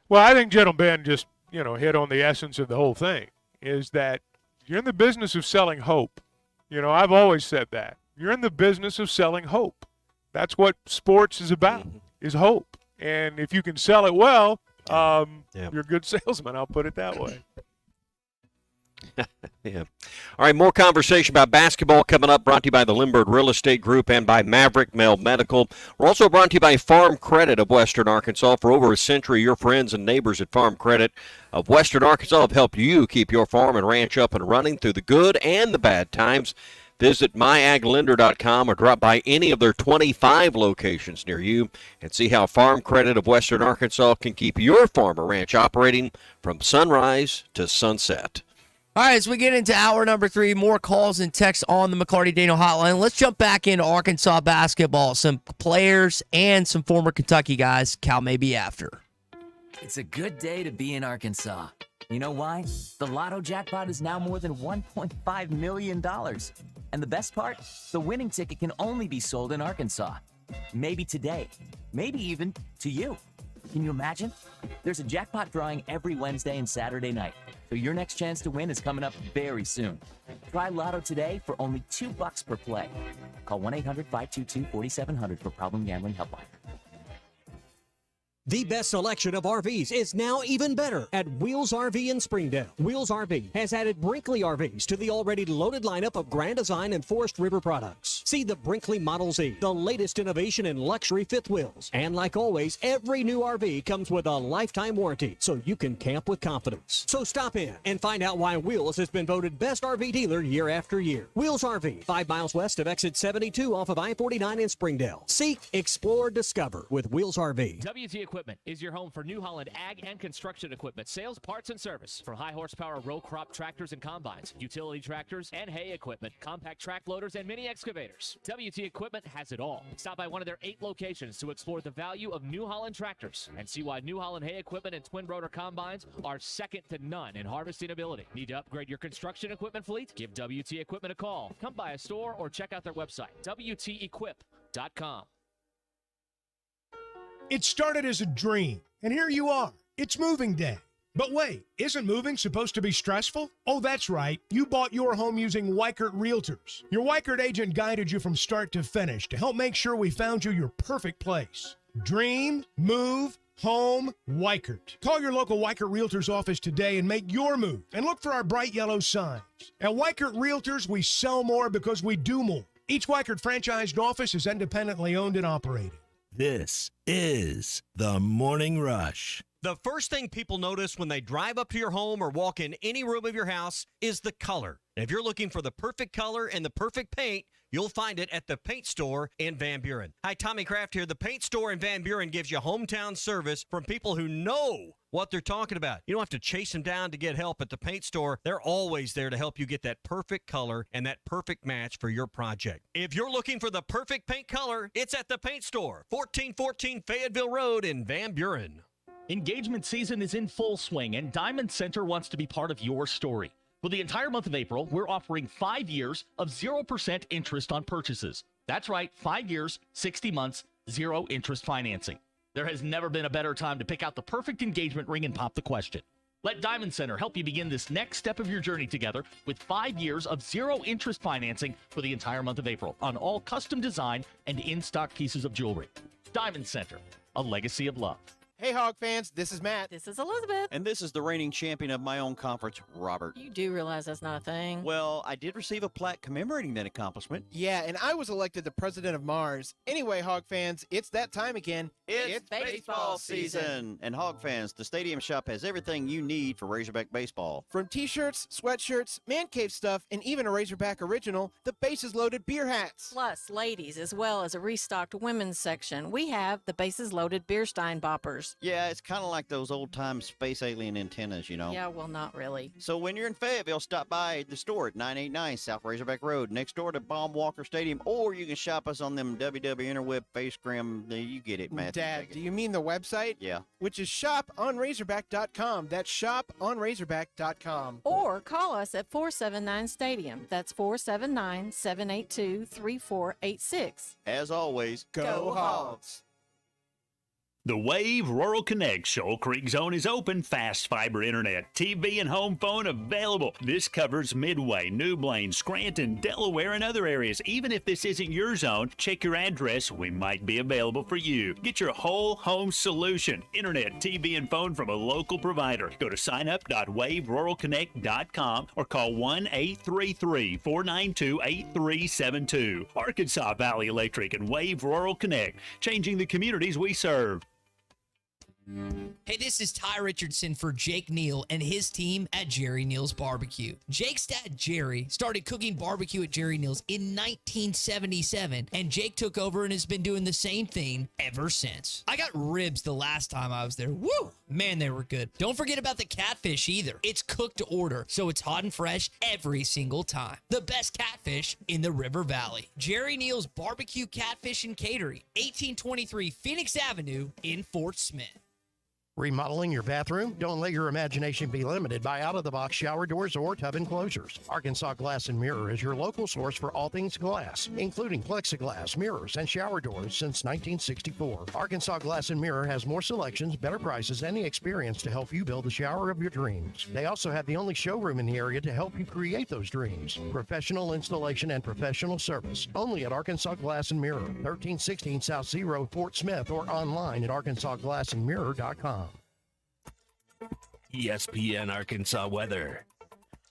Well, I think Gentle Ben just hit on the essence of the whole thing, is that you're in the business of selling hope. I've always said that. You're in the business of selling hope. That's what sports is about, is hope. And if you can sell it well, you're a good salesman. I'll put it that way. Yeah. All right, more conversation about basketball coming up, brought to you by the Lindbergh Real Estate Group and by Maverick Male Medical. We're also brought to you by Farm Credit of Western Arkansas. For over a century, your friends and neighbors at Farm Credit of Western Arkansas have helped you keep your farm and ranch up and running through the good and the bad times. Visit myaglender.com or drop by any of their 25 locations near you and see how Farm Credit of Western Arkansas can keep your farm or ranch operating from sunrise to sunset. All right, as we get into hour number 3, more calls and texts on the McLarty Daniel Hotline. Let's jump back into Arkansas basketball. Some players and some former Kentucky guys. Cal may be after. It's a good day to be in Arkansas. You know why? The Lotto jackpot is now more than $1.5 million. And the best part? The winning ticket can only be sold in Arkansas. Maybe today. Maybe even to you. Can you imagine? There's a jackpot drawing every Wednesday and Saturday night. So your next chance to win is coming up very soon. Try Lotto today for only $2 per play. Call 1-800-522-4700 for Problem Gambling Helpline. The best selection of RVs is now even better at Wheels RV in Springdale. Wheels RV has added Brinkley RVs to the already loaded lineup of Grand Design and Forest River products. See the Brinkley Model Z, the latest innovation in luxury fifth wheels. And like always, every new RV comes with a lifetime warranty, so you can camp with confidence. So stop in and find out why Wheels has been voted best RV dealer year after year. Wheels RV, 5 miles west of exit 72 off of I-49 in Springdale. Seek, explore, discover with Wheels RV. WT Equipment is your home for New Holland ag and construction equipment, sales, parts, and service. From high horsepower row crop tractors and combines, utility tractors and hay equipment, compact track loaders, and mini excavators. WT Equipment has it all. Stop by one of their 8 locations to explore the value of New Holland tractors and see why New Holland hay equipment and twin rotor combines are second to none in harvesting ability. Need to upgrade your construction equipment fleet? Give WT Equipment a call. Come by a store or check out their website, WTEquip.com. It started as a dream, and here you are. It's moving day. But wait, isn't moving supposed to be stressful? Oh, that's right. You bought your home using Weichert Realtors. Your Weichert agent guided you from start to finish to help make sure we found you your perfect place. Dream, move, home, Weichert. Call your local Weichert Realtors office today and make your move. And look for our bright yellow signs. At Weichert Realtors, we sell more because we do more. Each Weichert franchised office is independently owned and operated. This is The Morning Rush. The first thing people notice when they drive up to your home or walk in any room of your house is the color. And if you're looking for the perfect color and the perfect paint, you'll find it at the Paint Store in Van Buren. Hi, Tommy Kraft here. The Paint Store in Van Buren gives you hometown service from people who know what they're talking about. You don't have to chase them down to get help at the Paint Store. They're always there to help you get that perfect color and that perfect match for your project. If you're looking for the perfect paint color, it's at the Paint Store, 1414 Fayetteville Road in Van Buren. Engagement season is in full swing, and Diamond Center wants to be part of your story. For the entire month of April, we're offering 5 years of 0% interest on purchases. That's right, 5 years, 60 months, 0 interest financing. There has never been a better time to pick out the perfect engagement ring and pop the question. Let Diamond Center help you begin this next step of your journey together with 5 years of 0 interest financing for the entire month of April on all custom design and in-stock pieces of jewelry. Diamond Center, a legacy of love. Hey, Hog fans, this is Matt. This is Elizabeth. And this is the reigning champion of my own conference, Robert. You do realize that's not a thing. Well, I did receive a plaque commemorating that accomplishment. Yeah, and I was elected the president of Mars. Anyway, Hog fans, it's that time again. It's baseball season. And Hog fans, the Stadium Shop has everything you need for Razorback baseball. From t-shirts, sweatshirts, man cave stuff, and even a Razorback original, the Bases Loaded beer hats. Plus, ladies, as well as a restocked women's section. We have the Bases Loaded beer stein boppers. Yeah, it's kind of like those old-time space alien antennas, you know? Yeah, well, not really. So when you're in Fayetteville, stop by the store at 989 South Razorback Road, next door to Baum Walker Stadium, or you can shop us on them WW Interweb, Facegram, you get it, Matthew. Dad, do you mean the website? Yeah. Which is shoponrazorback.com. That's shoponrazorback.com. Or call us at 479-STADIUM. That's 479-782-3486. As always, go Hogs! The Wave Rural Connect Shoal Creek Zone is open. Fast fiber internet, TV, and home phone available. This covers Midway, New Blaine, Scranton, Delaware, and other areas. Even if this isn't your zone, check your address. We might be available for you. Get your whole home solution. Internet, TV, and phone from a local provider. Go to signup.waveruralconnect.com or call 1-833-492-8372. Arkansas Valley Electric and Wave Rural Connect, changing the communities we serve. Hey, this is Ty Richardson for Jake Neal and his team at Jerry Neal's Barbecue. Jake's dad, Jerry, started cooking barbecue at Jerry Neal's in 1977, and Jake took over and has been doing the same thing ever since. I got ribs the last time I was there. Woo! Man, they were good. Don't forget about the catfish either. It's cooked to order, so it's hot and fresh every single time. The best catfish in the River Valley. Jerry Neal's Barbecue, Catfish, and Catering, 1823 Phoenix Avenue in Fort Smith. Remodeling your bathroom? Don't let your imagination be limited by out-of-the-box shower doors or tub enclosures. Arkansas Glass and Mirror is your local source for all things glass, including plexiglass, mirrors, and shower doors since 1964. Arkansas Glass and Mirror has more selections, better prices, and the experience to help you build the shower of your dreams. They also have the only showroom in the area to help you create those dreams. Professional installation and professional service. Only at Arkansas Glass and Mirror, 1316 South Zero, Fort Smith, or online at arkansasglassandmirror.com. ESPN Arkansas weather.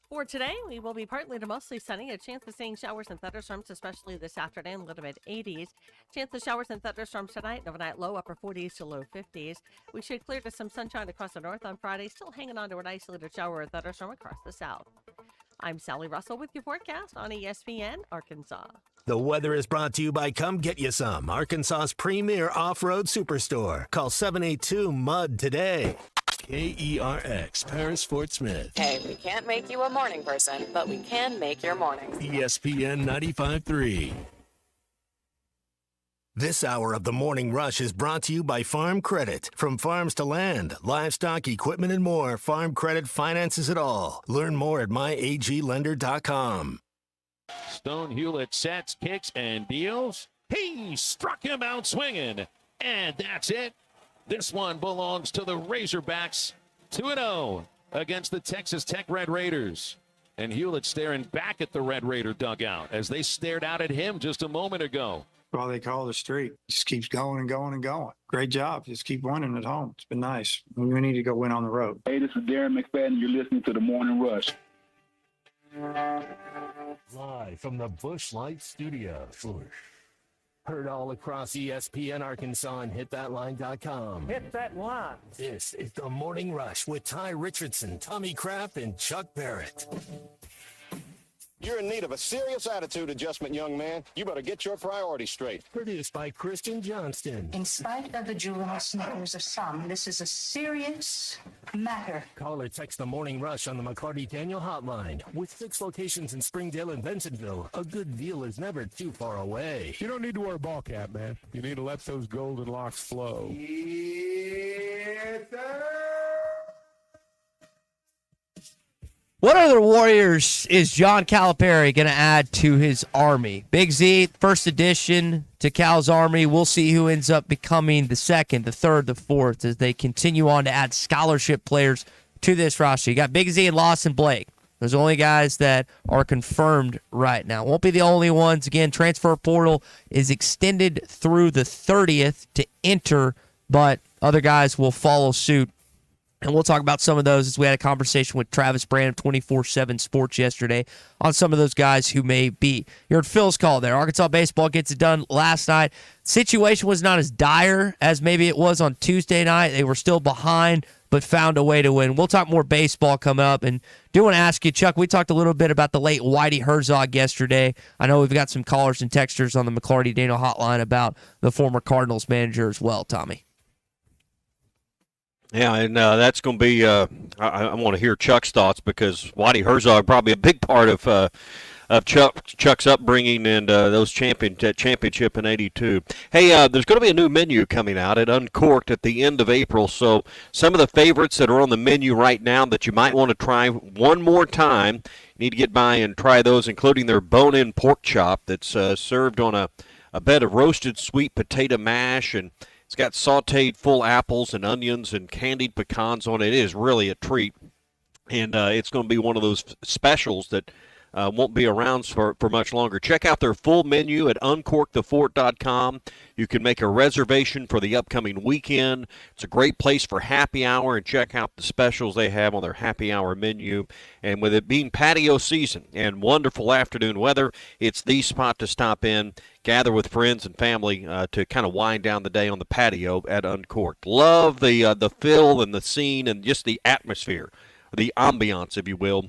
For today, we will be partly to mostly sunny. A chance of seeing showers and thunderstorms, especially this afternoon, low to mid 80s. Chance of showers and thunderstorms tonight, overnight low upper 40s to low 50s. We should clear to some sunshine across the north on Friday, still hanging on to an isolated shower or thunderstorm across the south. I'm Sally Russell with your forecast on ESPN Arkansas. The weather is brought to you by Come Get You Some, Arkansas's premier off-road superstore. Call 782-MUD today. KERX, Paris, Fort Smith. Hey, we can't make you a morning person, but we can make your mornings. ESPN 95.3. This hour of the Morning Rush is brought to you by Farm Credit. From farms to land, livestock, equipment, and more, Farm Credit finances it all. Learn more at myaglender.com. Stone Hewlett sets, kicks, and deals. He struck him out swinging. And that's it. This one belongs to the Razorbacks. 2-0 against the Texas Tech Red Raiders. And Hewlett staring back at the Red Raider dugout as they stared out at him just a moment ago. Well, they call the streak. Just keeps going and going and going. Great job. Just keep winning at home. It's been nice. We need to go win on the road. Hey, this is Darren McFadden. You're listening to the Morning Rush. Live from the Busch Light Studio. Heard all across ESPN Arkansas and hitthatline.com. Hit that line. This is the Morning Rush with Ty Richardson, Tommy Kraft, and Chuck Barrett. You're in need of a serious attitude adjustment, young man. You better get your priorities straight. Produced by Kristen Johnston. In spite of the juvenile snickers of some, this is a serious matter. Call or text the Morning Rush on the McLarty Daniel Hotline. With 6 locations in Springdale and Bentonville, a good deal is never too far away. You don't need to wear a ball cap, man. You need to let those golden locks flow. Yes, sir. What other Warriors is John Calipari going to add to his army? Big Z, first addition to Cal's army. We'll see who ends up becoming the second, the third, the fourth as they continue on to add scholarship players to this roster. You got Big Z and Lawson Blake. Those are the only guys that are confirmed right now. Won't be the only ones. Again, transfer portal is extended through the 30th to enter but other guys will follow suit. And we'll talk about some of those as we had a conversation with Travis Branham, 24/7 Sports, yesterday on some of those guys who may be. You heard Phil's call there. Arkansas baseball gets it done last night. Situation was not as dire as maybe it was on Tuesday night. They were still behind, but found a way to win. We'll talk more baseball coming up. And do want to ask you, Chuck, we talked a little bit about the late Whitey Herzog yesterday. I know we've got some callers and texters on the McLarty Daniel hotline about the former Cardinals manager as well, Tommy. Yeah, and that's going to be I want to hear Chuck's thoughts, because Whitey Herzog probably a big part of Chuck's upbringing and those championship in '82. Hey, there's going to be a new menu coming out at Uncorked at the end of April, so some of the favorites that are on the menu right now that you might want to try one more time, you need to get by and try those, including their bone-in pork chop that's served on a bed of roasted sweet potato mash, and it's got sautéed full apples and onions and candied pecans on it. It is really a treat, and it's going to be one of those specials that won't be around for much longer. Check out their full menu at uncorkthefort.com. You can make a reservation for the upcoming weekend. It's a great place for happy hour, and check out the specials they have on their happy hour menu. And with it being patio season and wonderful afternoon weather, it's the spot to stop in, gather with friends and family to kind of wind down the day on the patio at Uncorked. Love the feel and the scene and just the atmosphere, the ambiance, if you will,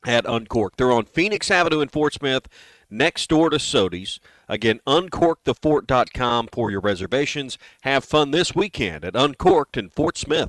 at Uncorked. They're on Phoenix Avenue in Fort Smith, next door to Sodi's. Again, uncorkthefort.com for your reservations. Have fun this weekend at Uncorked in Fort Smith.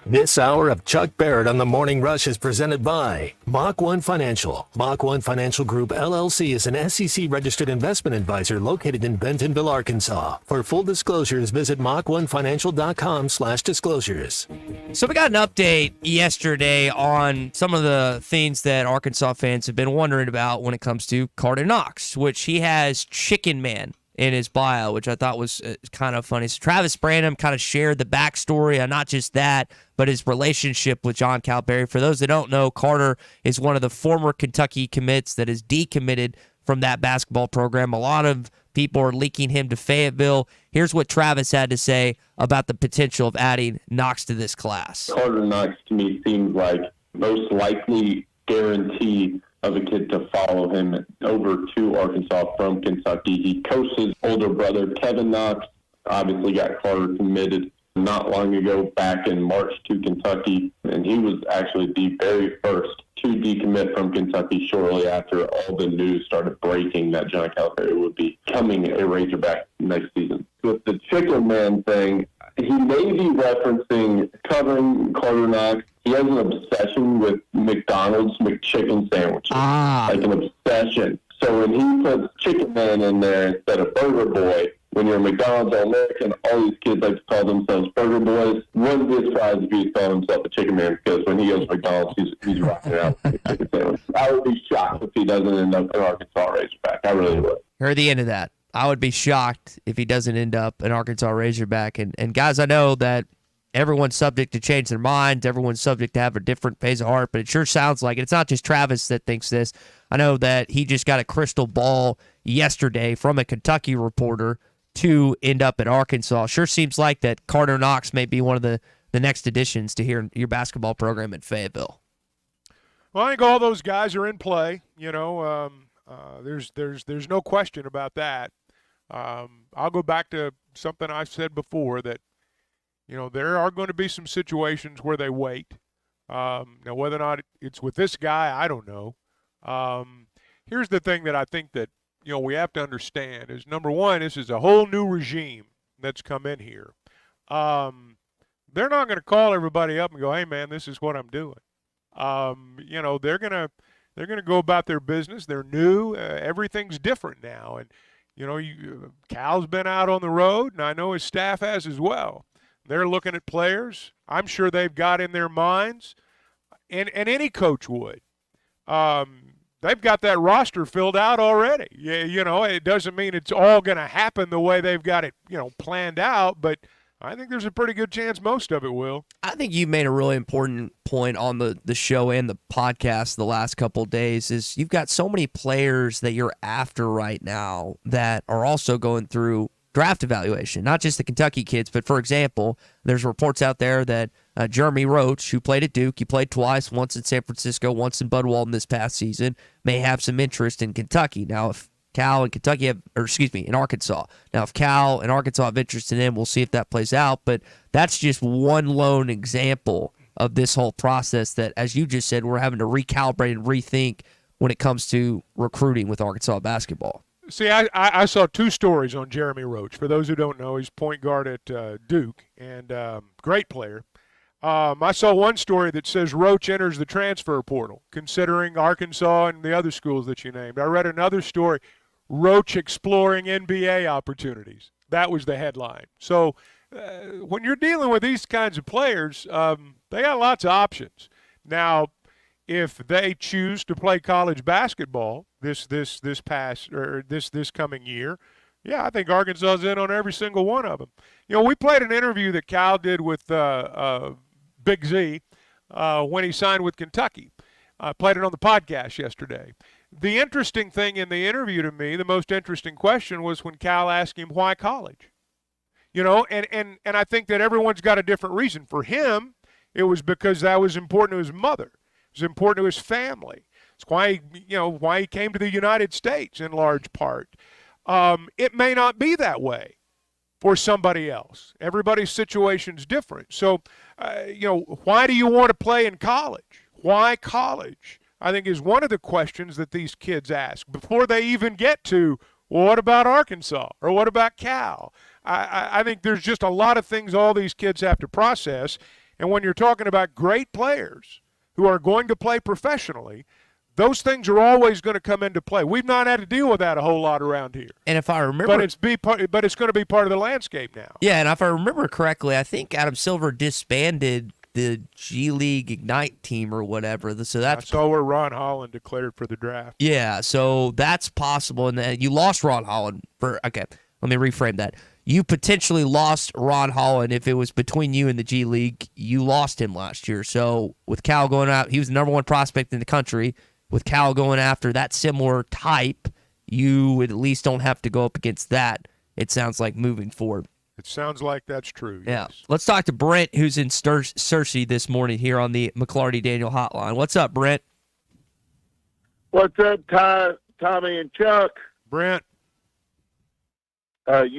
This hour of Chuck Barrett on the Morning Rush is presented by Mach 1 Financial. Mach 1 Financial Group, LLC is an SEC-registered investment advisor located in Bentonville, Arkansas. For full disclosures, visit mach1financial.com/disclosures. So we got an update yesterday on some of the things that Arkansas fans have been wondering about when it comes to Carter Knox, which he has Chicken Man in his bio, which I thought was kind of funny. So Travis Branham kind of shared the backstory, and not just that, but his relationship with John Calipari. For those that don't know, Carter is one of the former Kentucky commits that is decommitted from that basketball program. A lot of people are linking him to Fayetteville. Here's what Travis had to say about the potential of adding Knox to this class. Carter Knox, to me, seems like most likely guarantee of a kid to follow him over to Arkansas from Kentucky. He coached his older brother, Kevin Knox, obviously got Carter committed not long ago, back in March, to Kentucky, and he was actually the very first to decommit from Kentucky shortly after all the news started breaking that John Calipari would be becoming a Razorback next season. With the Chicken Man thing, he may be referencing covering Carter Knox. He has an obsession with McDonald's McChicken sandwiches, like an obsession. So when he puts Chicken Man in there instead of Burger Boy, when you're a McDonald's All-American, all these kids like to call themselves Burger Boys. Wouldn't be surprised if he's calling himself a Chicken Man, because when he goes to McDonald's, he's rocking out with a chicken sandwich. I would be shocked if he doesn't end up an Arkansas Razorback. I really would. Heard the end of that. I would be shocked if he doesn't end up an Arkansas Razorback. And guys, I know that everyone's subject to change their minds. Everyone's subject to have a different phase of heart, but it sure sounds like it. It's not just Travis that thinks this. I know that he just got a crystal ball yesterday from a Kentucky reporter to end up at Arkansas. Sure seems like that Carter Knox may be one of the next additions to your basketball program at Fayetteville. Well, I think all those guys are in play. You know, there's no question about that. I'll go back to something I've said before, that there are going to be some situations where they wait. Now, whether or not it's with this guy, I don't know. Here's the thing that I think that we have to understand is, number one, this is a whole new regime that's come in here. They're not going to call everybody up and go, "Hey, man, this is what I'm doing." They're gonna go about their business. They're new. Everything's different now, and Cal's been out on the road, and I know his staff has as well. They're looking at players. I'm sure they've got in their minds, and any coach would. They've got that roster filled out already. It doesn't mean it's all going to happen the way they've got it, planned out, but I think there's a pretty good chance most of it will. I think you made a really important point on the show and the podcast the last couple of days, is you've got so many players that you're after right now that are also going through draft evaluation, not just the Kentucky kids, but for example, there's reports out there that Jeremy Roach, who played at Duke, he played twice, once in San Francisco, once in Bud Walton this past season, may have some interest in Kentucky. Now, if Cal and Kentucky in Arkansas. Now, if Cal and Arkansas have interest in him, we'll see if that plays out. But that's just one lone example of this whole process that, as you just said, we're having to recalibrate and rethink when it comes to recruiting with Arkansas basketball. See, I saw two stories on Jeremy Roach. For those who don't know, he's point guard at Duke and great player. I saw one story that says Roach enters the transfer portal, considering Arkansas and the other schools that you named. I read another story, Roach exploring NBA opportunities. That was the headline. So when you're dealing with these kinds of players, they got lots of options. Now, if they choose to play college basketball this coming year, yeah, I think Arkansas's in on every single one of them. You know, we played an interview that Cal did with Big Z when he signed with Kentucky. I played it on the podcast yesterday. The interesting thing in the interview to me, the most interesting question, was when Cal asked him why college. You know, and I think that everyone's got a different reason. For him, it was because that was important to his mother. It was important to his family. It's why he came to the United States in large part. It may not be that way for somebody else. Everybody's situation's different. So, why do you want to play in college? Why college? I think is one of the questions that these kids ask before they even get to, well, what about Arkansas or what about Cal? I think there's just a lot of things all these kids have to process. And when you're talking about great players who are going to play professionally, those things are always going to come into play. We've not had to deal with that a whole lot around here. And if I remember, but it's going to be part of the landscape now. Yeah, and if I remember correctly, I think Adam Silver disbanded the G League Ignite team or whatever. So that's where Ron Holland declared for the draft. Yeah, so that's possible. And then you lost Ron Holland for. Okay, let me reframe that. You potentially lost Ron Holland if it was between you and the G League. You lost him last year. So with Cal going out, he was the number one prospect in the country. With Cal going after that similar type, you at least don't have to go up against that, it sounds like, moving forward. It sounds like that's true. Yeah. Yes. Let's talk to Brent, who's in Searcy this morning here on the McLarty Daniel Hotline. What's up, Brent? What's up, Tommy and Chuck? Brent. Who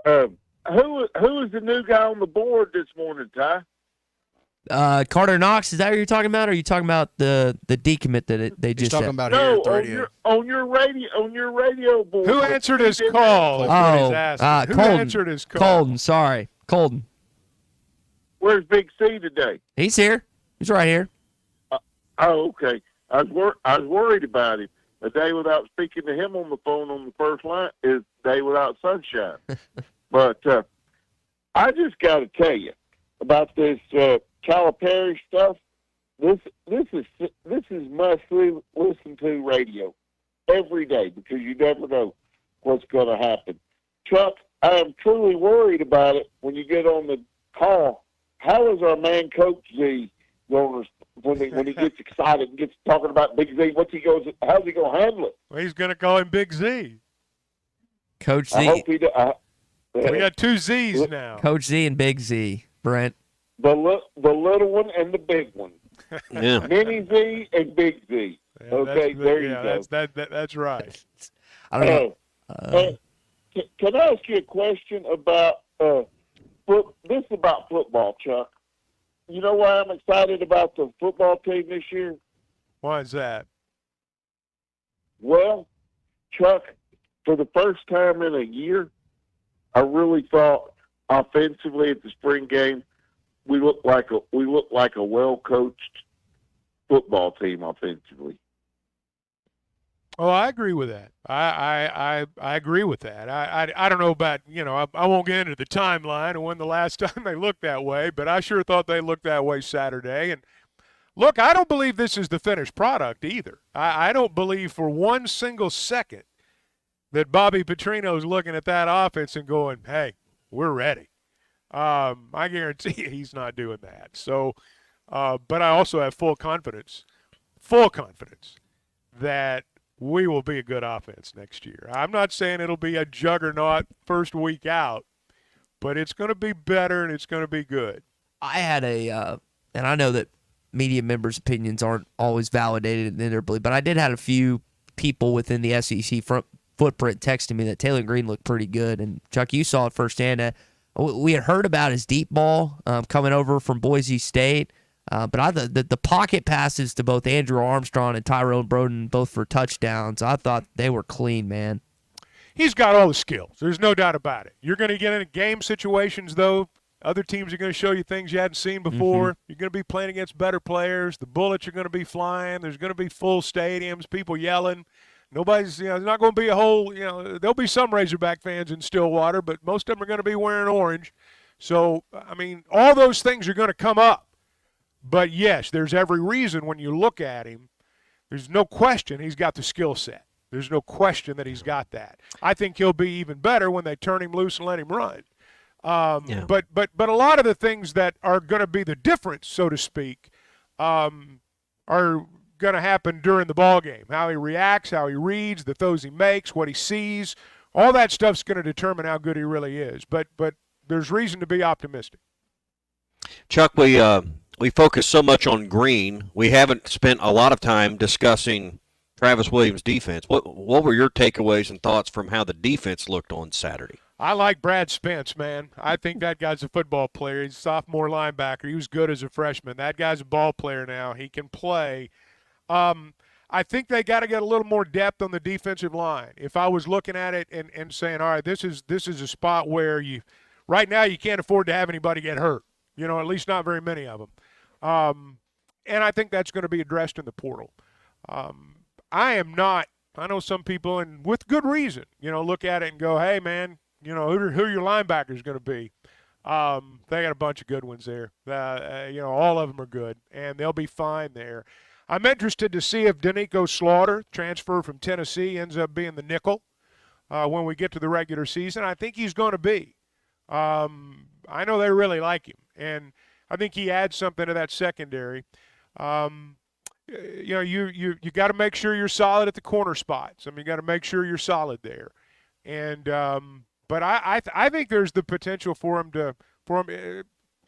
is the new guy on the board this morning, Ty? Carter Knox, is that what you're talking about? Or are you talking about the decommit that they just talking said? about no, on your radio board. Who answered his call? Who Colton. answered his call? Colton, sorry. Colton. Where's Big C today? He's here. He's right here. Okay. I was worried about him. A day without speaking to him on the phone on the first line is a day without sunshine. But I just got to tell you about this Calipari stuff. This is must listen to radio every day because you never know what's going to happen. Chuck, I am truly worried about it when you get on the call. How is our man Coach Z going to, when he gets excited and gets talking about Big Z? How's he going to handle it? Well, he's going to call him Big Z. Coach Z. I hope he we got two Z's now. Coach Z and Big Z, Brent. The little one and the big one. Yeah. Mini Z and Big Z. Yeah, okay, there you go. That's right. I don't know. Can I ask you a question about this is about football, Chuck? You know why I'm excited about the football team this year? Why is that? Well, Chuck, for the first time in a year, I really thought offensively at the spring game we looked like a well-coached football team offensively. Oh, I agree with that. I agree with that. I don't know about, I won't get into the timeline and when the last time they looked that way, but I sure thought they looked that way Saturday. And look, I don't believe this is the finished product either. I don't believe for one single second that Bobby Petrino's looking at that offense and going, hey, we're ready. I guarantee you he's not doing that. So, but I also have full confidence that we will be a good offense next year. I'm not saying it'll be a juggernaut first week out, but it's going to be better and it's going to be good. I had and I know that media members' opinions aren't always validated inevitably, but I did have a few people within the SEC footprint texting me that Taylor Green looked pretty good. And Chuck, you saw it firsthand. We had heard about his deep ball coming over from Boise State, but the pocket passes to both Andrew Armstrong and Tyrone Broden, both for touchdowns, I thought they were clean, man. He's got all the skills. There's no doubt about it. You're going to get in game situations, though. Other teams are going to show you things you hadn't seen before. Mm-hmm. You're going to be playing against better players. The bullets are going to be flying. There's going to be full stadiums, people yelling. Nobody's, there's not going to be a whole, there'll be some Razorback fans in Stillwater, but most of them are going to be wearing orange. So, I mean, all those things are going to come up. But, yes, there's every reason when you look at him, there's no question he's got the skill set. There's no question that he's got that. I think he'll be even better when they turn him loose and let him run. But a lot of the things that are going to be the difference, so to speak, are going to happen during the ball game. How he reacts, how he reads, the throws he makes, what he sees, all that stuff's going to determine how good he really is. But there's reason to be optimistic. Chuck, we focus so much on Green. We haven't spent a lot of time discussing Travis Williams' defense. What were your takeaways and thoughts from how the defense looked on Saturday? I like Brad Spence, man. I think that guy's a football player. He's a sophomore linebacker. He was good as a freshman. That guy's a ball player now. He can play. I think they got to get a little more depth on the defensive line. If I was looking at it and saying, all right, this is a spot where right now you can't afford to have anybody get hurt. At least not very many of them. And I think that's going to be addressed in the portal. I know some people, and with good reason, look at it and go, hey, man, who are your linebackers going to be? They got a bunch of good ones there. All of them are good, and they'll be fine there. I'm interested to see if Danico Slaughter, transfer from Tennessee, ends up being the nickel when we get to the regular season. I think he's going to be. I know they really like him, and I think he adds something to that secondary. You got to make sure you're solid at the corner spots. I mean, you got to make sure you're solid there, and but I think there's the potential for him.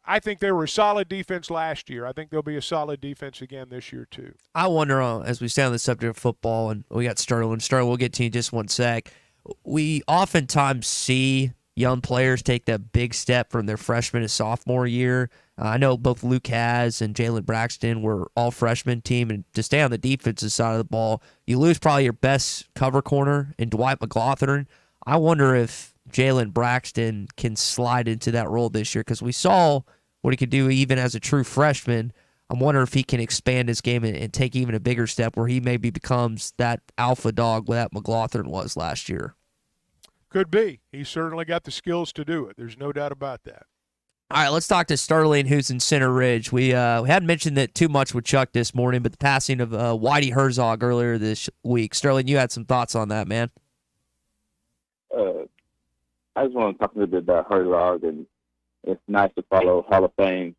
I think they were a solid defense last year. I think they'll be a solid defense again this year too. I wonder, as we stay on the subject of football, and we got Sterling. Sterling, we'll get to you in just one sec. We oftentimes see young players take that big step from their freshman to sophomore year. I know both Luke Has and Jalen Braxton were all freshman team, and to stay on the defensive side of the ball, you lose probably your best cover corner in Dwight McLaughlin. I wonder if Jalen Braxton can slide into that role this year, because we saw what he could do even as a true freshman. I'm wondering if he can expand his game and take even a bigger step where he maybe becomes that alpha dog that McLaughlin was last year. Could be. He's certainly got the skills to do it. There's no doubt about that. All right, let's talk to Sterling, who's in Center Ridge. We hadn't mentioned that too much with Chuck this morning, but the passing of Whitey Herzog earlier this week. Sterling, you had some thoughts on that, man. I just want to talk a little bit about Herzog, and it's nice to follow Hall of Fame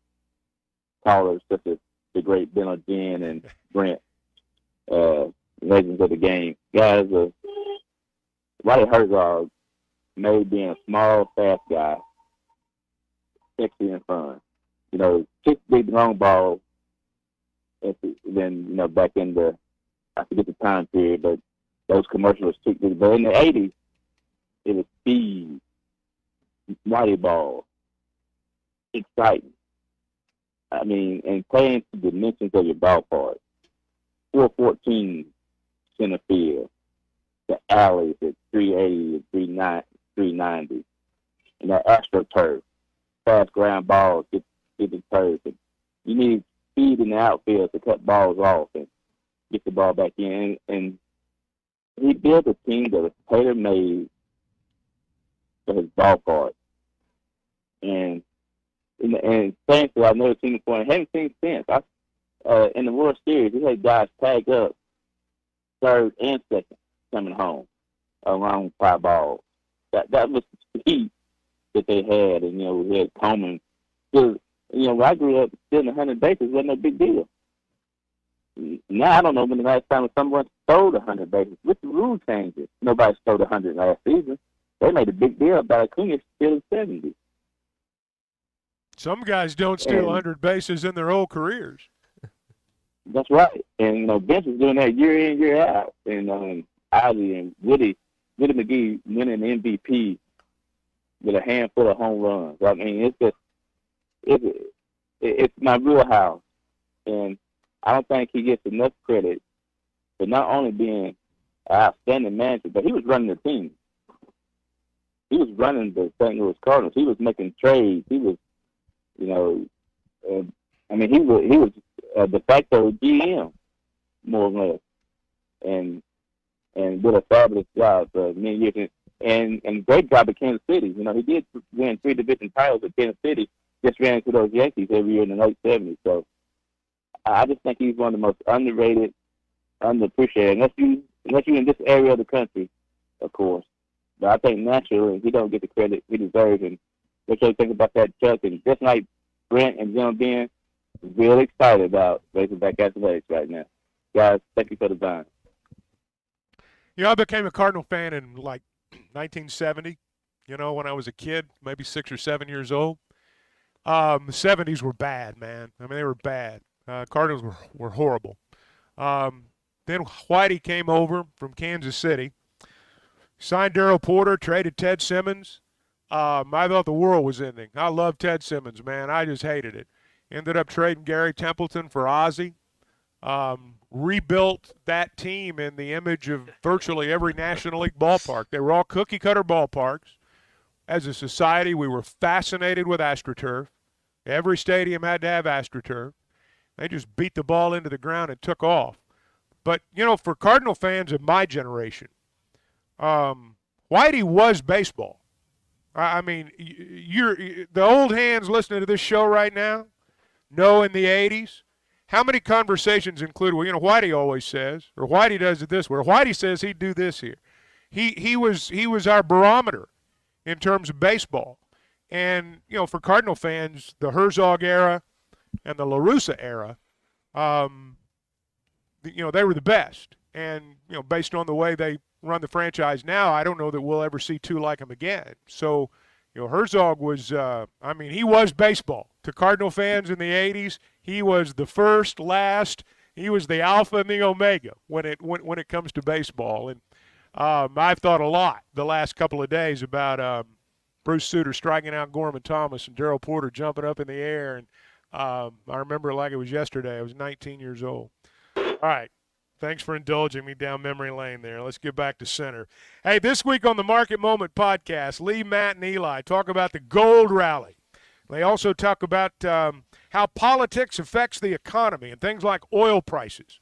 callers such as the great Ben O'Gin and Brent, legends of the game. Guys, Whitey Herzog made being a small, fast guy sexy and fun. Kick big long ball, then, back in I forget the time period, but those commercials kick big. But in the 80s, it was speed, Whitey ball, exciting. I mean, and playing to the dimensions of your ballpark. 414 center field, the alleys at 380 and 390, and that AstroTurf, fast ground balls, get the turf. And you need speed in the outfield to cut balls off and get the ball back in. And he built a team that was tailor-made for his ballpark. And thankfully, I've never seen him before. I haven't seen him since. In the World Series, he had guys tag up third and second coming home along with 5 balls. That was the speed that they had. And, we had Coleman. When I grew up, stealing 100 bases wasn't a big deal. Now I don't know when the last time someone stole 100 bases. With the rule changes, nobody stole 100 last season. They made a big deal about Acuna stealing 70. Some guys don't steal 100 bases in their whole careers. That's right. And, Vince was doing that year in, year out. And Ozzie and Woody McGee winning MVP with a handful of home runs. I mean, it's my wheelhouse. And I don't think he gets enough credit for not only being an outstanding manager, but he was running the team. He was running the St. Louis Cardinals. He was making trades. He was, he was a de facto GM, more or less, and did a fabulous job for many years, and great job at Kansas City. He did win 3 division titles at Kansas City. Just ran into those Yankees every year in the late 70s. So I just think he's one of the most underrated, underappreciated. Unless you're in this area of the country, of course. But I think naturally he don't get the credit he deserves. And what you think about that, Chuck? And just like Brent and Jim being really excited about Razorback athletics right now. Guys, thank you for the time. I became a Cardinal fan in 1970, when I was a kid, maybe 6 or 7 years old. The 70s were bad, man. I mean, they were bad. Cardinals were horrible. Then Whitey came over from Kansas City, signed Darryl Porter, traded Ted Simmons. I thought the world was ending. I loved Ted Simmons, man. I just hated it. Ended up trading Gary Templeton for Ozzie. Rebuilt that team in the image of virtually every National League ballpark. They were all cookie-cutter ballparks. As a society, we were fascinated with AstroTurf. Every stadium had to have AstroTurf. They just beat the ball into the ground and took off. But, for Cardinal fans of my generation, Whitey was baseball. I mean, the old hands listening to this show right now know in the 80s, how many conversations included, Whitey always says, or Whitey does it this way, or Whitey says he'd do this here. He was our barometer in terms of baseball. And, for Cardinal fans, the Herzog era and the La Russa era, they were the best. And, based on the way they run the franchise now, I don't know that we'll ever see two like him again. So, Herzog was, he was baseball. To Cardinal fans in the 80s, he was the first, last, he was the alpha and the omega when it comes to baseball. And I've thought a lot the last couple of days about Bruce Sutter striking out Gorman Thomas and Darryl Porter jumping up in the air. And I remember it like it was yesterday. I was 19 years old. All right. Thanks for indulging me down memory lane there. Let's get back to center. Hey, this week on the Market Moment podcast, Lee, Matt, and Eli talk about the gold rally. They also talk about how politics affects the economy and things like oil prices.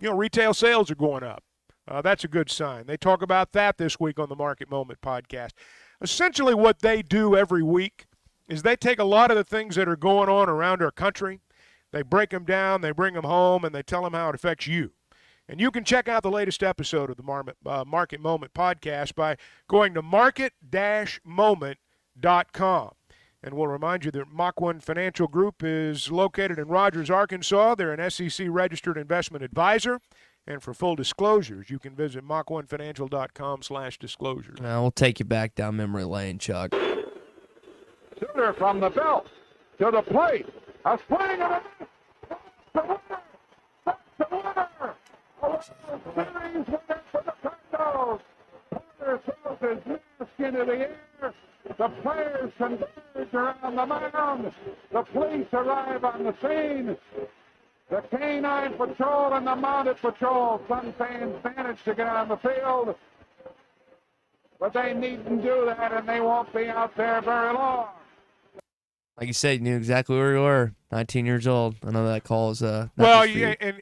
Retail sales are going up. That's a good sign. They talk about that this week on the Market Moment podcast. Essentially what they do every week is they take a lot of the things that are going on around our country, they break them down, they bring them home, and they tell them how it affects you. And you can check out the latest episode of the Market Moment podcast by going to market-moment.com. And we'll remind you that Mach 1 Financial Group is located in Rogers, Arkansas. They're an SEC-registered investment advisor. And for full disclosures, you can visit mach1financial.com/disclosures. We'll take you back down memory lane, Chuck. Sutter from the belt to the plate. A swing and a miss. That's the winner. That's the winner. A World Series winner for the Cardinals. Porter throws his mask into the air. The players converge around the mound. The police arrive on the scene. The Canine Patrol and the Mounted Patrol. Some fans manage to get on the field, but they needn't do that, and they won't be out there very long. Like you said, you knew exactly where you were. 19 years old. I know that call is well, yeah, and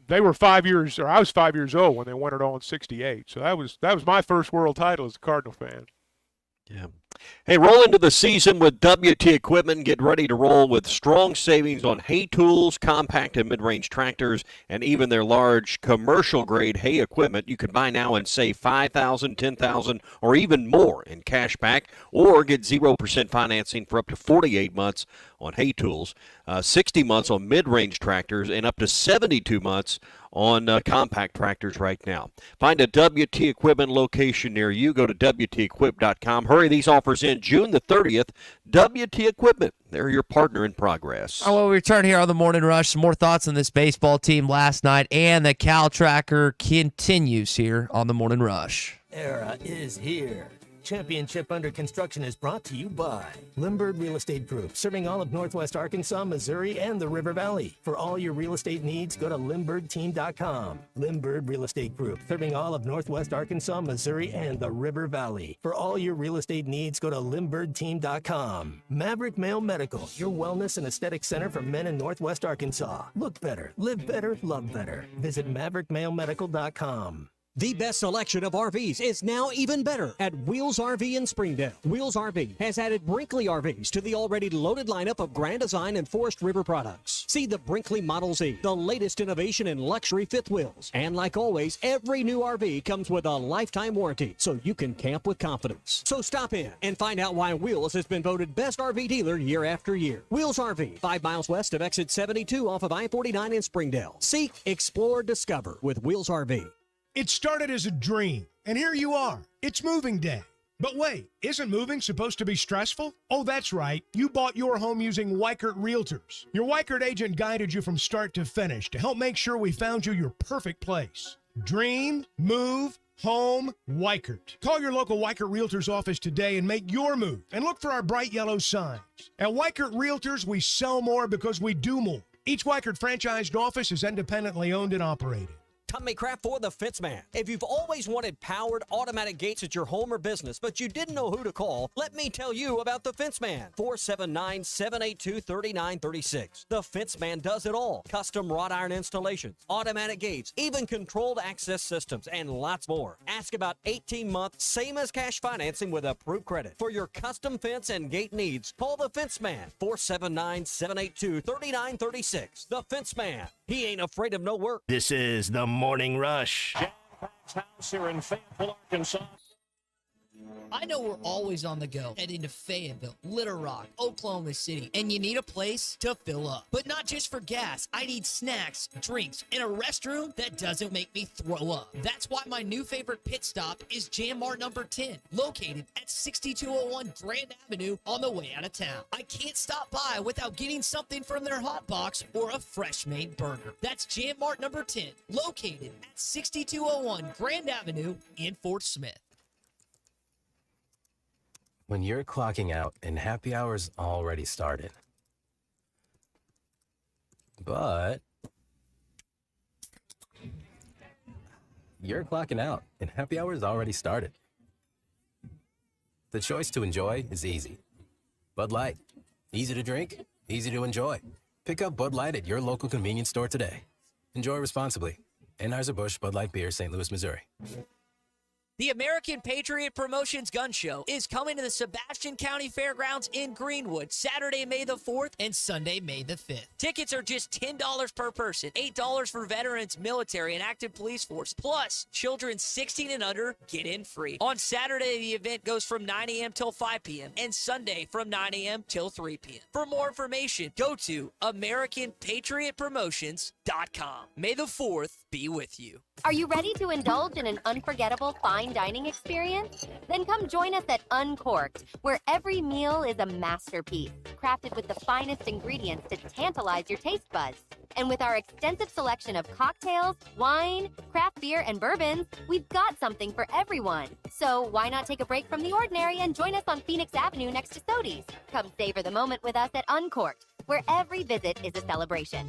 they were 5 years, or I was 5 years old when they won it all in '68. So that was my first world title as a Cardinal fan. Yeah. Hey, roll into the season with WT Equipment. Get ready to roll with strong savings on hay tools, compact and mid-range tractors, and even their large commercial-grade hay equipment. You can buy now and save $5,000, $10,000, or even more in cash back, or get 0% financing for up to 48 months on hay tools, 60 months on mid-range tractors, and up to 72 months on compact tractors right now. Find a WT Equipment location near you. Go to WTEquip.com. Hurry, these offers in June the 30th. WT Equipment, they're your partner in progress. Oh, well, we return here on the Morning Rush. Some more thoughts on this baseball team last night, and the Cal Tracker continues here on the Morning Rush. Era is here. Championship Under Construction is brought to you by Limbird Real Estate Group, serving all of Northwest Arkansas, Missouri, and the River Valley. For all your real estate needs, go to LimbirdTeam.com. Limbird Real Estate Group, serving all of Northwest Arkansas, Missouri, and the River Valley. For all your real estate needs, go to LimbirdTeam.com. Maverick Male Medical, your wellness and aesthetic center for men in Northwest Arkansas. Look better, live better, love better. Visit MaverickMaleMedical.com. The best selection of RVs is now even better at Wheels RV in Springdale. Wheels RV has added Brinkley RVs to the already loaded lineup of Grand Design and Forest River products. See the Brinkley Model Z, the latest innovation in luxury fifth wheels. And like always, every new RV comes with a lifetime warranty, so you can camp with confidence. So stop in and find out why Wheels has been voted best RV dealer year after year. Wheels RV, 5 miles west of exit 72 off of I-49 in Springdale. Seek, explore, discover with Wheels RV. It started as a dream, and here you are. It's moving day. But wait, isn't moving supposed to be stressful? Oh, that's right. You bought your home using Weichert Realtors. Your Weichert agent guided you from start to finish to help make sure we found you your perfect place. Dream, move, home, Weichert. Call your local Weichert Realtors office today and make your move. And look for our bright yellow signs. At Weichert Realtors, we sell more because we do more. Each Weichert franchised office is independently owned and operated. Tommy Kraft for the Fitzman. If you've always wanted powered automatic gates at your home or business, but you didn't know who to call, let me tell you about the Fitzman. 479-782-3936. The Fitzman does it all. Custom wrought iron installations, automatic gates, even controlled access systems, and lots more. Ask about 18-month, same as cash financing with approved credit. For your custom fence and gate needs, call the Fitzman. 479-782-3936. The Fitzman. He ain't afraid of no work. This is the Morning Rush. House here in Fayetteville, Arkansas. I know we're always on the go, heading to Fayetteville, Little Rock, Oklahoma City, and you need a place to fill up. But not just for gas. I need snacks, drinks, and a restroom that doesn't make me throw up. That's why my new favorite pit stop is Jam Mart number 10, located at 6201 Grand Avenue on the way out of town. I can't stop by without getting something from their hot box or a fresh made burger. That's Jam Mart number 10, located at 6201 Grand Avenue in Fort Smith. When you're clocking out and happy hour's already started. But you're clocking out and happy hour's already started. The choice to enjoy is easy. Bud Light. Easy to drink, easy to enjoy. Pick up Bud Light at your local convenience store today. Enjoy responsibly. Anheuser-Busch Bud Light Beer, St. Louis, Missouri. The American Patriot Promotions Gun Show is coming to the Sebastian County Fairgrounds in Greenwood, Saturday, May the 4th and Sunday, May the 5th. Tickets are just $10 per person, $8 for veterans, military, and active police force. Plus, children 16 and under get in free. On Saturday, the event goes from 9 a.m. till 5 p.m. and Sunday from 9 a.m. till 3 p.m. For more information, go to AmericanPatriotPromotions.com. May the 4th be with you. Are you ready to indulge in an unforgettable fine dining experience? Then come join us at Uncorked, where every meal is a masterpiece, crafted with the finest ingredients to tantalize your taste buds. And with our extensive selection of cocktails, wine, craft beer, and bourbons, we've got something for everyone. So why not take a break from the ordinary and join us on Phoenix Avenue next to Sodi's? Come savor the moment with us at Uncorked, where every visit is a celebration.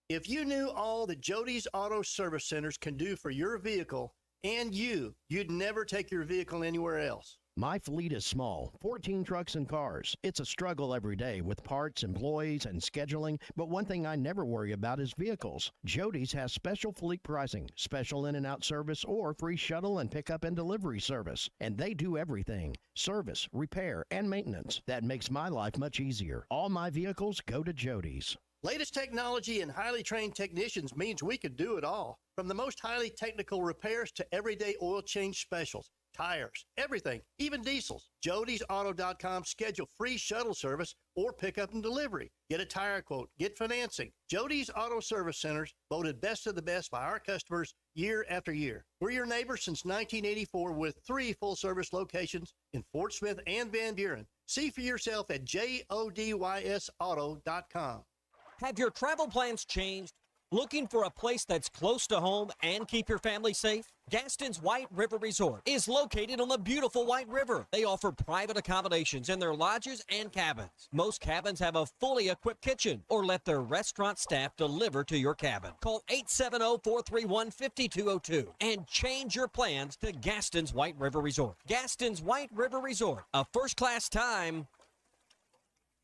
If you knew all that Jody's Auto Service Centers can do for your vehicle and you'd never take your vehicle anywhere else. My fleet is small, 14 trucks and cars. It's a struggle every day with parts, employees, and scheduling, but one thing I never worry about is vehicles. Jody's has special fleet pricing, special in and out service, or free shuttle and pickup and delivery service. And they do everything: service, repair, and maintenance. That makes my life much easier. All my vehicles go to Jody's. Latest technology and highly trained technicians means we could do it all. From the most highly technical repairs to everyday oil change specials. tires, everything, even diesels. Jody'sAuto.com. Schedule free shuttle service or pickup and delivery. Get a tire quote, get financing. Jody's Auto Service Centers, voted best of the best by our customers year after year. We're your neighbors since 1984 with 3 full-service locations in Fort Smith and Van Buren. See for yourself at JODYSauto.com. Have your travel plans changed? Looking for a place that's close to home and keep your family safe? Gaston's White River Resort is located on the beautiful White River. They offer private accommodations in their lodges and cabins. Most cabins have a fully equipped kitchen or let their restaurant staff deliver to your cabin. Call 870-431-5202 and change your plans to Gaston's White River Resort. Gaston's White River Resort, a first-class time,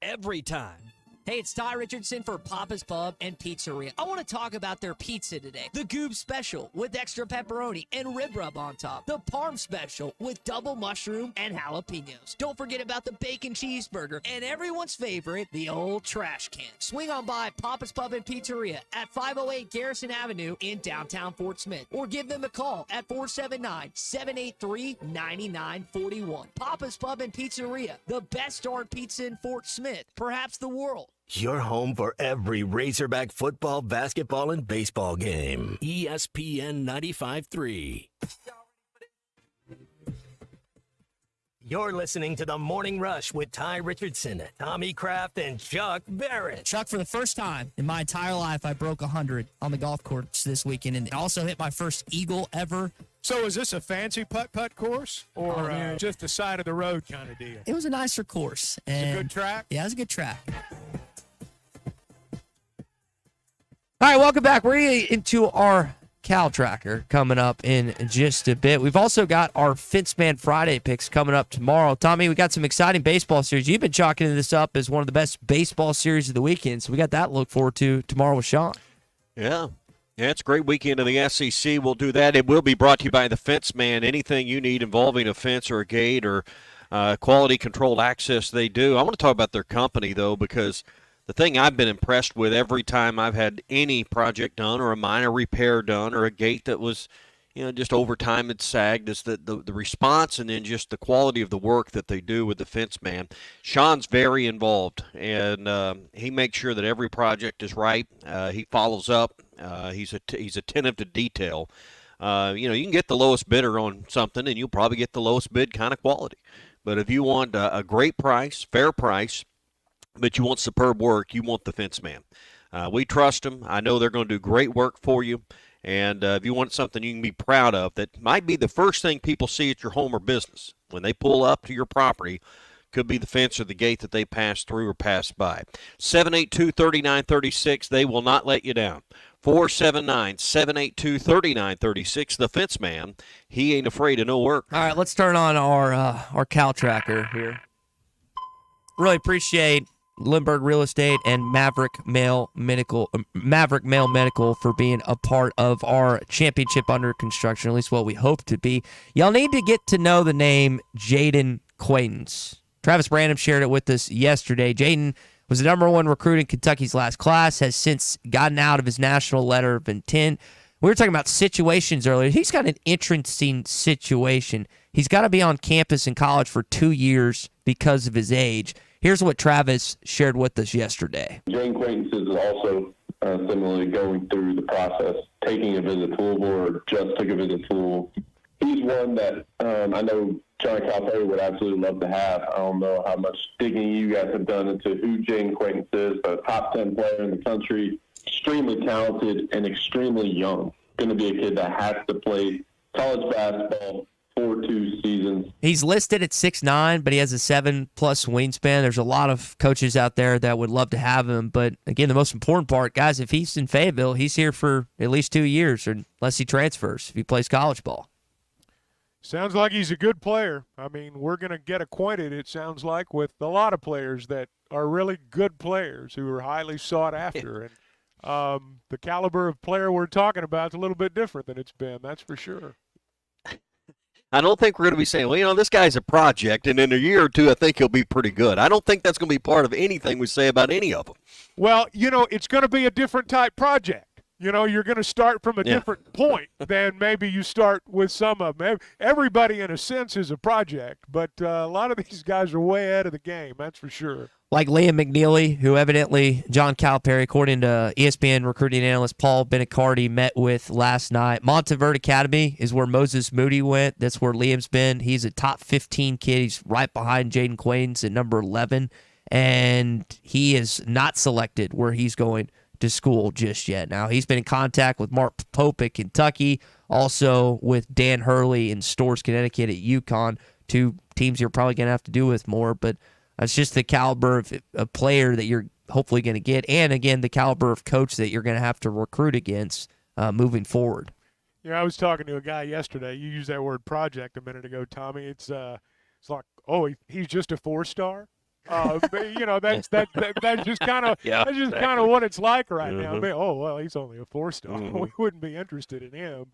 every time. Hey, it's Ty Richardson for Papa's Pub and Pizzeria. I want to talk about their pizza today. The Goob Special with extra pepperoni and rib rub on top. The Parm Special with double mushroom and jalapenos. Don't forget about the bacon cheeseburger and everyone's favorite, the old trash can. Swing on by Papa's Pub and Pizzeria at 508 Garrison Avenue in downtown Fort Smith. Or give them a call at 479-783-9941. Papa's Pub and Pizzeria, the best darn pizza in Fort Smith, perhaps the world. Your home for every Razorback football, basketball, and baseball game. ESPN 95.3. You're listening to The Morning Rush with Ty Richardson, Tommy Kraft, and Chuck Barrett. Chuck, for the first time in my entire life, I broke 100 on the golf course this weekend and also hit my first eagle ever. So is this a fancy putt-putt course or just a side-of-the-road kind of deal? It was a nicer course. It's a good track? Yeah, it was a good track. All right, welcome back. We're going to get into our Cal Tracker coming up in just a bit. We've also got our Fence Man Friday picks coming up tomorrow. Tommy, we got some exciting baseball series. You've been chalking this up as one of the best baseball series of the weekend, so we got that to look forward to tomorrow with Sean. Yeah, it's a great weekend of the SEC. We'll do that. It will be brought to you by the Fence Man. Anything you need involving a fence or a gate or quality controlled access, they do. I want to talk about their company, though, because the thing I've been impressed with every time I've had any project done or a minor repair done or a gate that was, just over time had sagged is the response and then just the quality of the work that they do with the Fence Man. Sean's very involved, and he makes sure that every project is right. He follows up. He's attentive to detail. You can get the lowest bidder on something, and you'll probably get the lowest bid kind of quality. But if you want a great price, fair price, but you want superb work, you want the Fence Man. We trust them. I know they're going to do great work for you. And if you want something you can be proud of, that might be the first thing people see at your home or business. When they pull up to your property, could be the fence or the gate that they pass through or pass by. 782-3936, they will not let you down. 479-782-3936, the Fence Man. He ain't afraid of no work. All right, let's turn on our Cal Tracker here. Really appreciate Lindbergh Real Estate and Maverick Male Medical for being a part of our championship under construction, at least what we hope to be. Y'all need to get to know the name Jaden Quaintance. Travis Branham shared it with us yesterday. Jaden was the number 1 recruit in Kentucky's last class, has since gotten out of his national letter of intent. We were talking about situations earlier. He's got an interesting situation. He's got to be on campus in college for 2 years because of his age. Here's what Travis shared with us yesterday. Jane Quaintance is also similarly going through the process, taking a visit to Louisville or just took a visit to Louisville. He's one that I know Johnny Calipari would absolutely love to have. I don't know how much digging you guys have done into who Jane Quaintance is, but a top 10 player in the country, extremely talented and extremely young. Going to be a kid that has to play college basketball for 2 seasons. He's listed at 6'9", but he has a 7+ wingspan. There's a lot of coaches out there that would love to have him. But, again, the most important part, guys, if he's in Fayetteville, he's here for at least 2 years, or unless he transfers, if he plays college ball. Sounds like he's a good player. I mean, we're going to get acquainted, it sounds like, with a lot of players that are really good players who are highly sought after. And the caliber of player we're talking about is a little bit different than it's been, that's for sure. I don't think we're going to be saying, well, this guy's a project, and in a year or two, I think he'll be pretty good. I don't think that's going to be part of anything we say about any of them. Well, it's going to be a different type project. you're going to start from a different point than maybe you start with some of them. Everybody, in a sense, is a project, but a lot of these guys are way ahead of the game, that's for sure. Like Liam McNeely, who evidently John Calipari, according to ESPN recruiting analyst Paul Benacardi, met with last night. Monteverde Academy is where Moses Moody went. That's where Liam's been. He's a top 15 kid. He's right behind Jaden Quaid's at number 11, and he is not selected where he's going to school just yet. Now, he's been in contact with Mark Pope at Kentucky, also with Dan Hurley in Storrs, Connecticut at UConn, two teams you're probably going to have to do with more, but it's just the caliber of a player that you're hopefully going to get, and, again, the caliber of coach that you're going to have to recruit against moving forward. Yeah, I was talking to a guy yesterday. You used that word project a minute ago, Tommy. It's like, oh, he's just a 4-star? That's just kind of what it's like right now. I mean, oh well, he's only a 4-star. We wouldn't be interested in him.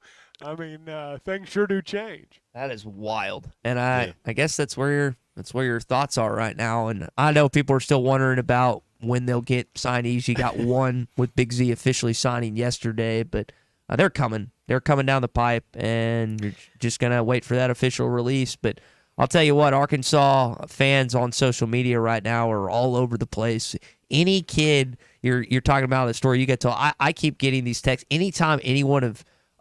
I mean, things sure do change. That is wild, and I guess that's where your thoughts are right now. And I know people are still wondering about when they'll get signees. You got one with Big Z officially signing yesterday, but they're coming. They're coming down the pipe, and you're just gonna wait for that official release. But I'll tell you what, Arkansas fans on social media right now are all over the place. Any kid you're talking about the story you get told, I keep getting these texts. Anytime anyone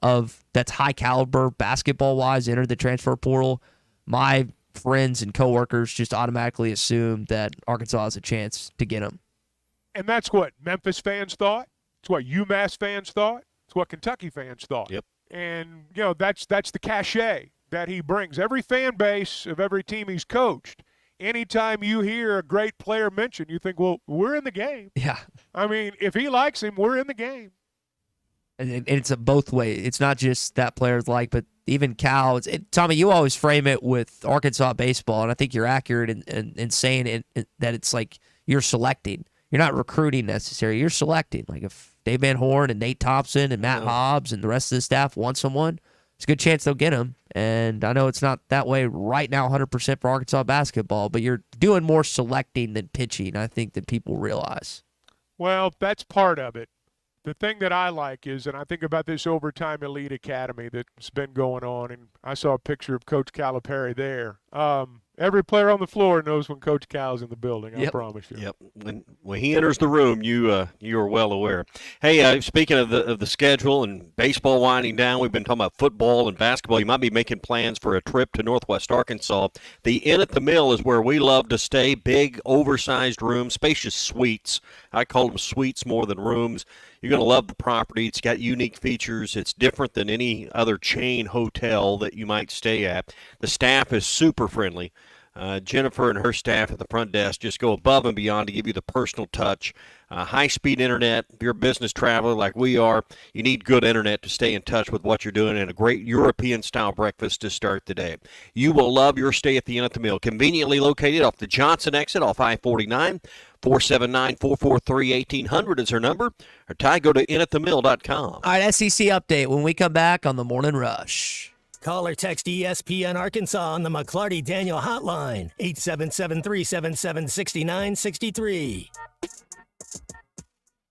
of that's high caliber basketball wise entered the transfer portal, my friends and coworkers just automatically assume that Arkansas has a chance to get them. And that's what Memphis fans thought. It's what UMass fans thought. It's what Kentucky fans thought. Yep. And that's the cachet that he brings. Every fan base of every team he's coached, anytime you hear a great player mentioned, you think, well, we're in the game. Yeah. I mean, if he likes him, we're in the game. And it's a both way. It's not just that player's like, but even Cal. Tommy, you always frame it with Arkansas baseball, and I think you're accurate in saying it that it's like you're selecting. You're not recruiting necessarily. You're selecting. Like if Dave Van Horn and Nate Thompson and Matt Hobbs and the rest of the staff want someone, it's a good chance they'll get him. And I know it's not that way right now 100% for Arkansas basketball, but you're doing more selecting than pitching, I think, than people realize. Well, that's part of it. The thing that I like is, and I think about this Overtime Elite Academy that's been going on, and I saw a picture of Coach Calipari there. Every player on the floor knows when Coach Cal's in the building, I promise you. Yep. When he enters the room, you are well aware. Hey, speaking of the schedule and baseball winding down, we've been talking about football and basketball. You might be making plans for a trip to Northwest Arkansas. The Inn at the Mill is where we love to stay. Big, oversized rooms, spacious suites. I call them suites more than rooms. You're going to love the property. It's got unique features. It's different than any other chain hotel that you might stay at. The staff is super friendly. Jennifer and her staff at the front desk just go above and beyond to give you the personal touch. High-speed internet. If you're a business traveler like we are, you need good internet to stay in touch with what you're doing, and a great European-style breakfast to start the day. You will love your stay at the Inn at the Mill. Conveniently located off the Johnson exit off I-49. 479-443-1800 is her number. Or Ty, go to inatthemill.com. All right, SEC update when we come back on the Morning Rush. Call or text ESPN Arkansas on the McLarty Daniel hotline, 877-377-6963.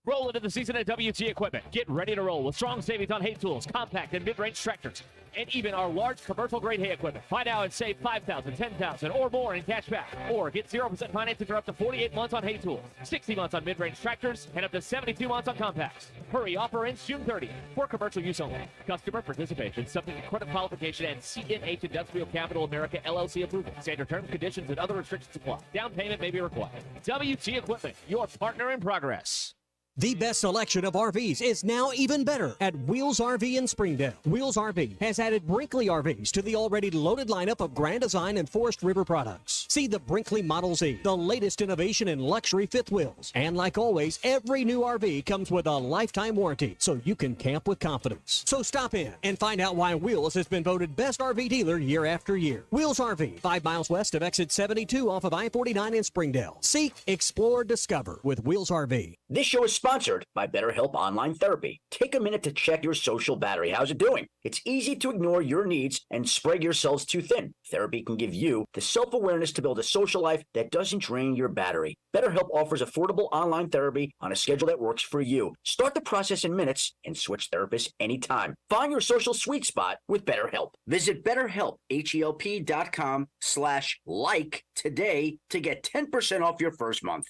Roll into the season at WT Equipment. Get ready to roll with strong savings on hay tools, compact and mid-range tractors, and even our large commercial-grade hay equipment. Find out and save $5,000, $10,000, or more in cash back. Or get 0% financing for up to 48 months on hay tools, 60 months on mid-range tractors, and up to 72 months on compacts. Hurry, offer ends June 30th for commercial use only. Customer participation subject to credit qualification and CNH Industrial Capital America LLC approval. Standard terms, conditions, and other restrictions apply. Down payment may be required. WT Equipment, your partner in progress. The best selection of RVs is now even better at Wheels RV in Springdale. Wheels RV has added Brinkley RVs to the already loaded lineup of Grand Design and Forest River products. See the Brinkley Model Z, the latest innovation in luxury fifth wheels. And like always, every new RV comes with a lifetime warranty, so you can camp with confidence. So stop in and find out why Wheels has been voted best RV dealer year after year. Wheels RV, 5 miles west of exit 72 off of I-49 in Springdale. Seek, explore, discover with Wheels RV. This show is sponsored by BetterHelp Online Therapy. Take a minute to check your social battery. How's it doing? It's easy to ignore your needs and spread yourselves too thin. Therapy can give you the self-awareness to build a social life that doesn't drain your battery. BetterHelp offers affordable online therapy on a schedule that works for you. Start the process in minutes and switch therapists anytime. Find your social sweet spot with BetterHelp. Visit BetterHelp, HELP.com/like today to get 10% off your first month.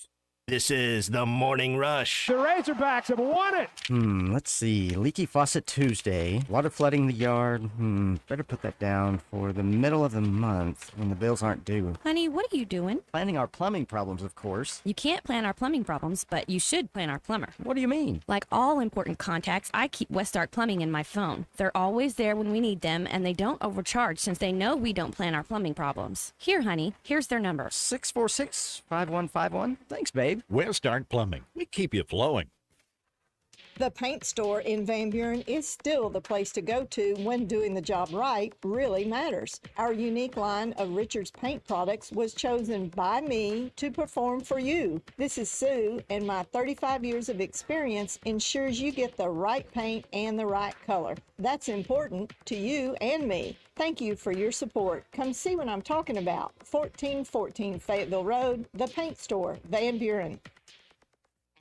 This is the Morning Rush. The Razorbacks have won it. Let's see. Leaky faucet Tuesday. Water flooding the yard. Better put that down for the middle of the month when the bills aren't due. Honey, what are you doing? Planning our plumbing problems, of course. You can't plan our plumbing problems, but you should plan our plumber. What do you mean? Like all important contacts, I keep Westark Plumbing in my phone. They're always there when we need them, and they don't overcharge since they know we don't plan our plumbing problems. Here, honey, here's their number. 646-5151. Thanks, babe. Westark Plumbing. We keep you flowing. The paint store in Van Buren is still the place to go to when doing the job right really matters. Our unique line of Richards paint products was chosen by me to perform for you. This is Sue, and my 35 years of experience ensures you get the right paint and the right color. That's important to you and me. Thank you for your support. Come see what I'm talking about. 1414 Fayetteville Road, the paint store, Van Buren.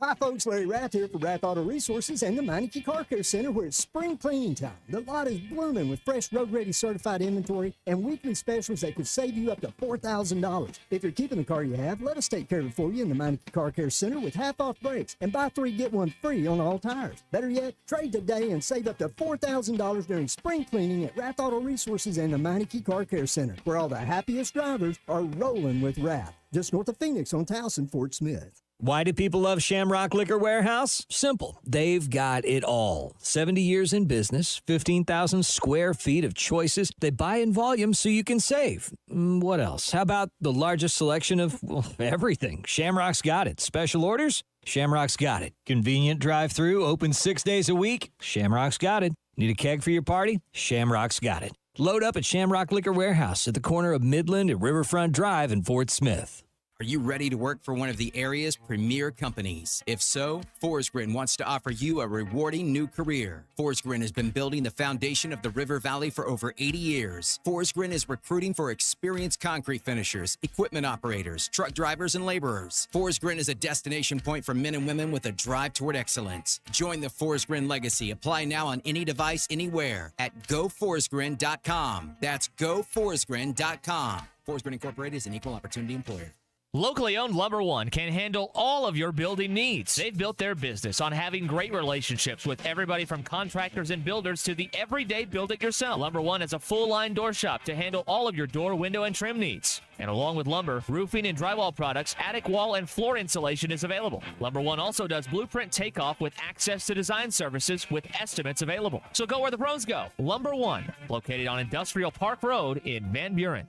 Hi folks, Larry Rath here for Rath Auto Resources and the Meineke Car Care Center, where it's spring cleaning time. The lot is blooming with fresh road-ready certified inventory and weekly specials that could save you up to $4,000. If you're keeping the car you have, let us take care of it for you in the Meineke Car Care Center with half-off brakes and buy 3, get 1 free on all tires. Better yet, trade today and save up to $4,000 during spring cleaning at Rath Auto Resources and the Meineke Car Care Center, where all the happiest drivers are rolling with Rath. Just north of Phoenix on Towson, Fort Smith. Why do people love Shamrock Liquor Warehouse? Simple. They've got it all. 70 years in business, 15,000 square feet of choices. They buy in volume so you can save. What else? How about the largest selection of everything? Shamrock's got it. Special orders? Shamrock's got it. Convenient drive-through, open 6 days a week? Shamrock's got it. Need a keg for your party? Shamrock's got it. Load up at Shamrock Liquor Warehouse at the corner of Midland and Riverfront Drive in Fort Smith. Are you ready to work for one of the area's premier companies? If so, Forsgren wants to offer you a rewarding new career. Forsgren has been building the foundation of the River Valley for over 80 years. Forsgren is recruiting for experienced concrete finishers, equipment operators, truck drivers, and laborers. Forsgren is a destination point for men and women with a drive toward excellence. Join the Forsgren legacy. Apply now on any device, anywhere at goforsgren.com. That's goforsgren.com. Forsgren Incorporated is an equal opportunity employer. Locally owned Lumber One can handle all of your building needs. They've built their business on having great relationships with everybody from contractors and builders to the everyday build-it-yourself. Lumber One has a full-line door shop to handle all of your door, window, and trim needs. And along with lumber, roofing and drywall products, attic wall and floor insulation is available. Lumber One also does blueprint takeoff with access to design services with estimates available. So go where the pros go. Lumber One, located on Industrial Park Road in Van Buren.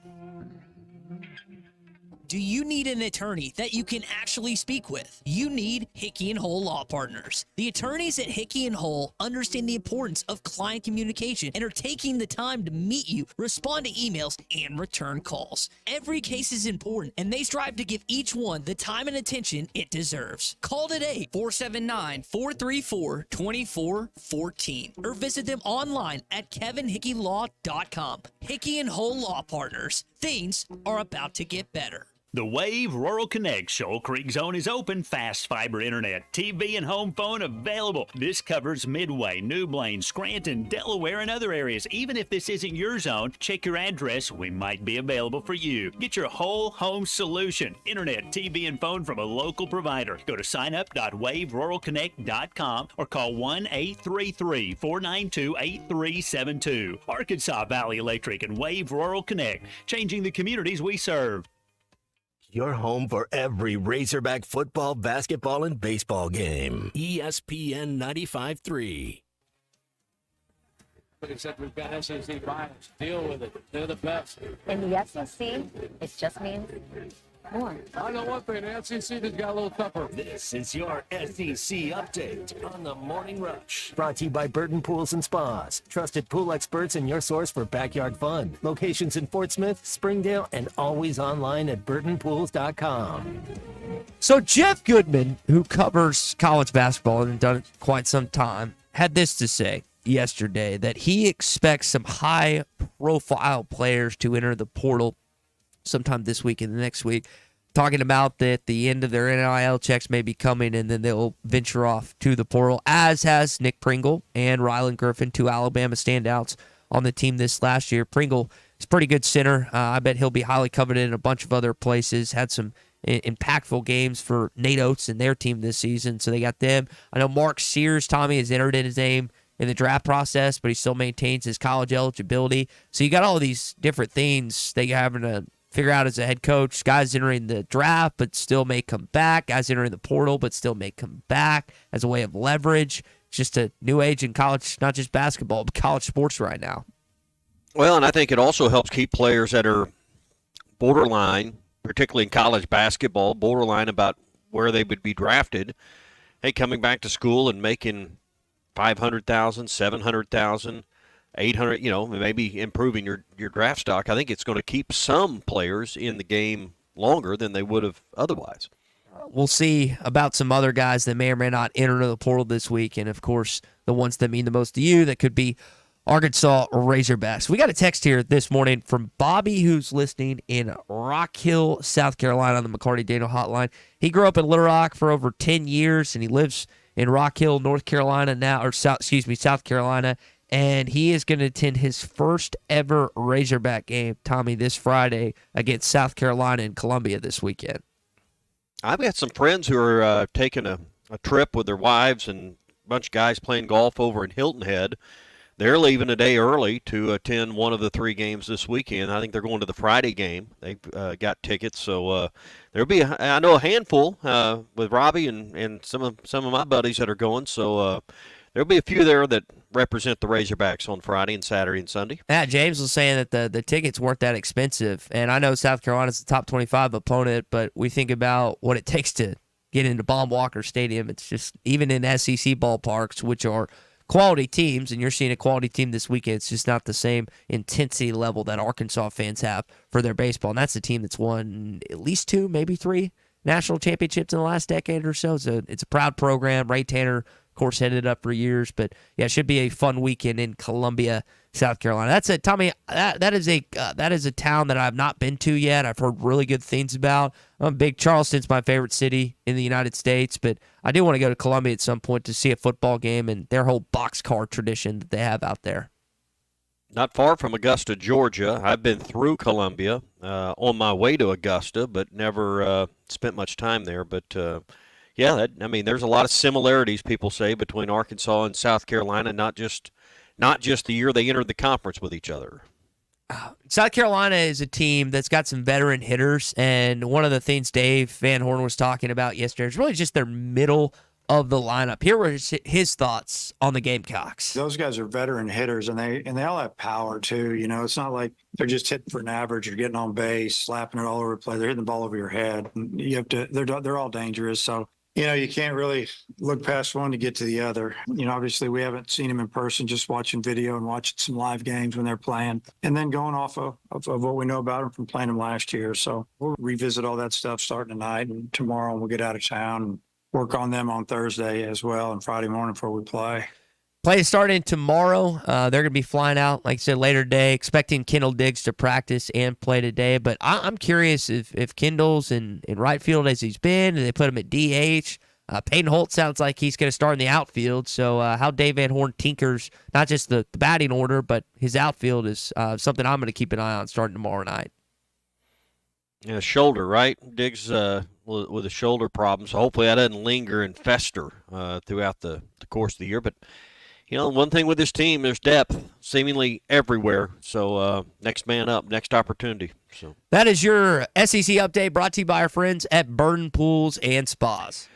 Do you need an attorney that you can actually speak with? You need Hickey & Hull Law Partners. The attorneys at Hickey & Hull understand the importance of client communication and are taking the time to meet you, respond to emails, and return calls. Every case is important, and they strive to give each one the time and attention it deserves. Call today, 479-434-2414, or visit them online at kevinhickeylaw.com. Hickey & Hull Law Partners. Things are about to get better. The Wave Rural Connect Shoal Creek Zone is open. Fast fiber internet, TV, and home phone available. This covers Midway, New Blaine, Scranton, Delaware, and other areas. Even if this isn't your zone, check your address. We might be available for you. Get your whole home solution. Internet, TV, and phone from a local provider. Go to signup.waveruralconnect.com or call 1-833-492-8372. Arkansas Valley Electric and Wave Rural Connect, changing the communities we serve. Your home for every Razorback football, basketball, and baseball game. ESPN 95.3. But except we've got SEC bias. Deal with it. They're the best. In the SEC, it just means more. I know one thing. The SEC just got a little tougher. This is your SEC update on the Morning Rush. Brought to you by Burton Pools and Spas. Trusted pool experts and your source for backyard fun. Locations in Fort Smith, Springdale, and always online at burtonpools.com. So Jeff Goodman, who covers college basketball and done it quite some time, had this to say yesterday, that he expects some high-profile players to enter the portal sometime this week and the next week, talking about that the end of their NIL checks may be coming, and then they'll venture off to the portal, as has Nick Pringle and Rylan Griffin, two Alabama standouts on the team this last year. Pringle is a pretty good center. I bet he'll be highly coveted in a bunch of other places. Had some impactful games for Nate Oates and their team this season, so they got them. I know Mark Sears, Tommy, has entered in his name in the draft process, but he still maintains his college eligibility. So you got all these different things that you're having to figure out as a head coach. Guys entering the draft but still may come back. Guys entering the portal but still may come back as a way of leverage. It's just a new age in college, not just basketball, but college sports right now. Well, and I think it also helps keep players that are borderline, particularly in college basketball, borderline about where they would be drafted. Hey, coming back to school and making $500,000, $700,000, $800,000, maybe improving your draft stock. I think it's going to keep some players in the game longer than they would have otherwise. We'll see about some other guys that may or may not enter the portal this week, and of course the ones that mean the most to you, that could be Arkansas Razorbacks. We got a text here this morning from Bobby, who's listening in Rock Hill, South Carolina, on the McLarty Daniel Hotline. He grew up in Little Rock for over 10 years, and he lives in Rock Hill, North Carolina now, or South Carolina, and he is going to attend his first ever Razorback game, Tommy, this Friday against South Carolina in Columbia this weekend. I've got some friends who are taking a trip with their wives and a bunch of guys playing golf over in Hilton Head. They're leaving a day early to attend one of the 3 games this weekend. I think they're going to the Friday game. They've got tickets, so there'll be I know a handful with Robbie and some of my buddies that are going. So there'll be a few there that represent the Razorbacks on Friday and Saturday and Sunday. Yeah, James was saying that the tickets weren't that expensive, and I know South Carolina's the top 25 opponent, but we think about what it takes to get into Baum Walker Stadium. It's just, even in SEC ballparks, which are quality teams, and you're seeing a quality team this weekend, it's just not the same intensity level that Arkansas fans have for their baseball. And that's a team that's won at least 2, maybe 3 national championships in the last decade or so. So it's a proud program. Ray Tanner, of course, headed up for years. But yeah, it should be a fun weekend in Columbia, South Carolina. That's it, Tommy. That is a town that I've not been to yet. I've heard really good things about. I'm big. Charleston's my favorite city in the United States, but I do want to go to Columbia at some point to see a football game and their whole boxcar tradition that they have out there. Not far from Augusta, Georgia. I've been through Columbia on my way to Augusta, but never spent much time there. But yeah, there's a lot of similarities, people say, between Arkansas and South Carolina. Not just the year they entered the conference with each other. South Carolina is a team that's got some veteran hitters, and one of the things Dave Van Horn was talking about yesterday is really just their middle of the lineup. Here were his thoughts on the Gamecocks. Those guys are veteran hitters, and they all have power too. You know, it's not like they're just hitting for an average or getting on base, slapping it all over the place. They're hitting the ball over your head. And you have to. They're all dangerous. So you know, you can't really look past one to get to the other. You know, obviously we haven't seen them in person, just watching video and watching some live games when they're playing, and then going off of what we know about them from playing them last year. So we'll revisit all that stuff starting tonight and tomorrow, and we'll get out of town and work on them on Thursday as well and Friday morning before we play. Play starting tomorrow. They're going to be flying out, like I said, later today, expecting Kendall Diggs to practice and play today. But I'm curious if Kendall's in right field as he's been, and they put him at DH. Peyton Holt sounds like he's going to start in the outfield. So how Dave Van Horn tinkers, not just the batting order, but his outfield is something I'm going to keep an eye on starting tomorrow night. Yeah, shoulder, right? Diggs with a shoulder problem, so hopefully that doesn't linger and fester throughout the course of the year. But, you know, one thing with this team, there's depth seemingly everywhere. So next man up, next opportunity. So that is your SEC update brought to you by our friends at Burden Pools and Spas.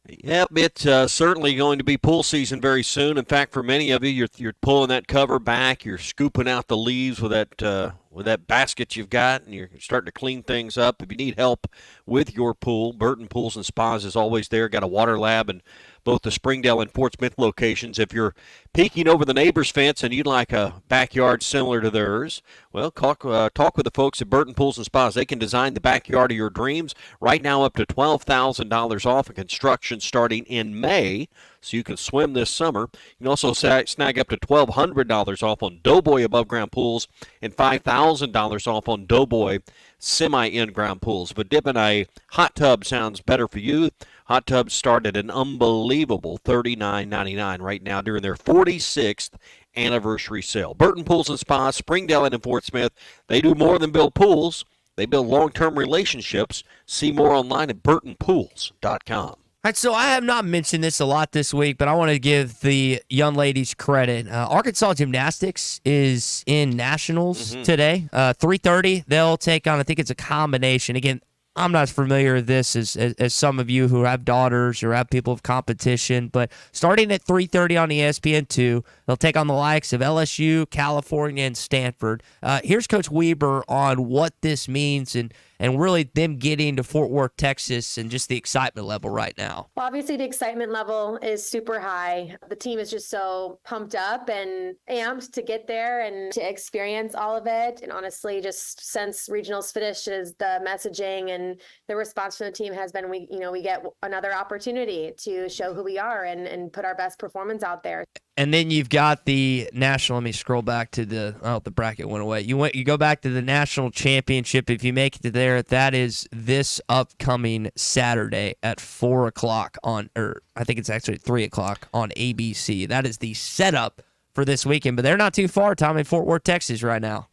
Yep, it's certainly going to be pool season very soon. In fact, for many of you, you're pulling that cover back, you're scooping out the leaves with that basket you've got, and you're starting to clean things up. If you need help with your pool, Burton Pools and Spas is always there. Got a water lab in both the Springdale and Fort Smith locations. If you're peeking over the neighbor's fence and you'd like a backyard similar to theirs, well, talk with the folks at Burton Pools and Spas. They can design the backyard of your dreams. Right now, up to $12,000 off of construction starting in May, so you can swim this summer. You can also snag up to $1,200 off on Doughboy above-ground pools and $5,000 $1,000 off on Doughboy semi-in-ground pools. If a dip in a hot tub sounds better for you, hot tubs start at an unbelievable $39.99 right now during their 46th anniversary sale. Burton Pools and Spas, Springdale and in Fort Smith, they do more than build pools. They build long-term relationships. See more online at burtonpools.com. All right, so I have not mentioned this a lot this week, but I want to give the young ladies credit. Arkansas Gymnastics is in nationals today. 3:30, they'll take on, I think it's a combination. Again, I'm not as familiar with this as some of you who have daughters or have people of competition, but starting at 3:30 on ESPN2, they'll take on the likes of LSU, California, and Stanford. Here's Coach Weber on what this means and really them getting to Fort Worth, Texas, and just the excitement level right now. Well, obviously the excitement level is super high. The team is just so pumped up and amped to get there and to experience all of it. And honestly, just since regionals finished, is the messaging and the response from the team has been, we get another opportunity to show who we are and put our best performance out there. And then you've got the national. Let me scroll back to the bracket went away. You go back to the national championship. If you make it to there, that is this upcoming Saturday at 4:00 or I think it's actually 3:00 on ABC. That is the setup for this weekend. But they're not too far, Tom, in Fort Worth, Texas, right now.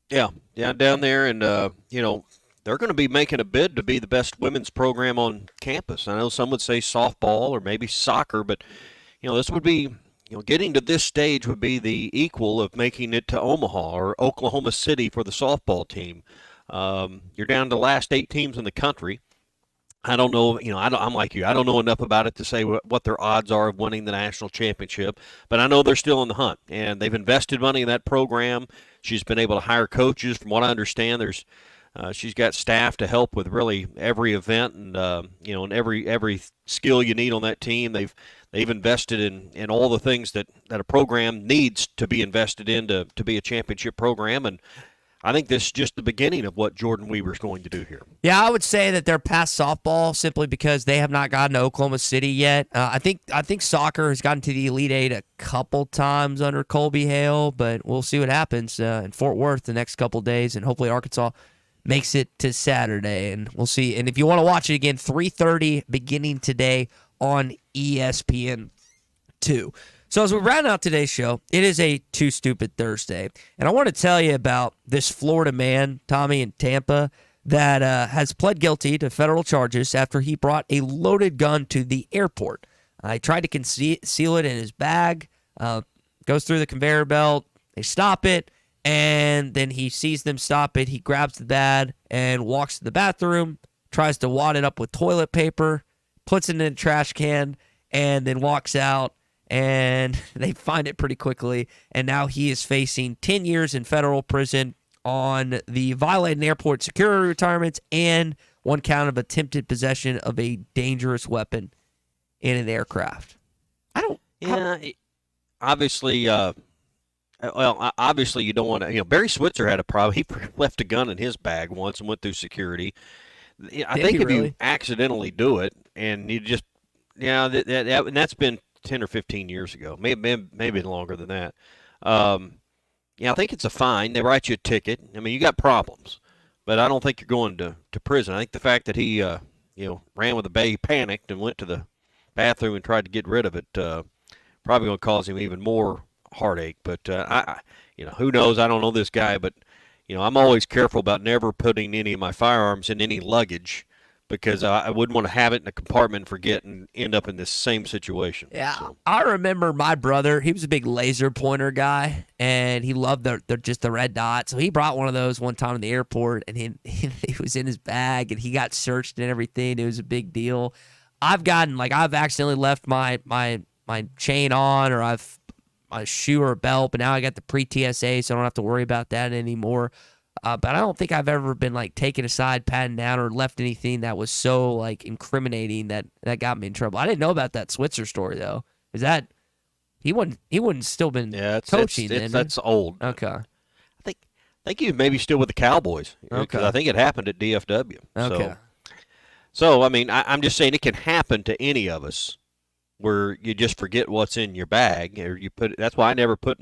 Yeah, down there, and they're going to be making a bid to be the best women's program on campus. I know some would say softball or maybe soccer, but this would be, getting to this stage would be the equal of making it to Omaha or Oklahoma City for the softball team. You're down to the last 8 teams in the country. I don't know, I'm like you. I don't know enough about it to say what their odds are of winning the national championship, but I know they're still in the hunt, and they've invested money in that program. She's been able to hire coaches. From what I understand, she's got staff to help with really every event and and every skill you need on that team. They've invested in all the things that a program needs to be invested in to be a championship program, and I think this is just the beginning of what Jordan Weaver's going to do here. Yeah, I would say that they're past softball simply because they have not gotten to Oklahoma City yet. I think soccer has gotten to the Elite Eight a couple times under Colby Hale, but we'll see what happens in Fort Worth the next couple days, and hopefully Arkansas makes it to Saturday, and we'll see. And if you want to watch it again, 3:30 beginning today on ESPN2. So as we round out today's show, it is a Too Stupid Thursday, and I want to tell you about this Florida man, Tommy in Tampa, that has pled guilty to federal charges after he brought a loaded gun to the airport. He tried to conceal it in his bag, goes through the conveyor belt, they stop it, and then he sees them stop it. He grabs the bag and walks to the bathroom, tries to wad it up with toilet paper, puts it in a trash can, and then walks out. And they find it pretty quickly. And now he is facing 10 years in federal prison on the violating airport security requirements and one count of attempted possession of a dangerous weapon in an aircraft. Obviously, obviously you don't want to. Barry Switzer had a problem. He left a gun in his bag once and went through security. I think if you accidentally do it and you just, and that's been 10 or 15 years ago, maybe longer than that. I think it's a fine. They write you a ticket. I mean, you got problems, but I don't think you're going to prison. I think the fact that he, ran with a bay, panicked and went to the bathroom and tried to get rid of it, probably going to cause him even more heartache. But who knows? I don't know this guy, but I'm always careful about never putting any of my firearms in any luggage, because I wouldn't want to have it in a compartment and forget and end up in this same situation. Yeah, so. I remember my brother, he was a big laser pointer guy, and he loved just the red dot. So he brought one of those one time in the airport, and he was in his bag, and he got searched and everything. It was a big deal. I've accidentally left my chain on, or I've a shoe or a belt, but now I got the pre-TSA, so I don't have to worry about that anymore. But I don't think I've ever been taken aside, patted down, or left anything that was so incriminating that got me in trouble. I didn't know about that Switzer story though. Is that he wouldn't still been coaching then? That's old. Okay. I think he was maybe still with the Cowboys. Okay. I think it happened at DFW. Okay. So I mean, I'm just saying it can happen to any of us, where you just forget what's in your bag, or you put. That's why I never put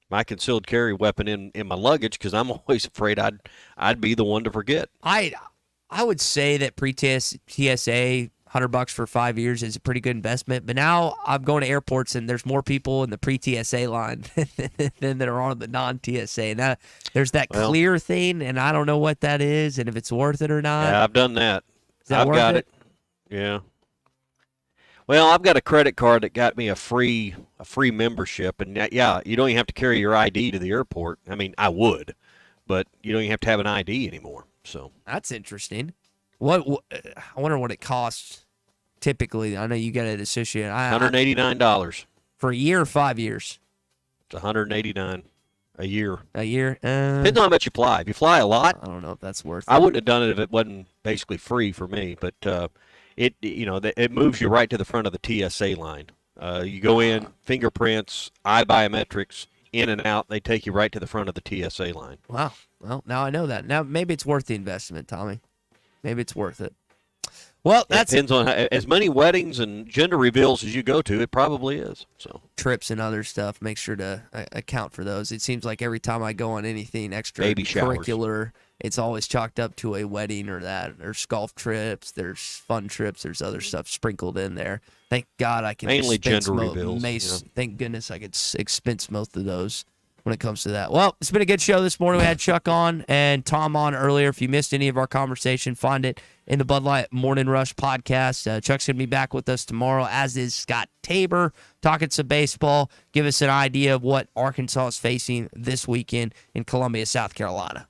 my concealed carry weapon in my luggage because I'm always afraid I'd be the one to forget. I would say that pre-TSA, $100 for 5 years is a pretty good investment. But now I'm going to airports and there's more people in the pre-TSA line than there are on the non-TSA. And there's that clear thing, and I don't know what that is and if it's worth it or not. Yeah, I've done that. Is that I've worth got it? Yeah. Well, I've got a credit card that got me a free membership, and yeah, you don't even have to carry your ID to the airport. I mean, I would, but you don't even have to have an ID anymore. So that's interesting. What I wonder what it costs typically. I know you got it associated. $189 for a year or 5 years. It's $189 a year. A year. Depends on how much you fly. If you fly a lot, I don't know if that's worth it. I wouldn't have done it if it wasn't basically free for me, but it moves you right to the front of the TSA line. You go in, fingerprints, eye biometrics, in and out. They take you right to the front of the TSA line. Wow. Well, now I know that. Now maybe it's worth the investment, Tommy. Maybe it's worth it. Well, It depends on as many weddings and gender reveals as you go to. It probably is. So trips and other stuff. Make sure to account for those. It seems like every time I go on anything Baby showers. extracurricular, it's always chalked up to a wedding or that. There's golf trips. There's fun trips. There's other stuff sprinkled in there. Thank God I can Mainly expense gender reveals, yeah. Thank goodness I could expense most of those when it comes to that. Well, it's been a good show this morning. We had Chuck on and Tom on earlier. If you missed any of our conversation, find it in the Bud Light Morning Rush podcast. Chuck's going to be back with us tomorrow, as is Scott Tabor, talking some baseball. Give us an idea of what Arkansas is facing this weekend in Columbia, South Carolina.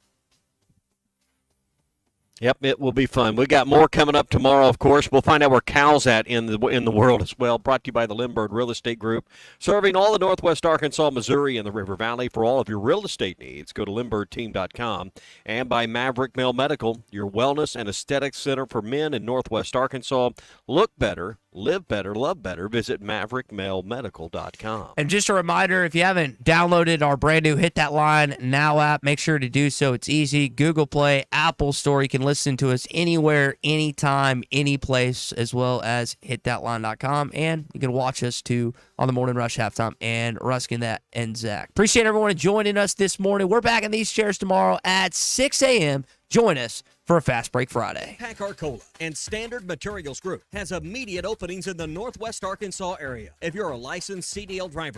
Yep, it will be fun. We got more coming up tomorrow, of course. We'll find out where Cal's at in the world as well. Brought to you by the Lindbergh Real Estate Group, serving all of Northwest Arkansas, Missouri, and the River Valley. For all of your real estate needs, go to lindberghteam.com. And by Maverick Male Medical, your wellness and aesthetics center for men in Northwest Arkansas. Look better, live better, love better. Visit maverickmalemedical.com. And just a reminder, if you haven't downloaded our brand new Hit That Line Now app, make sure to do so. It's easy. Google Play, Apple Store. You can listen to us anywhere, anytime, any place, as well as hitthatline.com. And you can watch us too on the Morning Rush Halftime and Ruskin that and Zach. Appreciate everyone joining us this morning. We're back in these chairs tomorrow at 6 a.m. Join us for a Fast Break Friday. Pack Arcola and Standard Materials Group has immediate openings in the Northwest Arkansas area. If you're a licensed CDL driver,